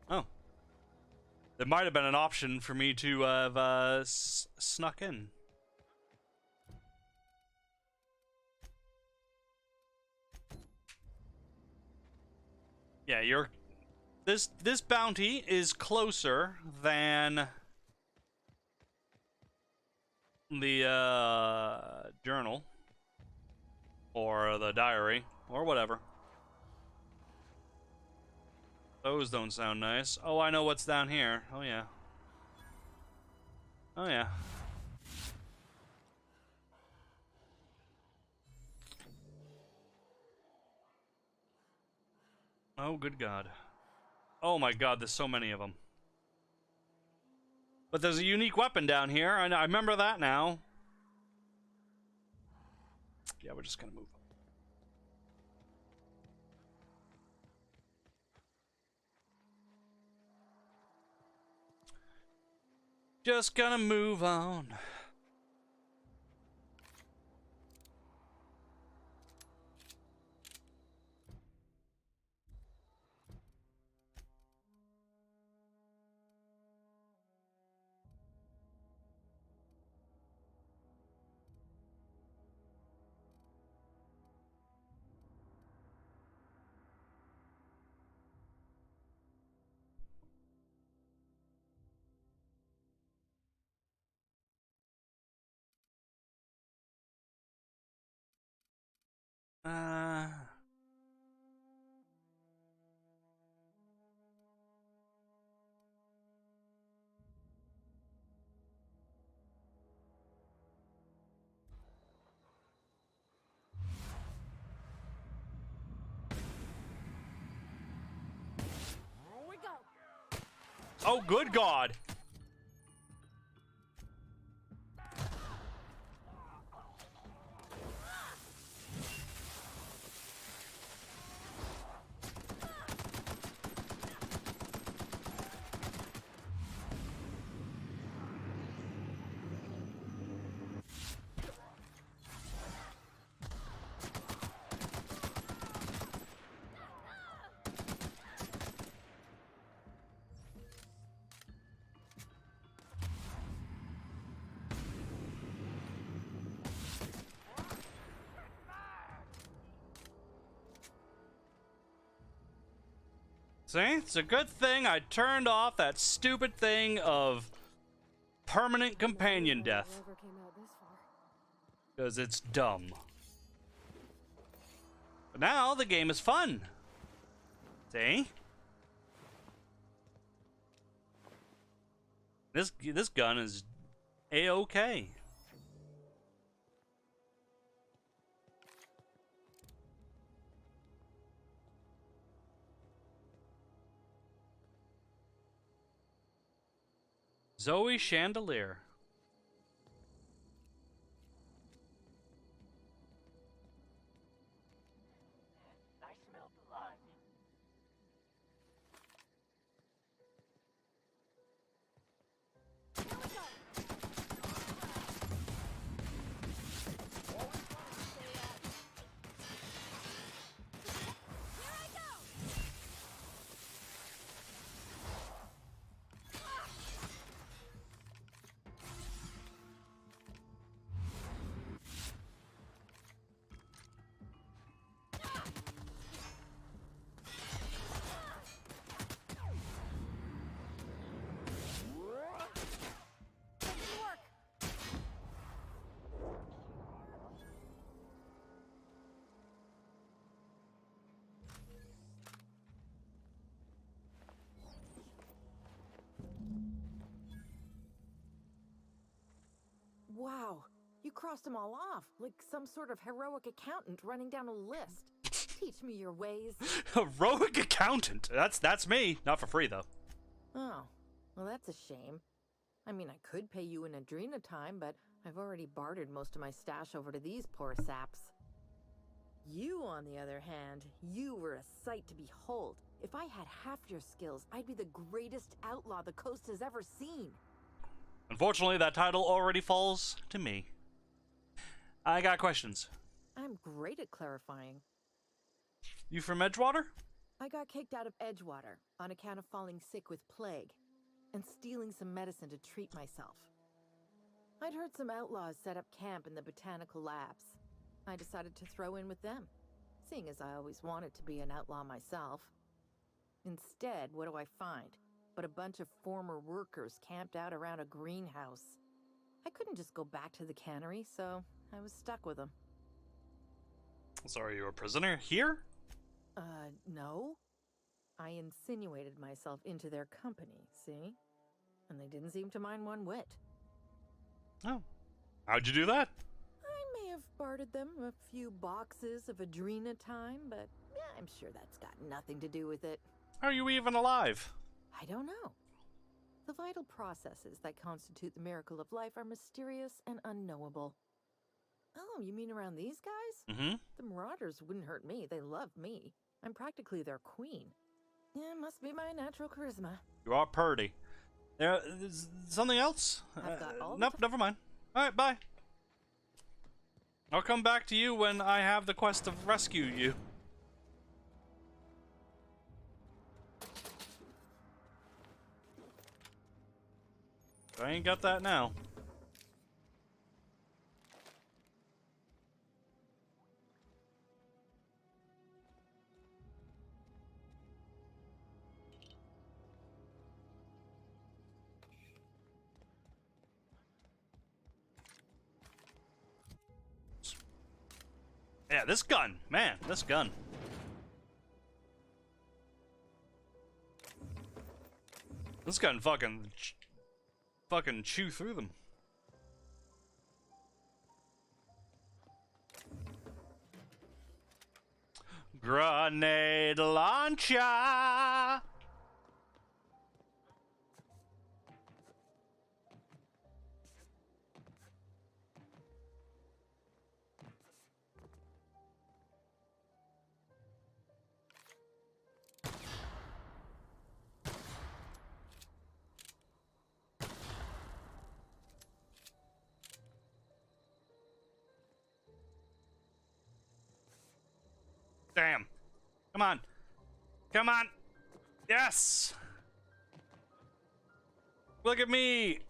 Oh. There might have been an option for me to have snuck in. Yeah, this bounty is closer than the journal or the diary or whatever. Those don't sound nice. Oh, I know what's down here. Oh, yeah. Oh, yeah. Oh, good God. Oh, my God, there's so many of them. But there's a unique weapon down here. I remember that now. Yeah, we're just gonna move. Just gonna move on. Oh, good God. See? It's a good thing I turned off that stupid thing of permanent companion death. Whoever came out this far. Because it's dumb. But now the game is fun. See? This gun is A-okay. Zoe Chandelier. I smell blood. Wow, you crossed them all off, like some sort of heroic accountant running down a list. Teach me your ways. Heroic accountant. That's me. Not for free though. Oh, well that's a shame. I mean, I could pay you in Adrena time, but I've already bartered most of my stash over to these poor saps. You, on the other hand, you were a sight to behold. If I had half your skills, I'd be the greatest outlaw the coast has ever seen. Unfortunately, that title already falls to me. I got questions. I'm great at clarifying. You from Edgewater? I got kicked out of Edgewater on account of falling sick with plague and stealing some medicine to treat myself. I'd heard some outlaws set up camp in the botanical labs. I decided to throw in with them, seeing as I always wanted to be an outlaw myself. Instead, what do I find but a bunch of former workers camped out around a greenhouse? I couldn't just go back to the cannery, so I was stuck with them. So are you a prisoner here? No. I insinuated myself into their company, see? And they didn't seem to mind one whit. Oh. How'd you do that? I may have bartered them a few boxes of Adrena time, but I'm sure that's got nothing to do with it. How are you even alive? I don't know. The vital processes that constitute the miracle of life are mysterious and unknowable. Oh, you mean around these guys? Mm-hmm. The Marauders wouldn't hurt me. They love me. I'm practically their queen. Yeah, must be my natural charisma. You are purdy. There's something else? I've got all nope, never mind. Alright, bye. I'll come back to you when I have the quest to rescue you. I ain't got that now. Yeah, this gun, man, this gun. This gun fucking chew through them. Grenade launcher. Damn. Come on. Come on. Yes. Look at me.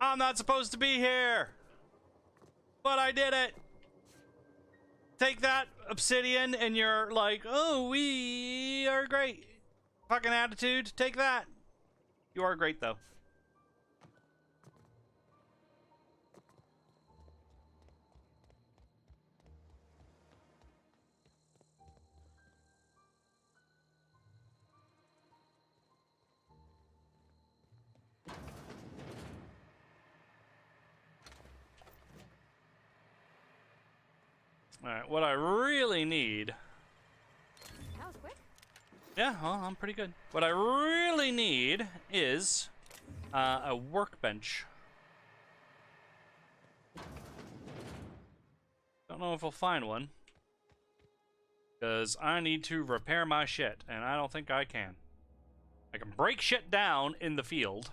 I'm not supposed to be here. But I did it. Take that, Obsidian, and you're like, oh, we are great. Fucking attitude. Take that. You are great, though. Alright, what I really need... That was quick. Yeah, well, I'm pretty good. What I really need is a workbench. Don't know if I'll find one. Because I need to repair my shit, and I don't think I can. I can break shit down in the field.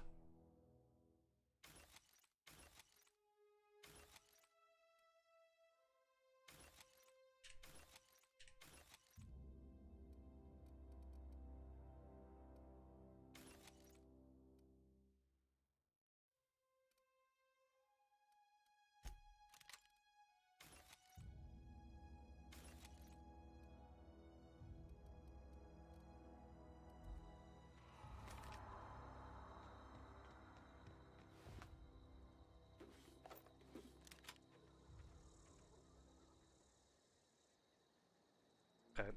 Okay.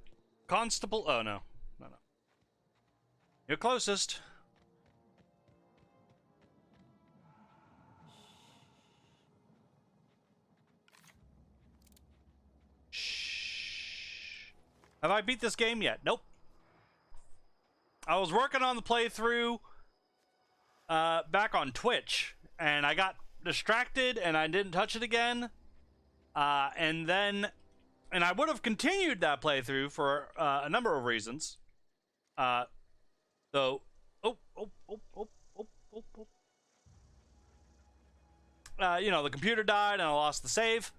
Constable. Oh, no. No. You're closest. Shh. Have I beat this game yet? Nope. I was working on the playthrough back on Twitch, and I got distracted, and I didn't touch it again. And I would have continued that playthrough for a number of reasons. You know, the computer died and I lost the save,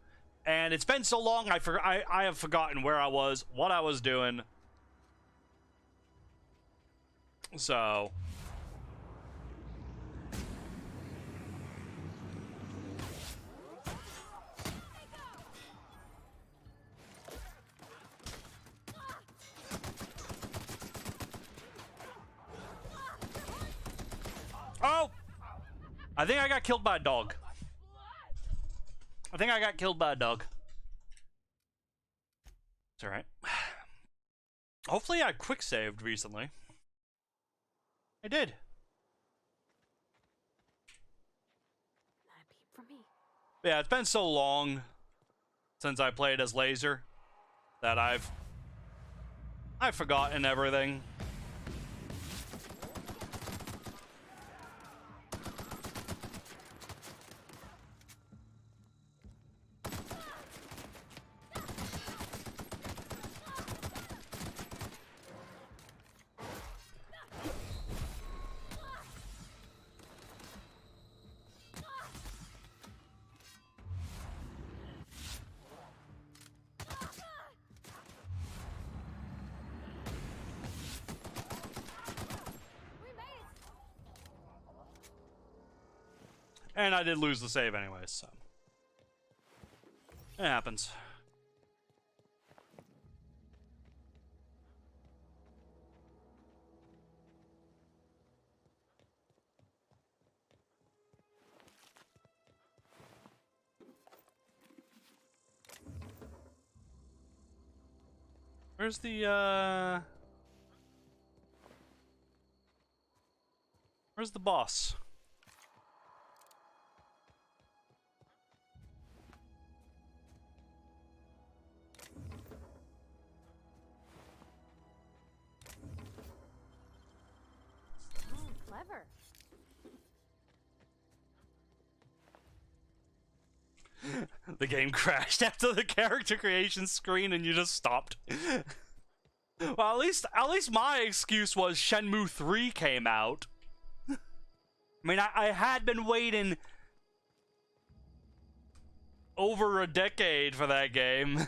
and it's been so long I have forgotten where I was, what I was doing. So oh! I think I got killed by a dog. I think I got killed by a dog. It's alright. Hopefully I quick saved recently. I did. Not a peep from me. Yeah, it's been so long since I played as Laser that I've forgotten everything. And I did lose the save anyways, so it happens. Where's the boss? Clever. The game crashed after the character creation screen and you just stopped. Well, at least my excuse was Shenmue 3 came out. I mean, I had been waiting over a decade for that game.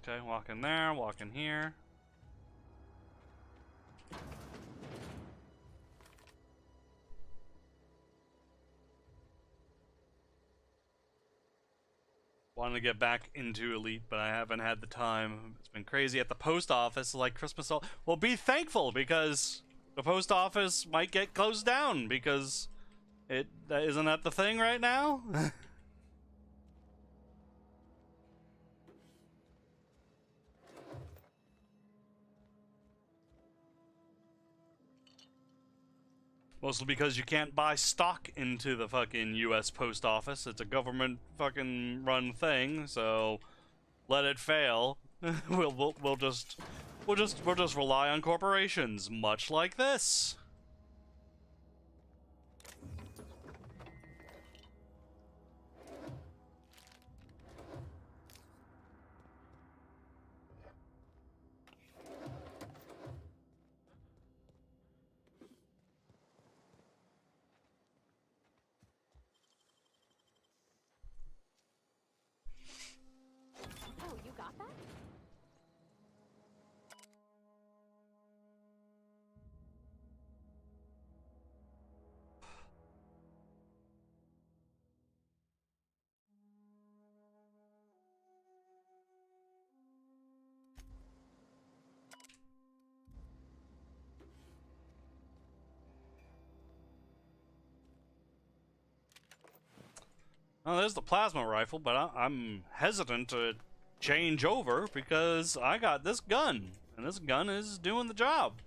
Okay, walk in there, walk in here. wanting to get back into Elite, but I haven't had the time. It's been crazy at the post office, like Christmas. Well, be thankful, because the post office might get closed down, because isn't that the thing right now? Mostly because you can't buy stock into the fucking U.S. Post Office. It's a government fucking run thing, so let it fail. we'll just rely on corporations, much like this. Oh, you got that? Oh, there's the plasma rifle, but I'm hesitant to change over because I got this gun, and this gun is doing the job.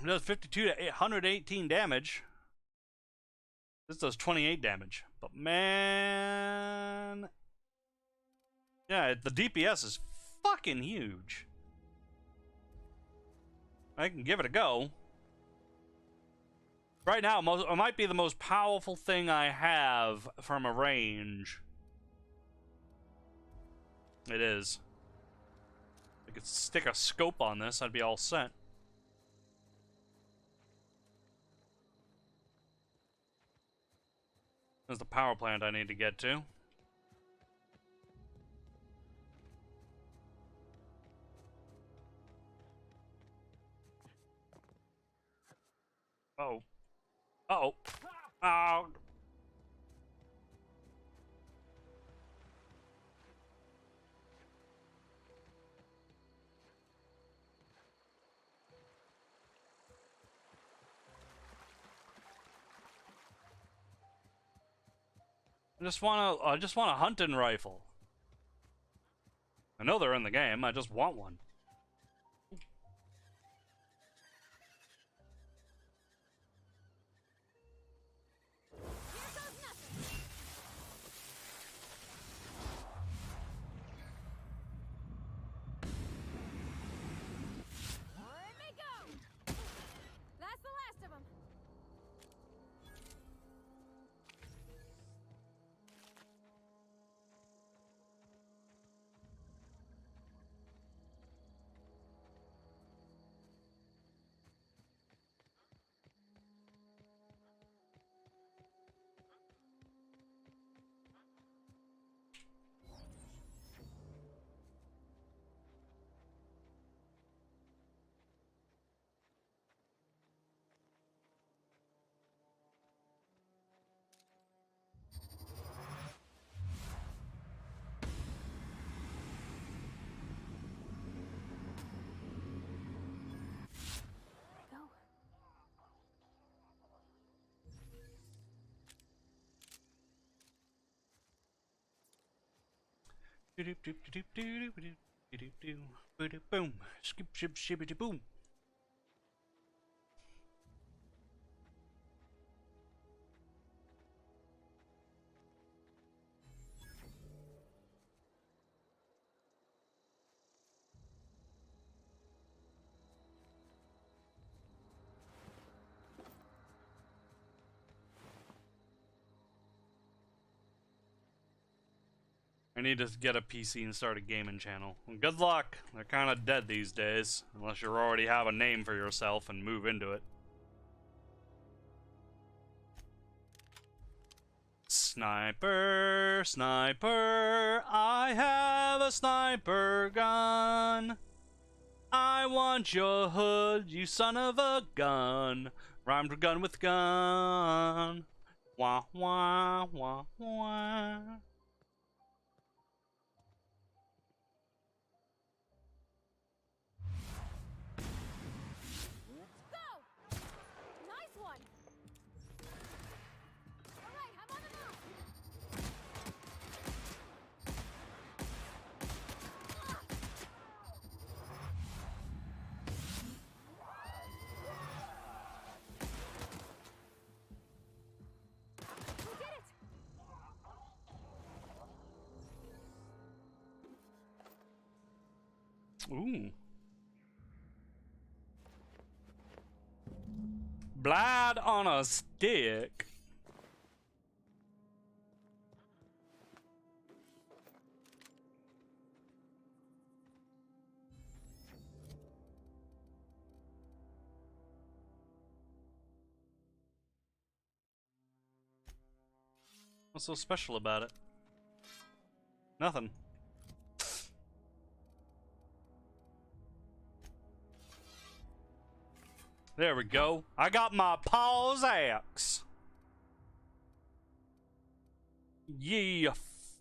It does 52 to 118 damage. This does 28 damage. But man, yeah, the DPS is fucking huge. I can give it a go. Right now, it might be the most powerful thing I have from a range. It is. I could stick a scope on this, I'd be all set. There's the power plant I need to get to. Uh-oh. Uh-oh. Oh. I just want a hunting rifle. I know they're in the game, I just want one. Boom. Skip ship shibbity boom. I need to get a PC and start a gaming channel. Well, good luck. They're kind of dead these days, unless you already have a name for yourself and move into it. Sniper, sniper, I have a sniper gun. I want your hood, you son of a gun. Rhymed gun with gun. Wah, wah, wah, wah. Nice one! Alright, I'm on the move! We did it! Ooh. Blood on a stick. What's so special about it? Nothing. There we go. I got my paw's axe. Yeah,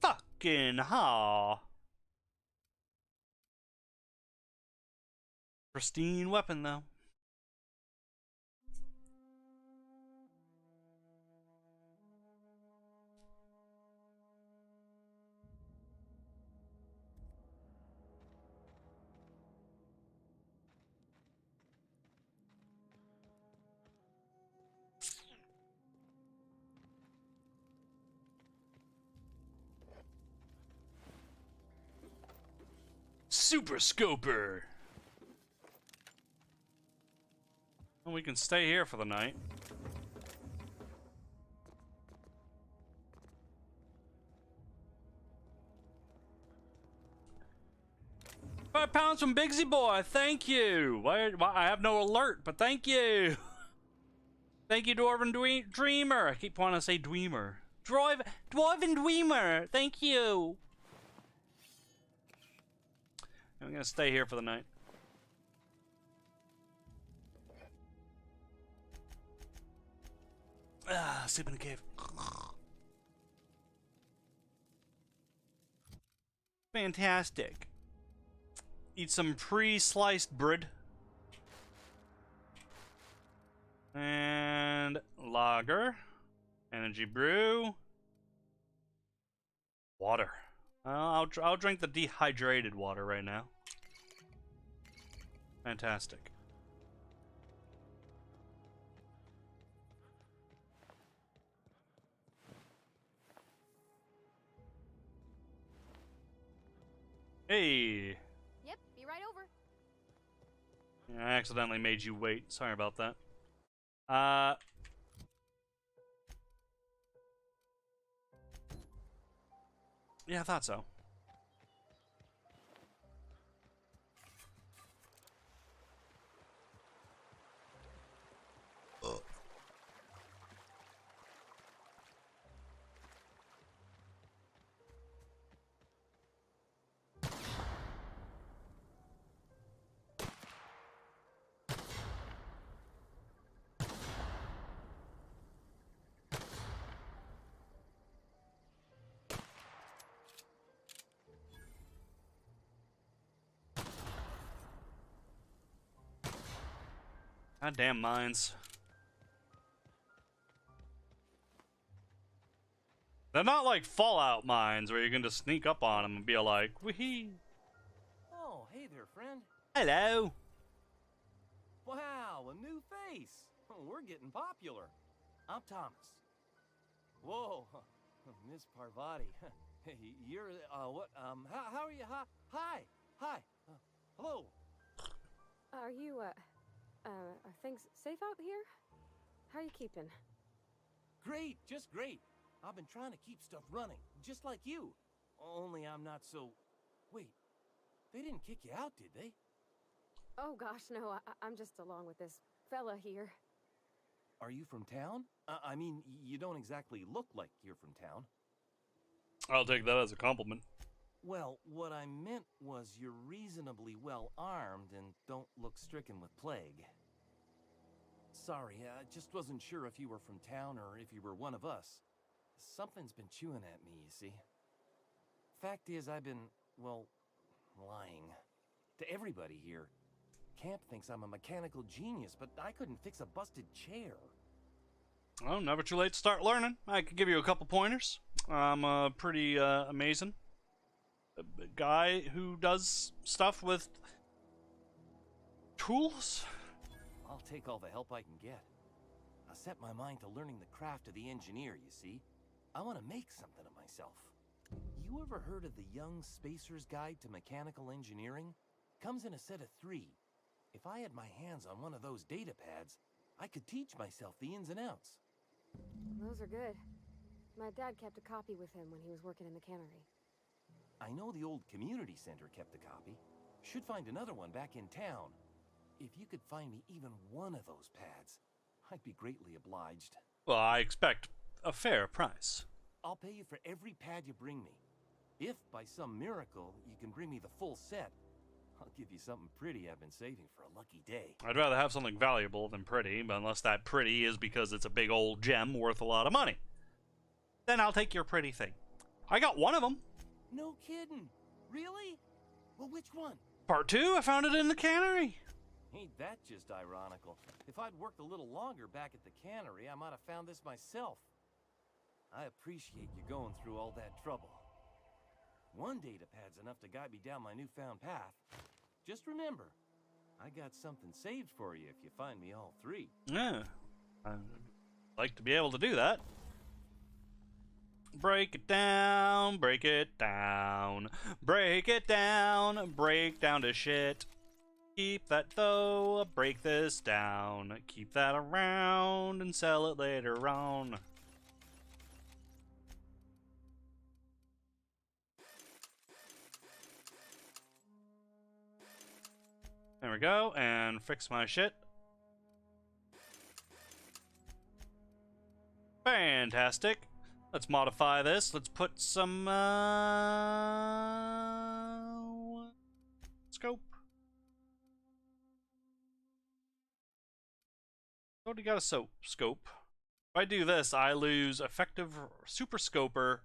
fucking ha. Pristine weapon, though. Super Scoper. Well, we can stay here for the night. £5 from Bigsy Boy. Thank you. I have no alert, but thank you. Thank you, Dwarven Dreamer. I keep wanting to say Dweemer. Dwarven Dweemer. Thank you. I'm gonna stay here for the night. Sleep in the cave. Fantastic. Eat some pre-sliced bread. And lager. Energy brew. Water. I'll drink the dehydrated water right now. Fantastic. Hey. Yep, be right over. Yeah, I accidentally made you wait. Sorry about that. Yeah, I thought so. Goddamn mines. They're not like Fallout mines where you can just sneak up on them and be like, wee. Oh, hey there, friend. Hello. Wow, a new face. We're getting popular. I'm Thomas. Whoa, Miss Parvati. Hey, you're, what, how are you? Hi. Hello. Are you, are things safe out here? How are you keeping? Great, just great. I've been trying to keep stuff running, just like you. Only I'm not so... Wait, they didn't kick you out, did they? Oh gosh, no, I'm just along with this fella here. Are you from town? I mean, you don't exactly look like you're from town. I'll take that as a compliment. Well, what I meant was you're reasonably well armed and don't look stricken with plague. Sorry, I just wasn't sure if you were from town or if you were one of us. Something's been chewing at me, you see. Fact is, I've been, well, lying. To everybody here. Camp thinks I'm a mechanical genius, but I couldn't fix a busted chair. Well, never too late to start learning. I could give you a couple pointers. I'm pretty amazing. A guy who does stuff with tools. I'll take all the help I can get. I set my mind to learning the craft of the engineer, you see. I want to make something of myself. You ever heard of the Young Spacer's Guide to Mechanical Engineering? Comes in a set of 3. If I had my hands on one of those data pads, I could teach myself the ins and outs. Those are good. My dad kept a copy with him when he was working in the cannery. I know the old community center kept a copy. Should find another one back in town. If you could find me even one of those pads, I'd be greatly obliged. Well, I expect a fair price. I'll pay you for every pad you bring me. If, by some miracle, you can bring me the full set, I'll give you something pretty I've been saving for a lucky day. I'd rather have something valuable than pretty, but unless that pretty is because it's a big old gem worth a lot of money. Then I'll take your pretty thing. I got one of them. No kidding. Really? Well, which one? Part 2, I found it in the cannery. Ain't that just ironical? If I'd worked a little longer back at the cannery, I might have found this myself. I appreciate you going through all that trouble. One data pad's enough to guide me down my newfound path. Just remember, I got something saved for you if you find me all 3. Yeah, I'd like to be able to do that. Break it down, break it down, break it down, break down to shit. Keep that though, break this down, keep that around and sell it later on. There we go, and fix my shit. Fantastic. Let's modify this. Let's put some scope. Already got a scope. If I do this, I lose effective super scoper.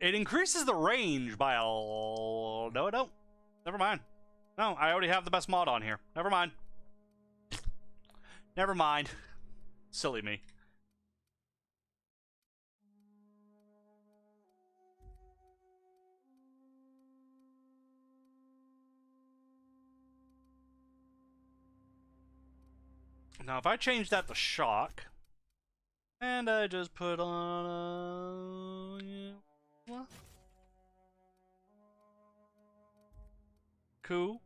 It increases the range by a... No, I don't. Never mind. No, I already have the best mod on here. Never mind. Never mind. Silly me. Now, if I change that to shock, and I just put on cool,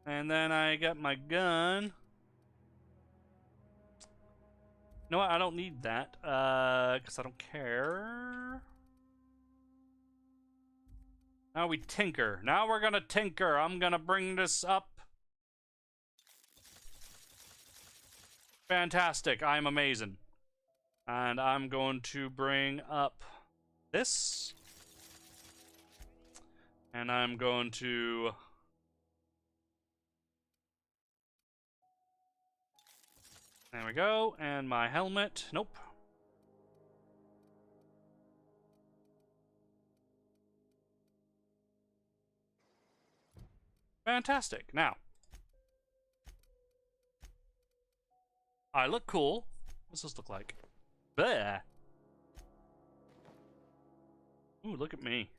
and then I got my gun. No, I don't need that, because I don't care. Now we tinker. Now we're gonna tinker. I'm gonna bring this up. Fantastic. I'm amazing. And I'm going to bring up this. And I'm going to... There we go. And my helmet. Nope. Fantastic. Now, I look cool. What's this look like? Bleh. Ooh, look at me.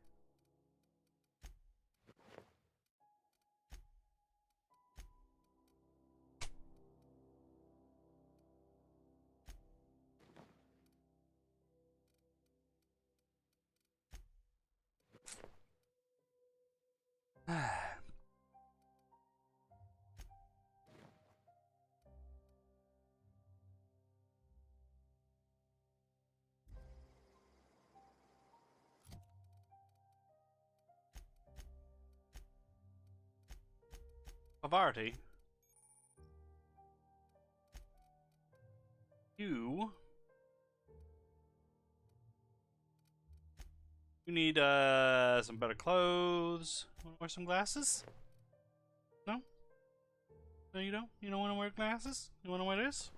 Pavarti, you You need some better clothes. Want to wear some glasses? No? No, you don't? You don't want to wear glasses? You want to wear this?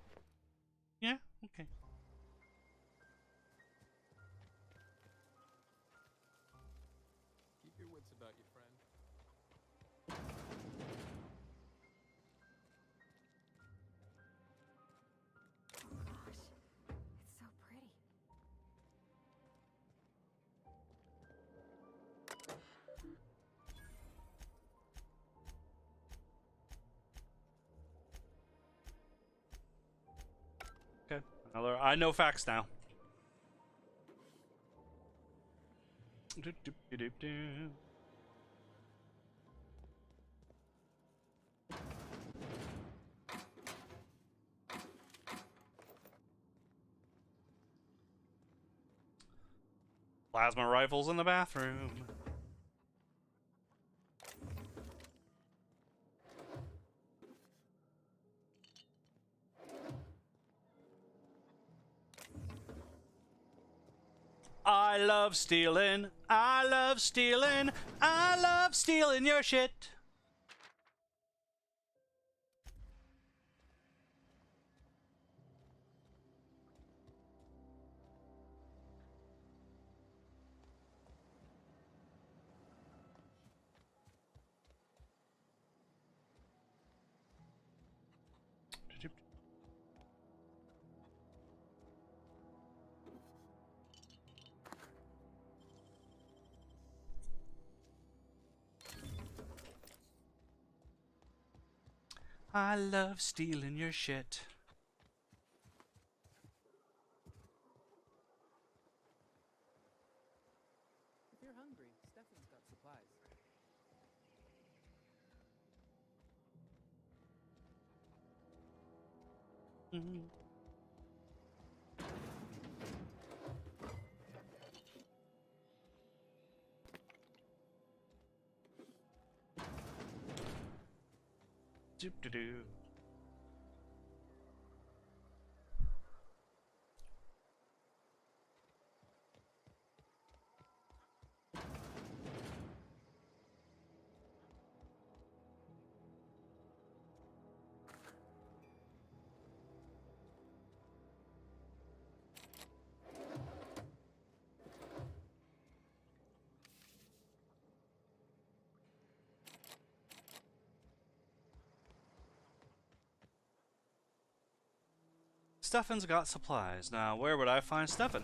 Yeah? Okay. Keep your wits about you, friend. It's so pretty. Okay. Another. I know facts now. Do-do-do-do-do. Plasma rifles in the bathroom. I love stealing. I love stealing. I love stealing your shit. I love stealing your shit. If you're hungry, Stefan's got supplies. Mm-hmm. Doop-de-doo. Stefan's got supplies. Now, where would I find Stefan?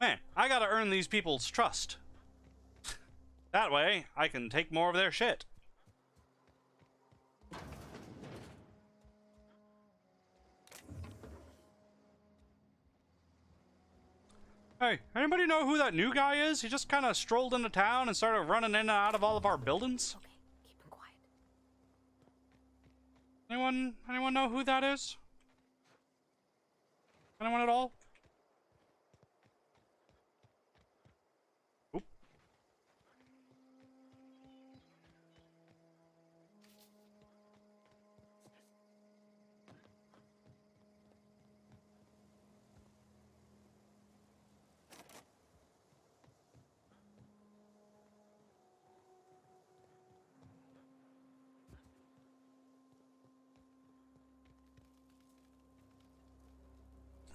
Man, I gotta earn these people's trust. That way, I can take more of their shit. Hey, anybody know who that new guy is? He just kind of strolled into town and started running in and out of all of our buildings. Okay, keep him quiet. Anyone know who that is? Anyone at all? Oop.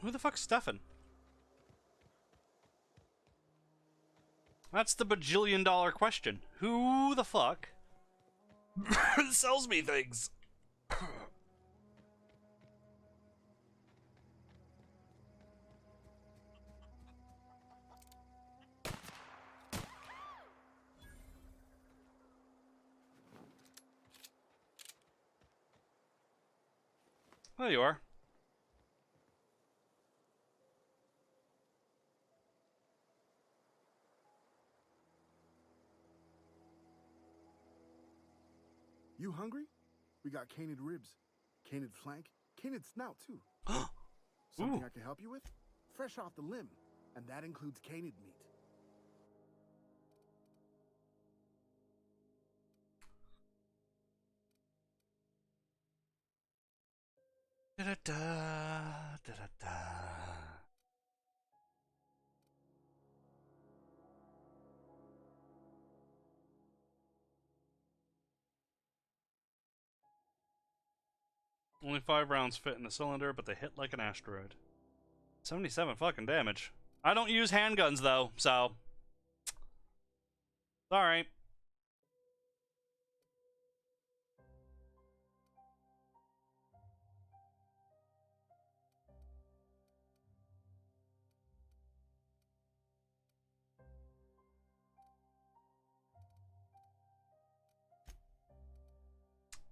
Who the fuck's Stefan? That's the bajillion-dollar question. Who the fuck sells me things? There you are. You hungry? We got canid ribs, canid flank, canid snout too. Something I can help you with? Fresh off the limb. And that includes canid meat. Da-da-da, da-da-da. Only 5 rounds fit in the cylinder, but they hit like an asteroid. 77 fucking damage. I don't use handguns though, so sorry.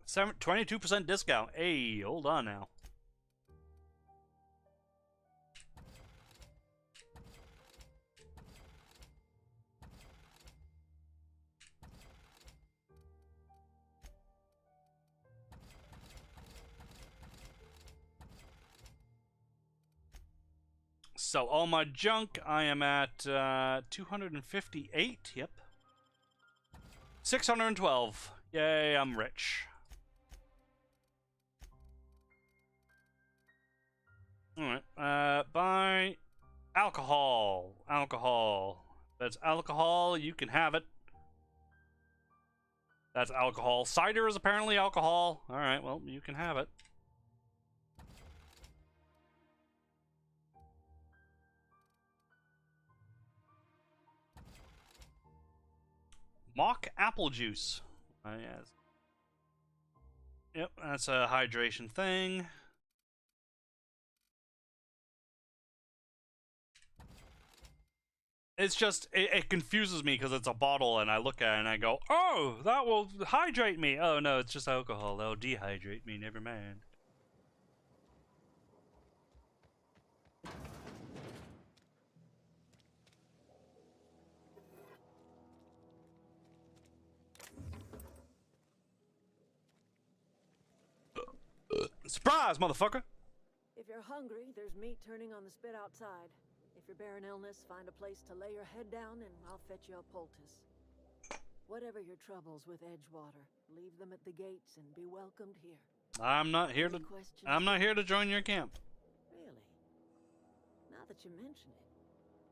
Seven 22% discount. Hey, hold on now. So all my junk, I am at 258. Yep. 612. Yay, I'm rich. Alright, buy alcohol. Alcohol. That's alcohol, you can have it. That's alcohol. Cider is apparently alcohol. Alright, well, you can have it. Mock apple juice. Yes. Yep, that's a hydration thing. It's just, it confuses me because it's a bottle and I look at it and I go, oh, that will hydrate me. Oh, no, it's just alcohol. That'll dehydrate me. Never mind. Surprise, motherfucker! If you're hungry, there's meat turning on the spit outside. If you're bearing illness, find a place to lay your head down and I'll fetch you a poultice. Whatever your troubles with Edgewater, leave them at the gates and be welcomed here. I'm not here to join your camp. Really? Now that you mention it,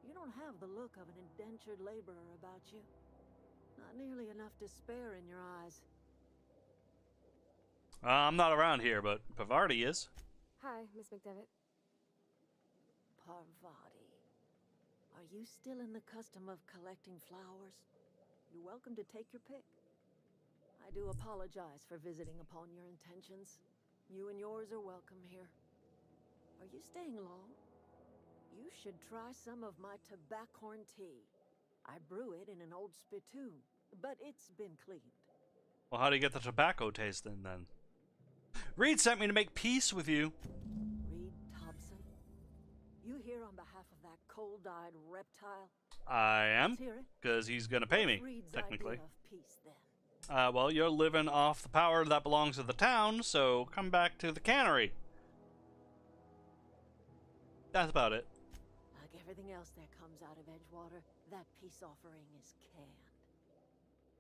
you don't have the look of an indentured laborer about you. Not nearly enough despair in your eyes. I'm not around here, but Parvati is. Hi, Miss McDevitt. Parvati. Are you still in the custom of collecting flowers? You're welcome to take your pick. I do apologize for visiting upon your intentions. You and yours are welcome here. Are you staying long? You should try some of my tobaccorn tea. I brew it in an old spittoon, but it's been cleaned. Well, how do you get the tobacco taste then? Reed sent me to make peace with you. Reed Thompson? You here on behalf of that cold-eyed reptile? I am, because he's gonna pay me, Reed's technically. idea of peace, then? Well, you're living off the power that belongs to the town, so come back to the cannery. That's about it. Like everything else that comes out of Edgewater, that peace offering is canned.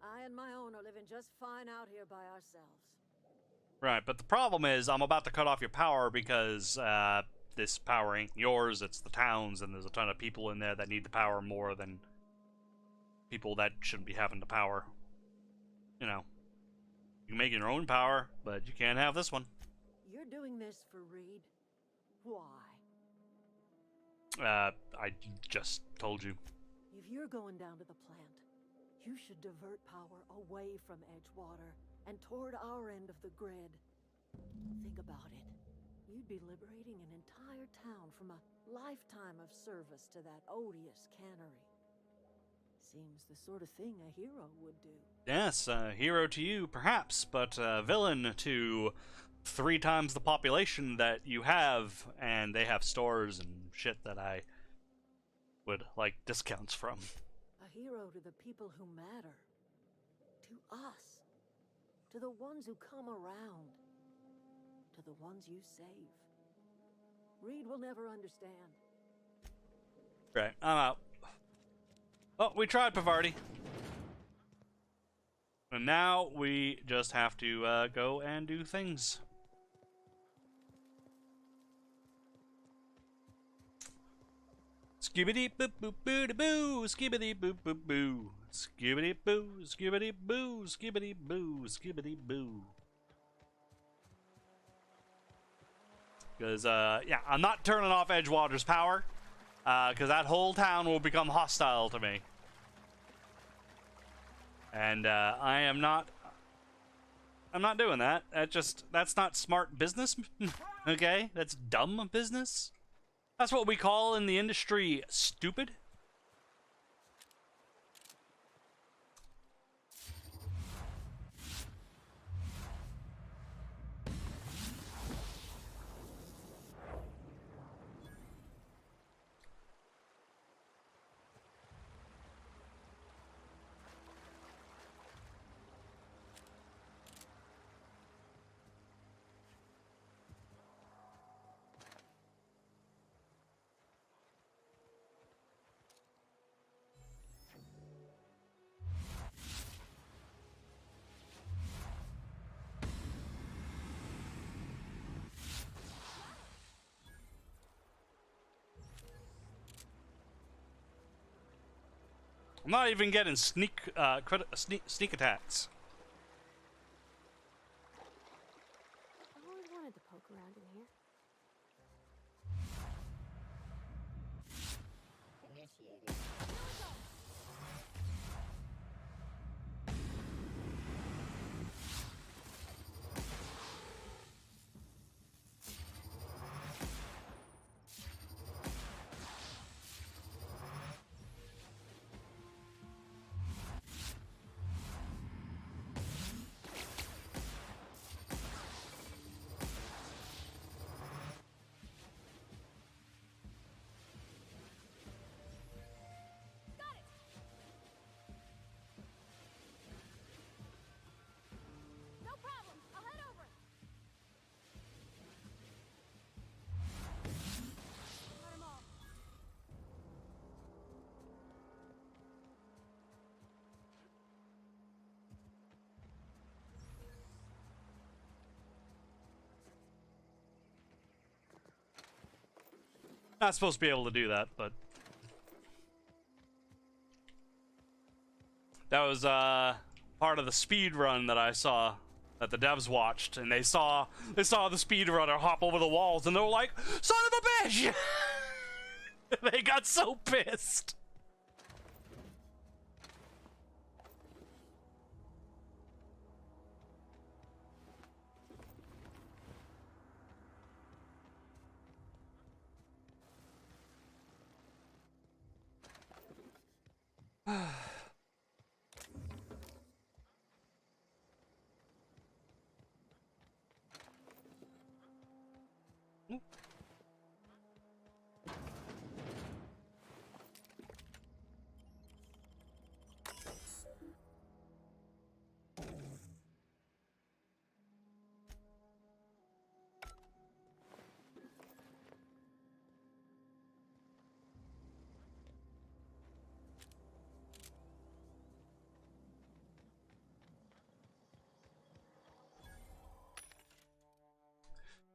I and my own are living just fine out here by ourselves. Right, but the problem is I'm about to cut off your power because this power ain't yours, it's the town's, and there's a ton of people in there that need the power more than people that shouldn't be having the power. You know, you can make your own power, but you can't have this one. You're doing this for Reed? Why? I just told you. If you're going down to the plant, you should divert power away from Edgewater and toward our end of the grid. Think about it. You'd be liberating an entire town from a lifetime of service to that odious cannery. Seems the sort of thing a hero would do. Yes, a hero to you, perhaps, but a villain to 3 times the population that you have, and they have stores and shit that I would like discounts from. A hero to the people who matter. To us. To the ones who come around. To the ones you save. Reed will never understand. Right, I'm out. Oh, we tried, Pavarti. And now we just have to go and do things. Skibbity boop boop boo boo, skibbity boop boop boo, skibbity boo, skibbity boo, skibbity boo, skibbity boo. Because yeah, I'm not turning off Edgewater's power, because that whole town will become hostile to me. And I'm not doing that. That's not smart business. Okay, that's dumb business. That's what we call in the industry stupid. I'm not even getting sneak attacks. I've always wanted to poke around in here. Initiating. No problem. I'll head over. Got 'em all. Not supposed to be able to do that, but that was part of the speed run that I saw that the devs watched, and they saw the speedrunner hop over the walls, and they were like, "Son of a bitch!" They got so pissed.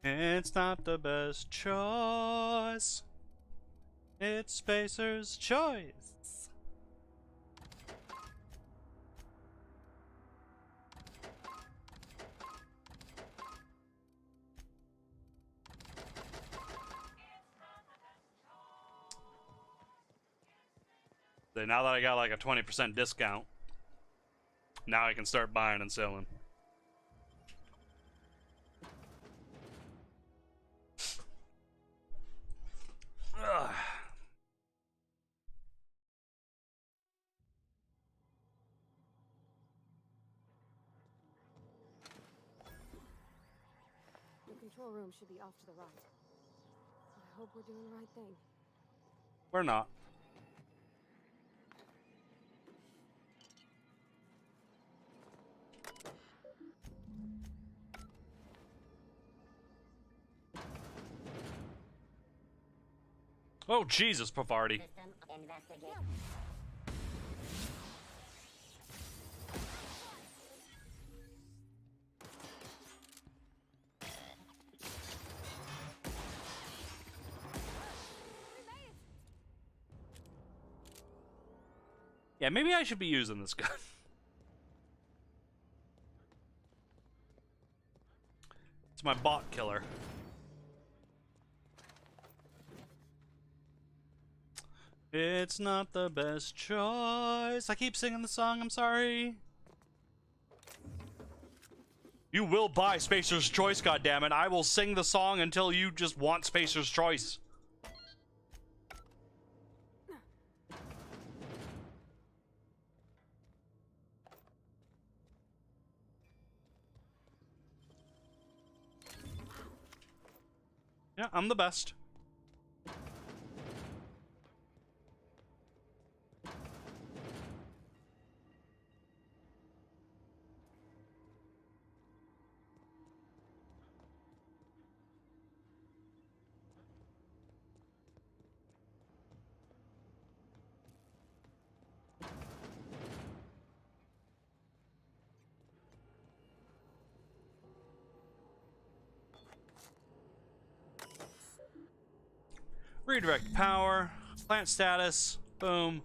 It's not the best choice. It's Spacer's choice. So now that I got like a 20% discount, now I can start buying and selling. Ugh. The control room should be off to the right. I hope we're doing the right thing. We're not. Oh, Jesus, Pavarti. Yeah, maybe I should be using this gun. It's my bot killer. It's not the best choice. I keep singing the song, I'm sorry. You will buy Spacer's Choice, goddammit. I will sing the song until you just want Spacer's Choice. Yeah, I'm the best. Redirect power, plant status, boom.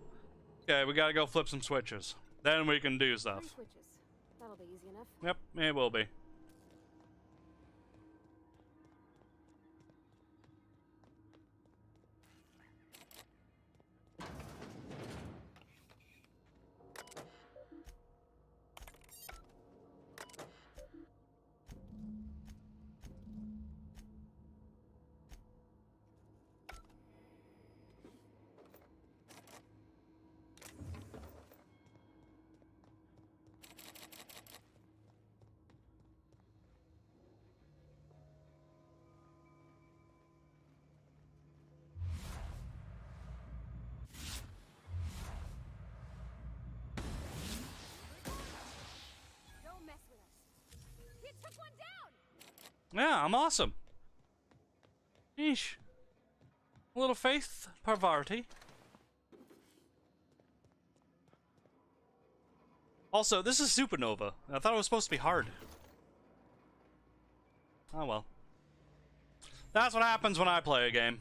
Okay, we gotta go flip some switches. Then we can do stuff. 3 switches. That'll be easy enough. Yep, it will be. Don't mess with us. He took one down. Yeah, I'm awesome. Yeesh. A little faith, Parvati. Also, this is Supernova. I thought it was supposed to be hard. Oh well. That's what happens when I play a game.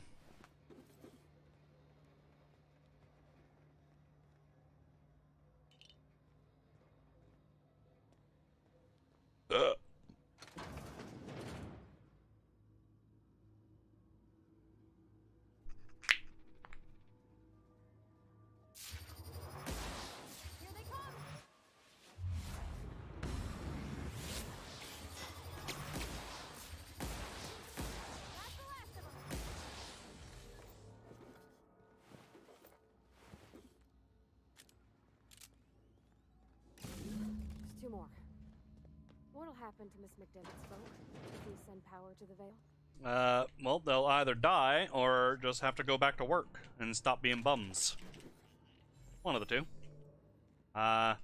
There's 2 more. What'll happen to Miss McDevitt's folk if we send power to the Veil? Well, they'll either die or just have to go back to work and stop being bums. One of the two. I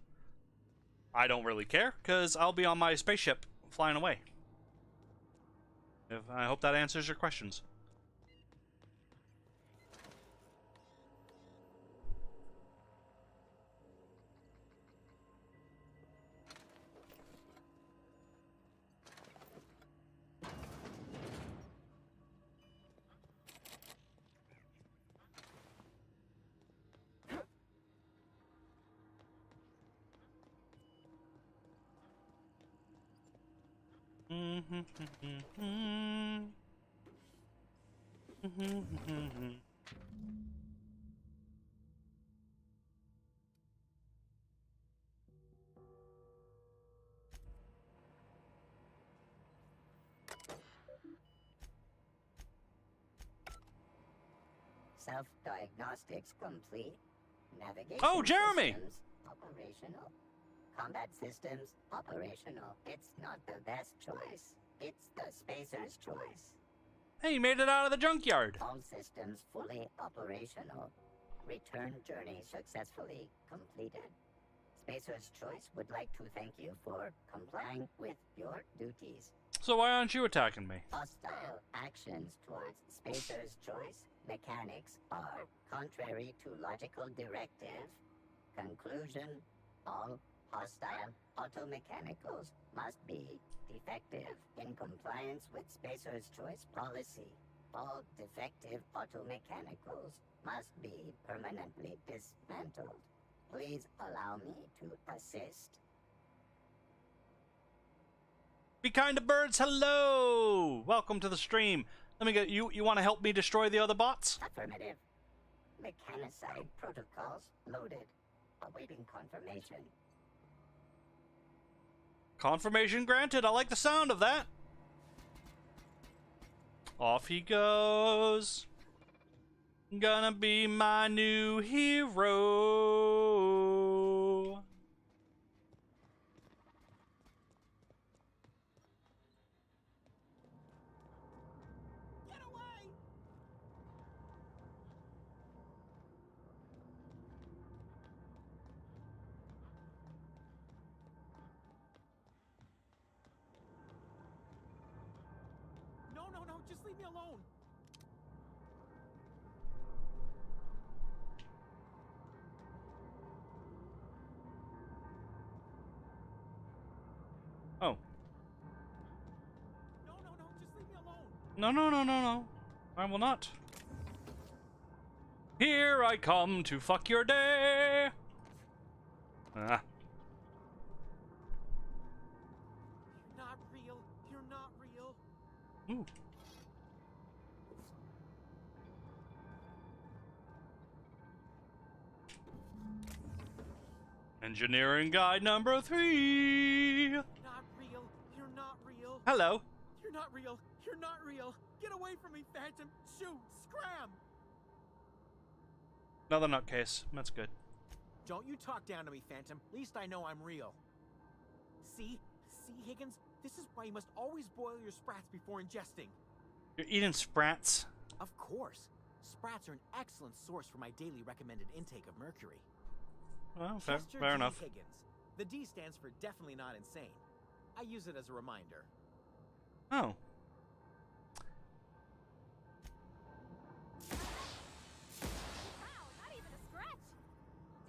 don't really care, because I'll be on my spaceship flying away. I hope that answers your questions. Self-diagnostics complete. Navigation Oh, Jeremy! systems operational. Combat systems operational. It's not the best choice. It's the Spacer's choice. Hey, you made it out of the junkyard. All systems fully operational. Return journey successfully completed. Spacer's Choice would like to thank you for complying with your duties. So why aren't you attacking me? Hostile actions towards Spacer's Choice mechanics are contrary to logical directive. Conclusion, all hostile automechanicals must be defective in compliance with Spacer's Choice policy. All defective automechanicals must be permanently dismantled. Please allow me to assist. Be kind to birds, hello! Welcome to the stream. Let me get you. You want to help me destroy the other bots? Affirmative. Mechanicide protocols loaded. Awaiting confirmation. Confirmation granted. I like the sound of that. Off he goes. Gonna be my new hero. No, just leave me alone. Oh. No, just leave me alone. No. I will not. Here I come to fuck your day. Ah. You're not real. You're not real. Ooh. Engineering guide number 3. Not real. You're not real. Hello. You're not real. You're not real. Get away from me, Phantom. Shoot. Scram. Another nutcase. That's good. Don't you talk down to me, Phantom. At least I know I'm real. See, Higgins? This is why you must always boil your sprats before ingesting. You're eating sprats? Of course. Sprats are an excellent source for my daily recommended intake of mercury. Well, Chester fair G. enough. Higgins. The D stands for definitely not insane. I use it as a reminder. Oh. Wow, not even a scratch.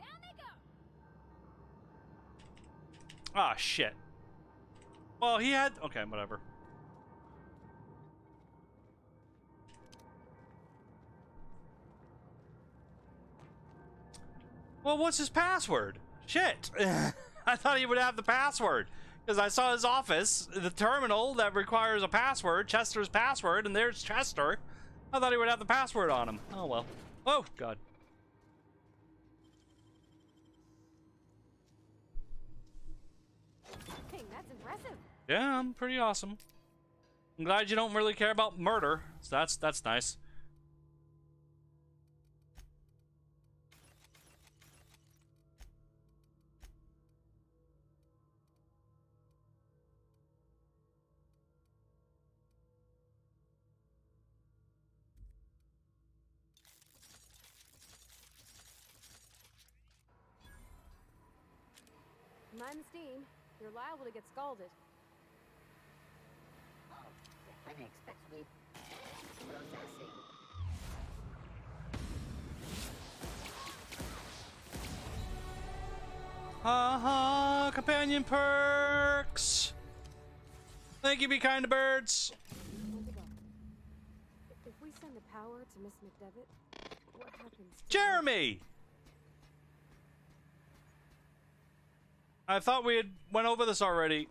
Down they go. Ah, shit. Well, he had... Okay, whatever. Well, what's his password? Shit. I thought he would have the password. Because I saw his office, the terminal that requires a password, Chester's password, and there's Chester. I thought he would have the password on him. Oh, well. Oh, God. King, that's impressive. Yeah, I'm pretty awesome. I'm glad you don't really care about murder. So that's nice. Mind the steam. You're liable to get scalded. Oh, the clinic expects me. Processing. Companion perks. Thank you, be kind to birds. If we send the power to Miss McDevitt, what happens to Jeremy! I thought we had went over this already.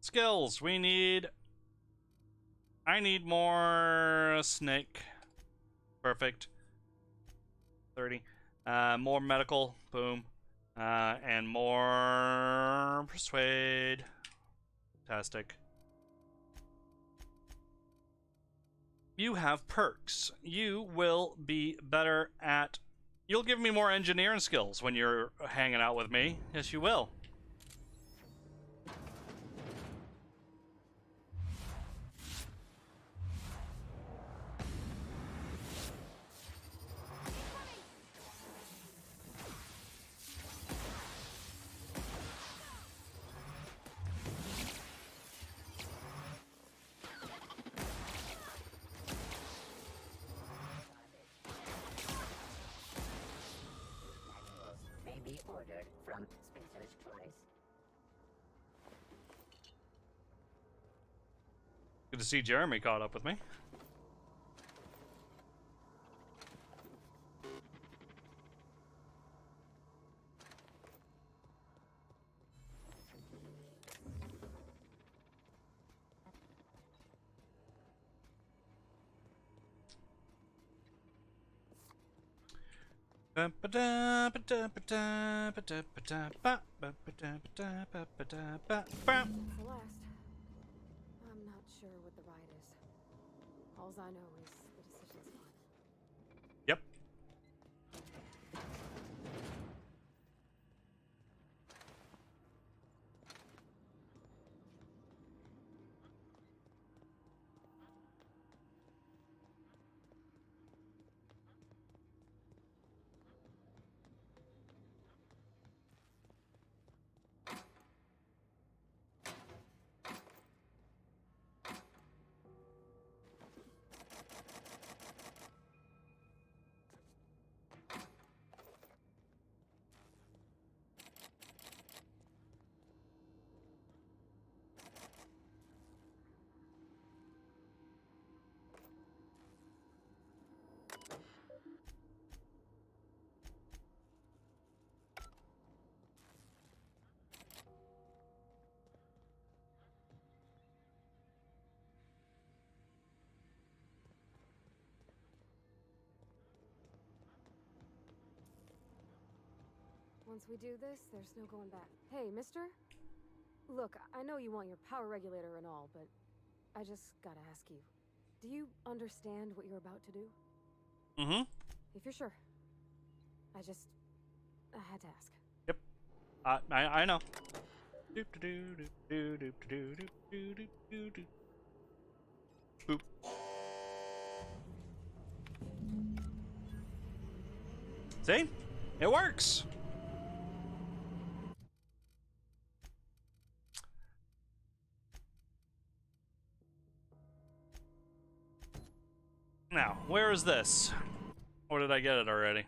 Skills. We need... I need more snake. Perfect. 30. More medical. Boom. And more persuade. Fantastic. You have perks. You will be better at... You'll give me more engineering skills when you're hanging out with me. Yes, you will. be ordered from Spacer's Choice. Good to see Jeremy caught up with me. Celeste, I'm not sure what the ride is. Alls I know is the decision's final. Yep. Once we do this, there's no going back. Hey, mister? Look, I know you want your power regulator and all, but I just gotta ask you. Do you understand what you're about to do? Mm-hmm. If you're sure. I had to ask. Yep. I know. Boop. See? It works. Now, where is this? Or did I get it already?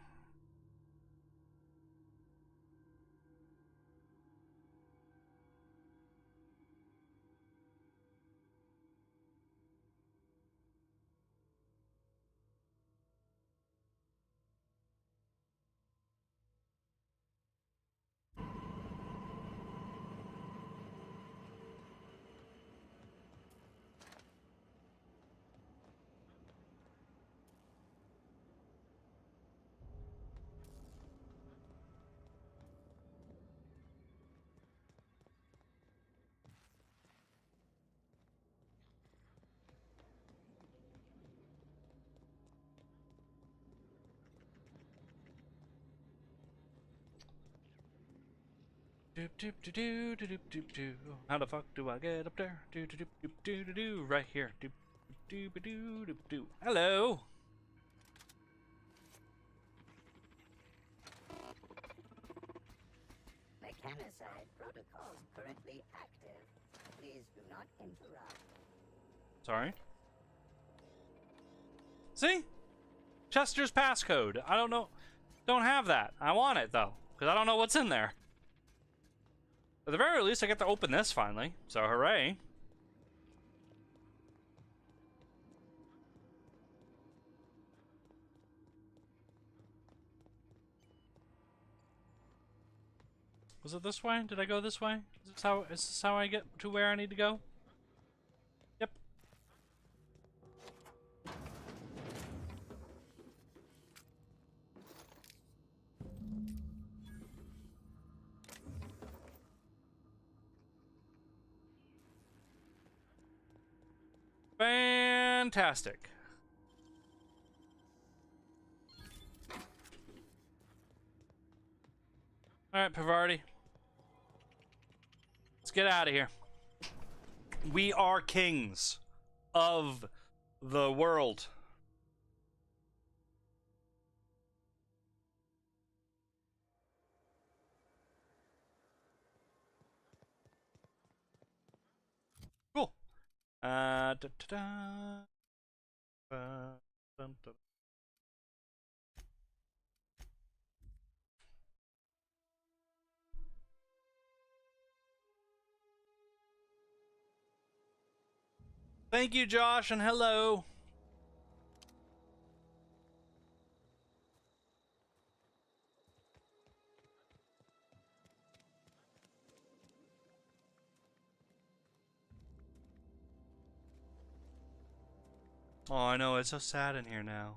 Doop doop doo doo doop doop doo. How the fuck do I get up there? Doop doop doop doo doo doo. Right here. Doop doop doop doo doop doo. Hello. Mechanicide protocols currently active. Please do not interrupt. Sorry. See? Chester's passcode. I don't know. Don't have that. I want it though, because I don't know what's in there. At the very least, I get to open this finally. So hooray. Was it this way? Did I go this way? Is this how I get to where I need to go? Yep. Fantastic. All right, Pavarti. Let's get out of here. We are kings of the world. Cool. Da, da, da. Dun, dun. Thank you, Josh, and hello. Oh, I know, it's so sad in here now.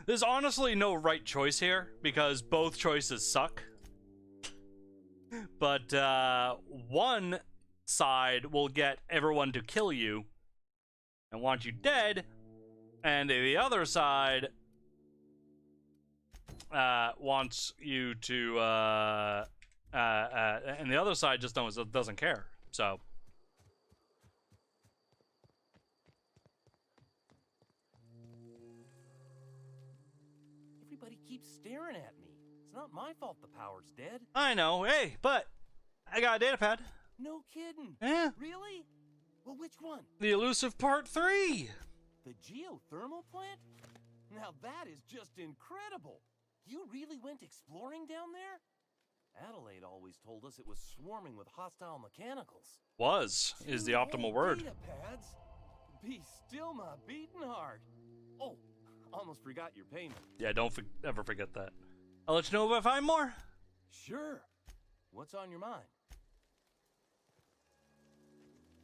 There's honestly no right choice here, because both choices suck. But one side will get everyone to kill you and want you dead, and the other side wants you to, and the other side just doesn't care, so... Keeps staring at me. It's not my fault the power's dead. I know, hey, but I got a data pad. No kidding. Yeah. Really? Well, which one? The Elusive Part 3. The geothermal plant? Now that is just incredible. You really went exploring down there? Adelaide always told us it was swarming with hostile mechanicals. Is the optimal word. Data pads? Be still my beating heart. Oh, almost forgot your payment. Yeah, don't ever forget that. I'll let you know if I find more. Sure. What's on your mind?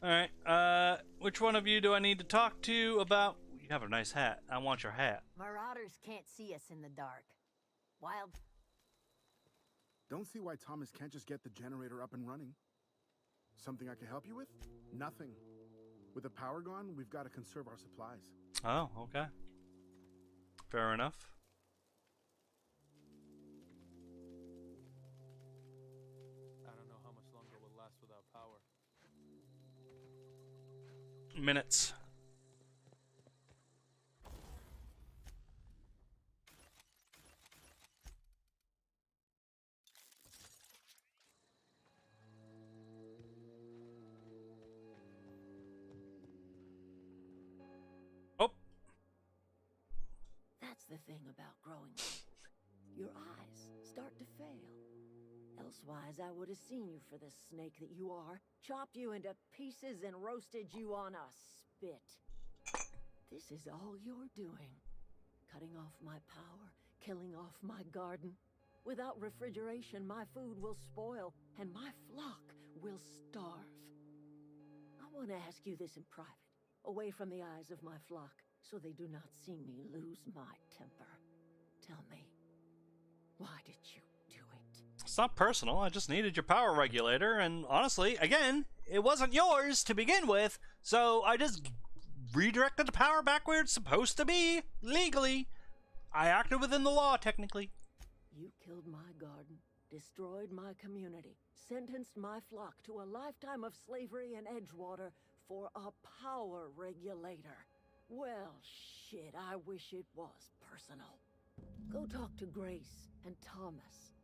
Alright, which one of you do I need to talk to about... You have a nice hat. I want your hat. Marauders can't see us in the dark. Wild. Don't see why Thomas can't just get the generator up and running. Something I can help you with? Nothing. With the power gone, we've got to conserve our supplies. Oh, okay. Fair enough. I don't know how much longer we'll last without power. Minutes. That's the thing about growing up. Your eyes start to fail. Elsewise, I would have seen you for the snake that you are, chopped you into pieces and roasted you on a spit. This is all you're doing. Cutting off my power, killing off my garden. Without refrigeration, my food will spoil, and my flock will starve. I want to ask you this in private, away from the eyes of my flock, so they do not see me lose my temper. Tell me, why did you do it? It's not personal, I just needed your power regulator, and honestly, again, it wasn't yours to begin with, so I just redirected the power back where it's supposed to be, legally. I acted within the law, technically. You killed my garden, destroyed my community, sentenced my flock to a lifetime of slavery in Edgewater for a power regulator. Well, shit, I wish it was personal. Go talk to Grace and Thomas.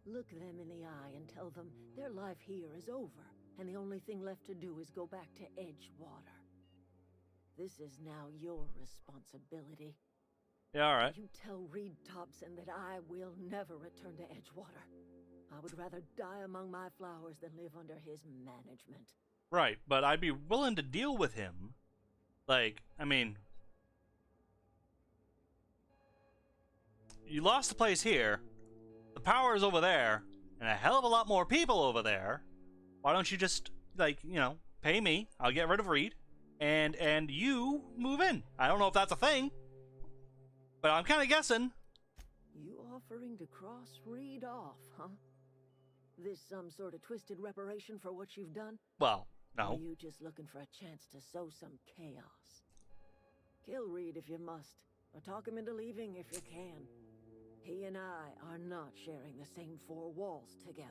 Look them in the eye and tell them their life here is over, and the only thing left to do is go back to Edgewater. This is now your responsibility. Yeah, alright. You tell Reed Thompson that I will never return to Edgewater. I would rather die among my flowers than live under his management. Right, but I'd be willing to deal with him. Like, I mean... You lost the place here, the power is over there, and a hell of a lot more people over there. Why don't you just, like, you know, pay me, I'll get rid of Reed, and you move in. I don't know if that's a thing, but I'm kind of guessing. You offering to cross Reed off, huh? This some sort of twisted reparation for what you've done? Well, no. Or are you just looking for a chance to sow some chaos? Kill Reed if you must, or talk him into leaving if you can. He and I are not sharing the same four walls together.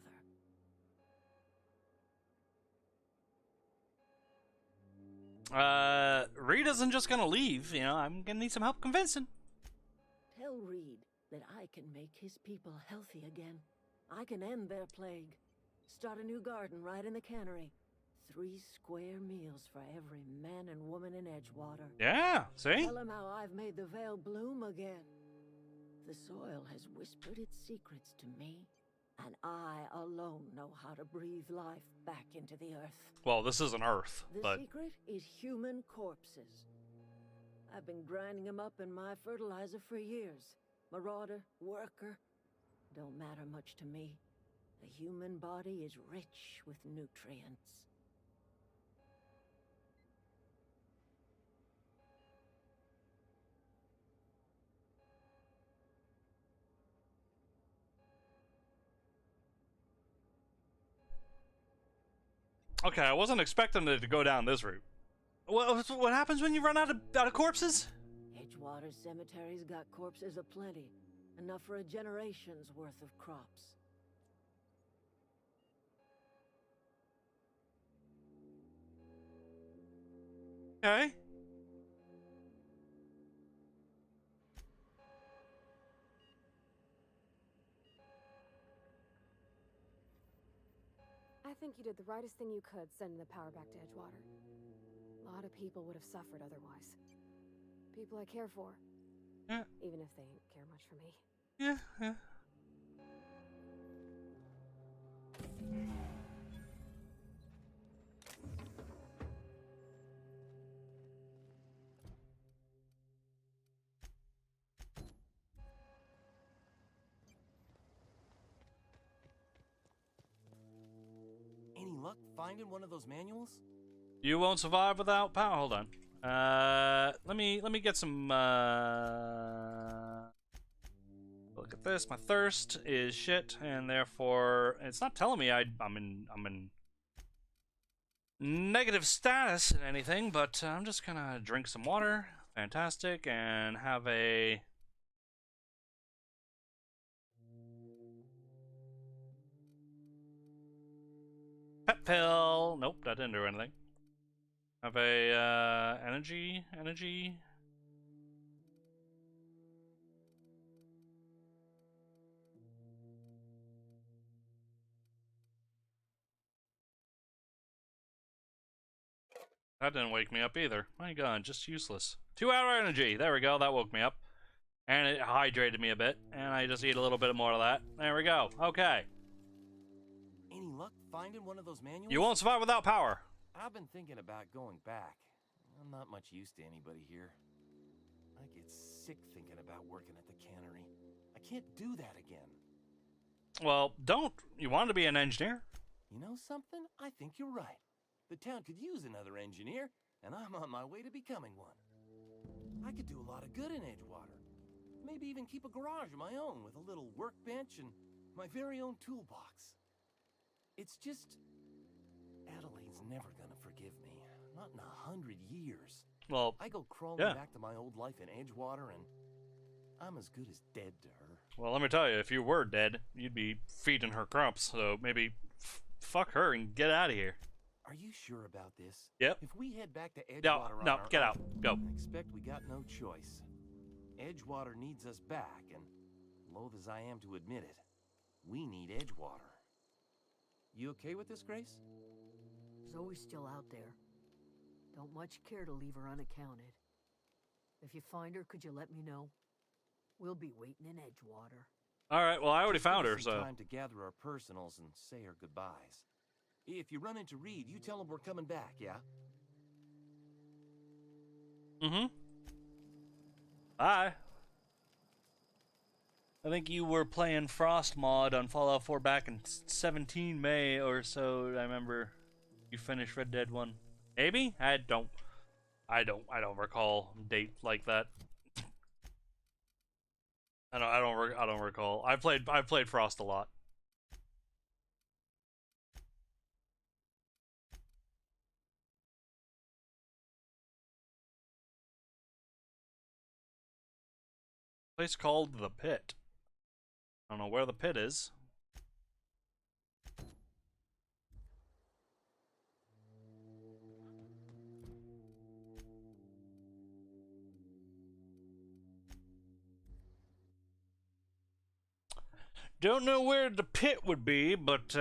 Reed isn't just gonna leave. You know, I'm gonna need some help convincing. Tell Reed that I can make his people healthy again. I can end their plague. Start a new garden right in the cannery. 3 square meals for every man and woman in Edgewater. Yeah, see? Tell him how I've made the Vale bloom again. The soil has whispered its secrets to me, and I alone know how to breathe life back into the earth. Well, this isn't Earth, The but secret is human corpses. I've been grinding them up in my fertilizer for years. Marauder, worker, don't matter much to me. The human body is rich with nutrients. okay, I wasn't expecting it to go down this route. What happens when you run out of corpses? Edgewater Cemetery's got corpses aplenty, enough for a generation's worth of crops. Okay. I think you did the rightest thing you could sending the power back to Edgewater. A lot of people would have suffered otherwise. People I care for. Yeah. Even if they didn't care much for me. Yeah. Any luck finding one of those manuals? You won't survive without power. Hold on. Let me get some. Look at this. My thirst is shit, and therefore it's not telling me I'm in negative status in anything. But I'm just gonna drink some water. Fantastic, and have a. Pep pill. Nope, that didn't do anything. Have a energy. That didn't wake me up either. My god, just useless. 2-hour energy. There we go. That woke me up. And it hydrated me a bit. And I just eat a little bit more of that. There we go. Okay. Any luck finding one of those manuals? You won't survive without power. I've been thinking about going back. I'm not much use to anybody here. I get sick thinking about working at the cannery. I can't do that again. Well, don't. You want to be an engineer? You know something? I think you're right. The town could use another engineer, and I'm on my way to becoming one. I could do a lot of good in Edgewater. Maybe even keep a garage of my own with a little workbench and my very own toolbox. It's just... Adelaide's never gonna forgive me. Not in 100 years. Well, I go crawling yeah. back to my old life in Edgewater, and I'm as good as dead to her. Well, let me tell you, if you were dead, you'd be feeding her crumbs. So maybe fuck her and get out of here. Are you sure about this? Yep. If we head back to Edgewater No, on our get own, out. Go. I expect we got no choice. Edgewater needs us back, and loath as I am to admit it, we need Edgewater. You okay with this, Grace? Zoe's still out there. Don't much care to leave her unaccounted. If you find her, could you let me know? We'll be waiting in Edgewater. All right. Well, I already Just found give her, us some so. time to gather our personals and say our goodbyes. If you run into Reed, you tell him we're coming back, yeah? Mm-hmm. Bye. I think you were playing Frost mod on Fallout 4 back in 17 May or so. I remember you finished Red Dead 1. Maybe? I don't recall a date like that. I don't recall. I've played Frost a lot. Place called The Pit. I don't know where the pit is. Don't know where the pit would be, but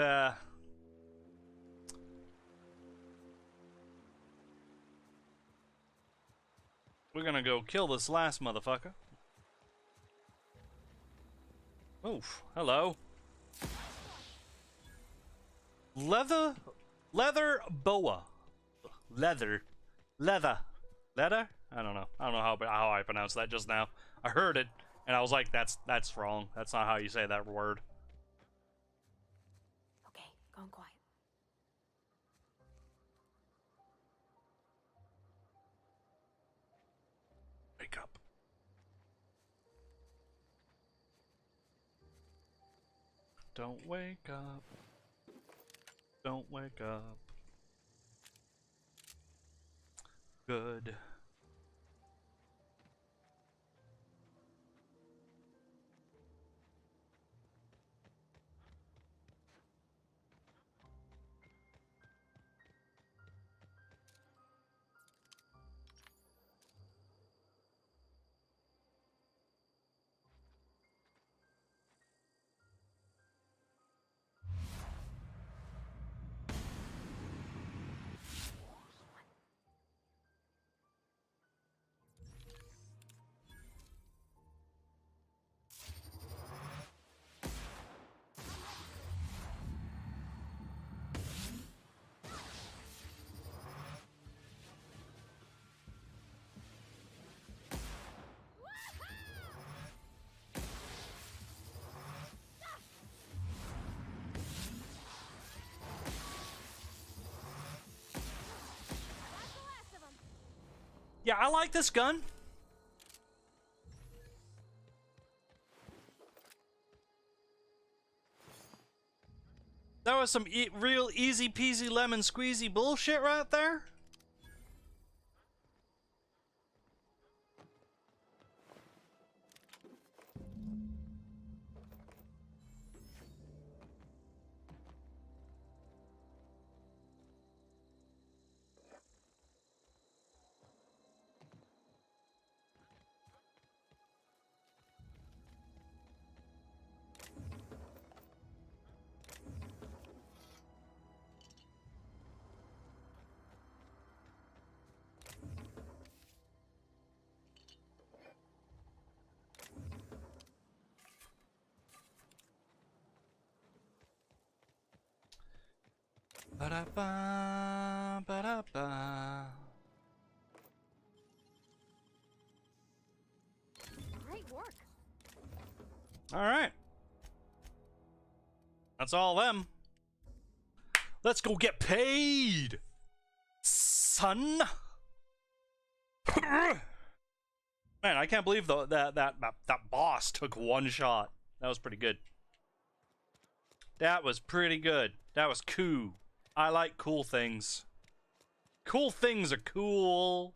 we're gonna go kill this last motherfucker. Oof, hello. Leather boa. Leather. I don't know how I pronounced that just now. I heard it and I was like, that's wrong. That's not how you say that word. Okay, going quiet. Wake up. Don't wake up. Don't wake up. Good. Yeah, I like this gun. That was some real easy peasy lemon squeezy bullshit right there. Ba-da-ba, ba-da-ba. Great work. All right. That's all them. Let's go get paid, son. Man, I can't believe that boss took one shot. That was pretty good. That was pretty good. That was cool. I like cool things. Cool things are cool.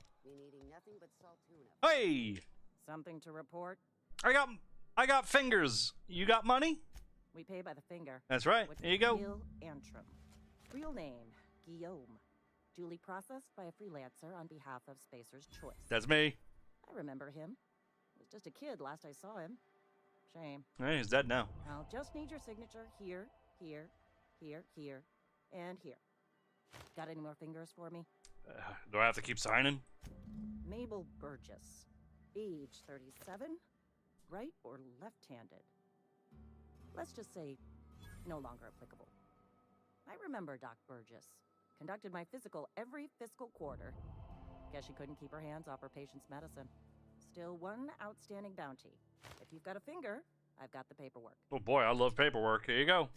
Hey! Something to report? I got fingers. You got money? We pay by the finger. That's right. There you go. Gil Antrim. Real name, Guillaume. Duly processed by a freelancer on behalf of Spacer's Choice. That's me. I remember him. Was just a kid last I saw him. Shame. Hey, he's dead now. I'll just need your signature here, here, here, here, and here. Got any more fingers for me? Do I have to keep signing? Mabel Burgess. Age 37. Right or left-handed? Let's just say no longer applicable. I remember Doc Burgess. Conducted my physical every fiscal quarter. Guess she couldn't keep her hands off her patient's medicine. Still one outstanding bounty. If you've got a finger, I've got the paperwork. Oh boy, I love paperwork. Here you go.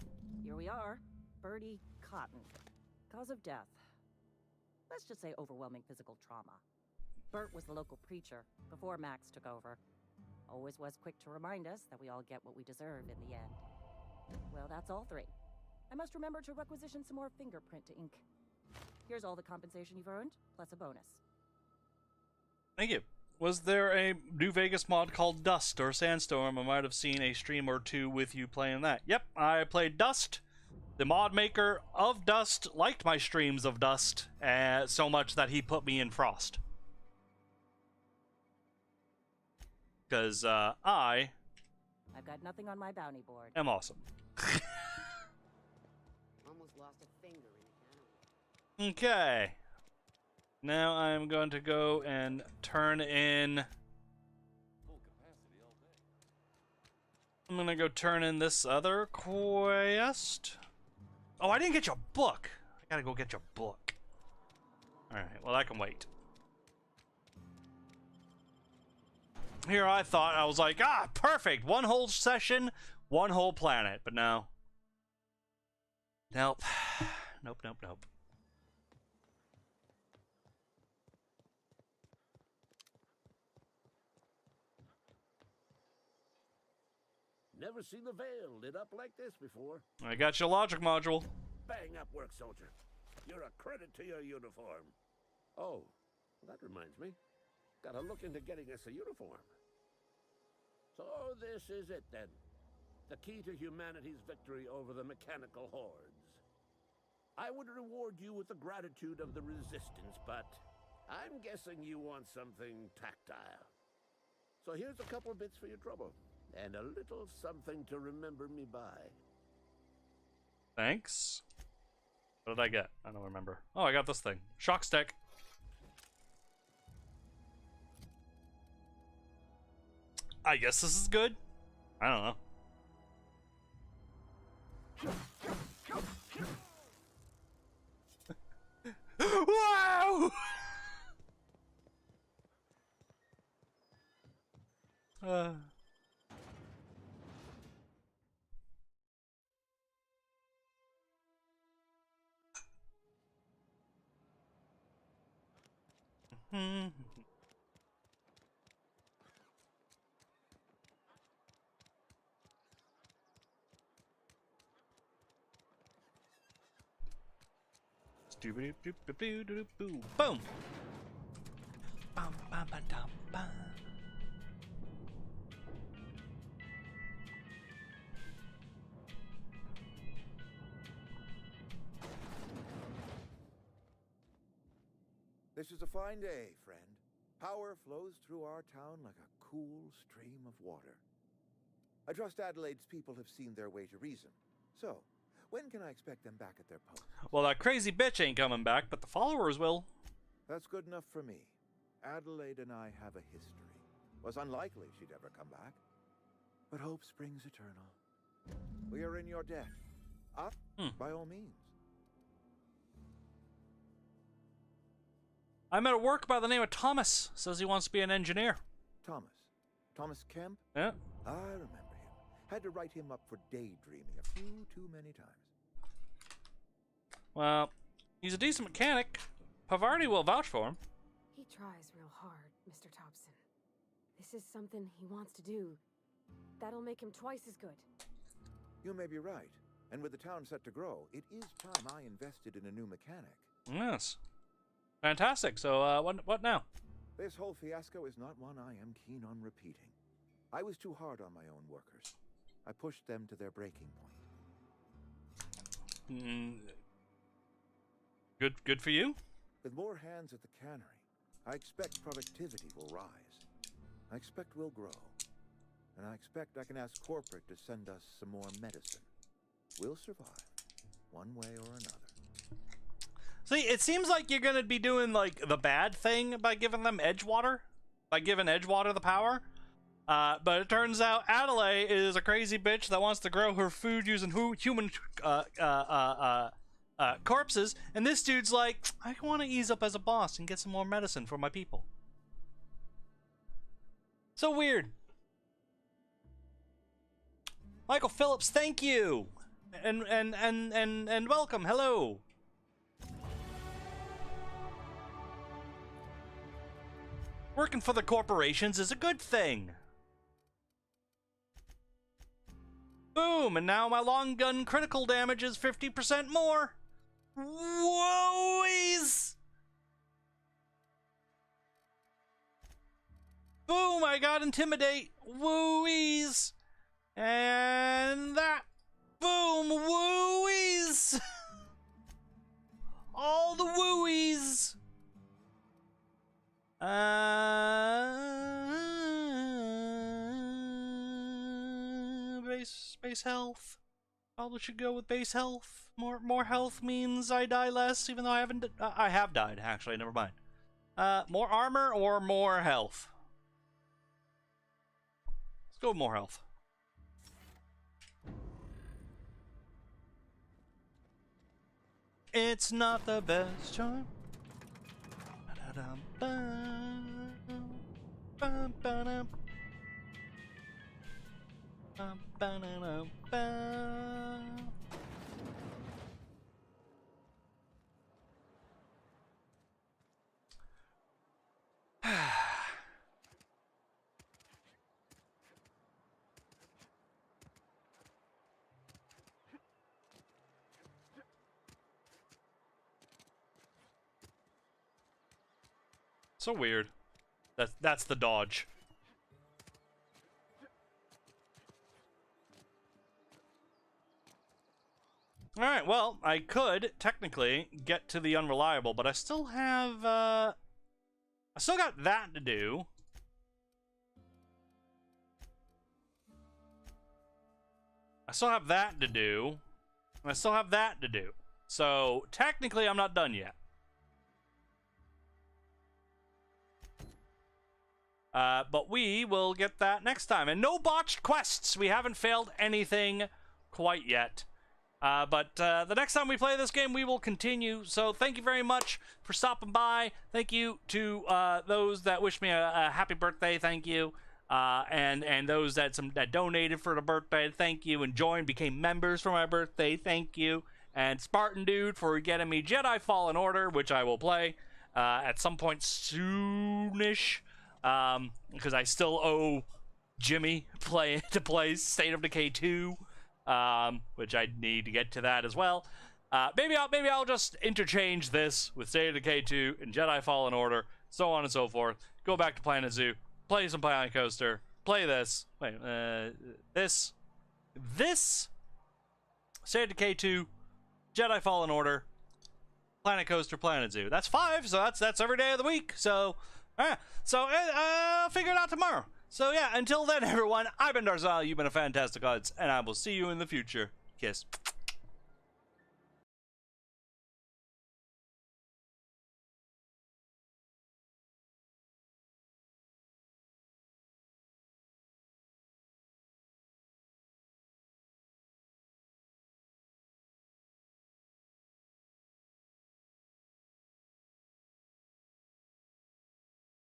Here we are. Birdie Cotton. Cause of death. Let's just say overwhelming physical trauma. Bert was the local preacher before Max took over. Always was quick to remind us that we all get what we deserve in the end. Well, that's all three. I must remember to requisition some more fingerprint ink. Here's all the compensation you've earned, plus a bonus. Thank you. Was there a New Vegas mod called Dust or Sandstorm? I might have seen a stream or two with you playing that. Yep, I played Dust. The mod maker of Dust liked my streams of Dust so much that he put me in Frost. Because I I've got nothing on my bounty board. I'm awesome. Almost lost a finger in a can of... Okay. Now I'm going to go and turn in... I'm gonna go turn in this other quest. Oh, I didn't get your book. I gotta go get your book. Alright, well, I can wait. Here I thought, I was like, ah, perfect. One whole session, one whole planet. But no. Nope. Nope, nope, nope. Never seen the Veil lit up like this before. I got your logic module. Bang up work, soldier. You're a credit to your uniform. Oh, that reminds me. Gotta look into getting us a uniform. So this is it then. The key to humanity's victory over the mechanical hordes. I would reward you with the gratitude of the Resistance, but I'm guessing you want something tactile. So here's a couple bits for your trouble. And a little something to remember me by. Thanks. What did I get? I don't remember. Oh, I got this thing. Shock stick. I guess this is good. I don't know. Wow! Boom! Bum, bum, ba, dum, bum. This is a fine day, friend. Power flows through our town like a cool stream of water. I trust Adelaide's people have seen their way to reason. So, when can I expect them back at their post? Well, that crazy bitch ain't coming back, but the followers will. That's good enough for me. Adelaide and I have a history. Was unlikely she'd ever come back. But hope springs eternal. We are in your debt. Up, by all means. I met a work by the name of Thomas. Says he wants to be an engineer. Thomas. Thomas Kemp? Yeah. I remember him. Had to write him up for daydreaming a few too many times. Well, he's a decent mechanic. Pavarti will vouch for him. He tries real hard, Mr. Thompson. This is something he wants to do. That'll make him twice as good. You may be right. And with the town set to grow, it is time I invested in a new mechanic. Yes. Fantastic. So, what now? This whole fiasco is not one I am keen on repeating. I was too hard on my own workers. I pushed them to their breaking point. Good for you. With more hands at the cannery, I expect productivity will rise. I expect we'll grow. And I expect I can ask corporate to send us some more medicine. We'll survive, one way or another. See, it seems like you're gonna be doing like the bad thing by giving them Edgewater, by giving Edgewater the power. But it turns out Adelaide is a crazy bitch that wants to grow her food using human corpses, and this dude's like, I want to ease up as a boss and get some more medicine for my people. So weird. Michael Phillips, thank you, and welcome. Hello. Working for the corporations is a good thing. Boom, and now my long gun critical damage is 50% more. Whoa-eeze! Boom, I got Intimidate. Woo-eeze! And that. Boom, woo-eeze! All the woo-eeze! base health. Probably should go with base health. More health means I die less, even though I haven't. I have died, actually. Never mind. More armor or more health? Let's go with more health. It's not the best charm. So weird. That's the dodge. Alright, well, I could technically get to the unreliable, but I still have I still got that to do. I still have that to do. And I still have that to do. So technically I'm not done yet. But we will get that next time. And no botched quests! We haven't failed anything quite yet. But the next time we play this game, we will continue. So thank you very much for stopping by. Thank you to those that wished me a happy birthday. Thank you. And those that donated for the birthday. Thank you. And joined, became members for my birthday. Thank you. And Spartan Dude for getting me Jedi Fallen Order, which I will play at some point soonish. Because I still owe Jimmy to play State of Decay 2, which I need to get to that as well. Maybe I'll just interchange this with State of Decay 2 and Jedi Fallen Order, so on and so forth. Go back to Planet Zoo, play some Planet Coaster, play this. Wait, this, State of Decay 2, Jedi Fallen Order, Planet Coaster, Planet Zoo. That's 5, so that's every day of the week. So. I'll figure it out tomorrow. So yeah, until then, everyone, I've been Darzal, you've been a fantastic odds, and I will see you in the future. Kiss.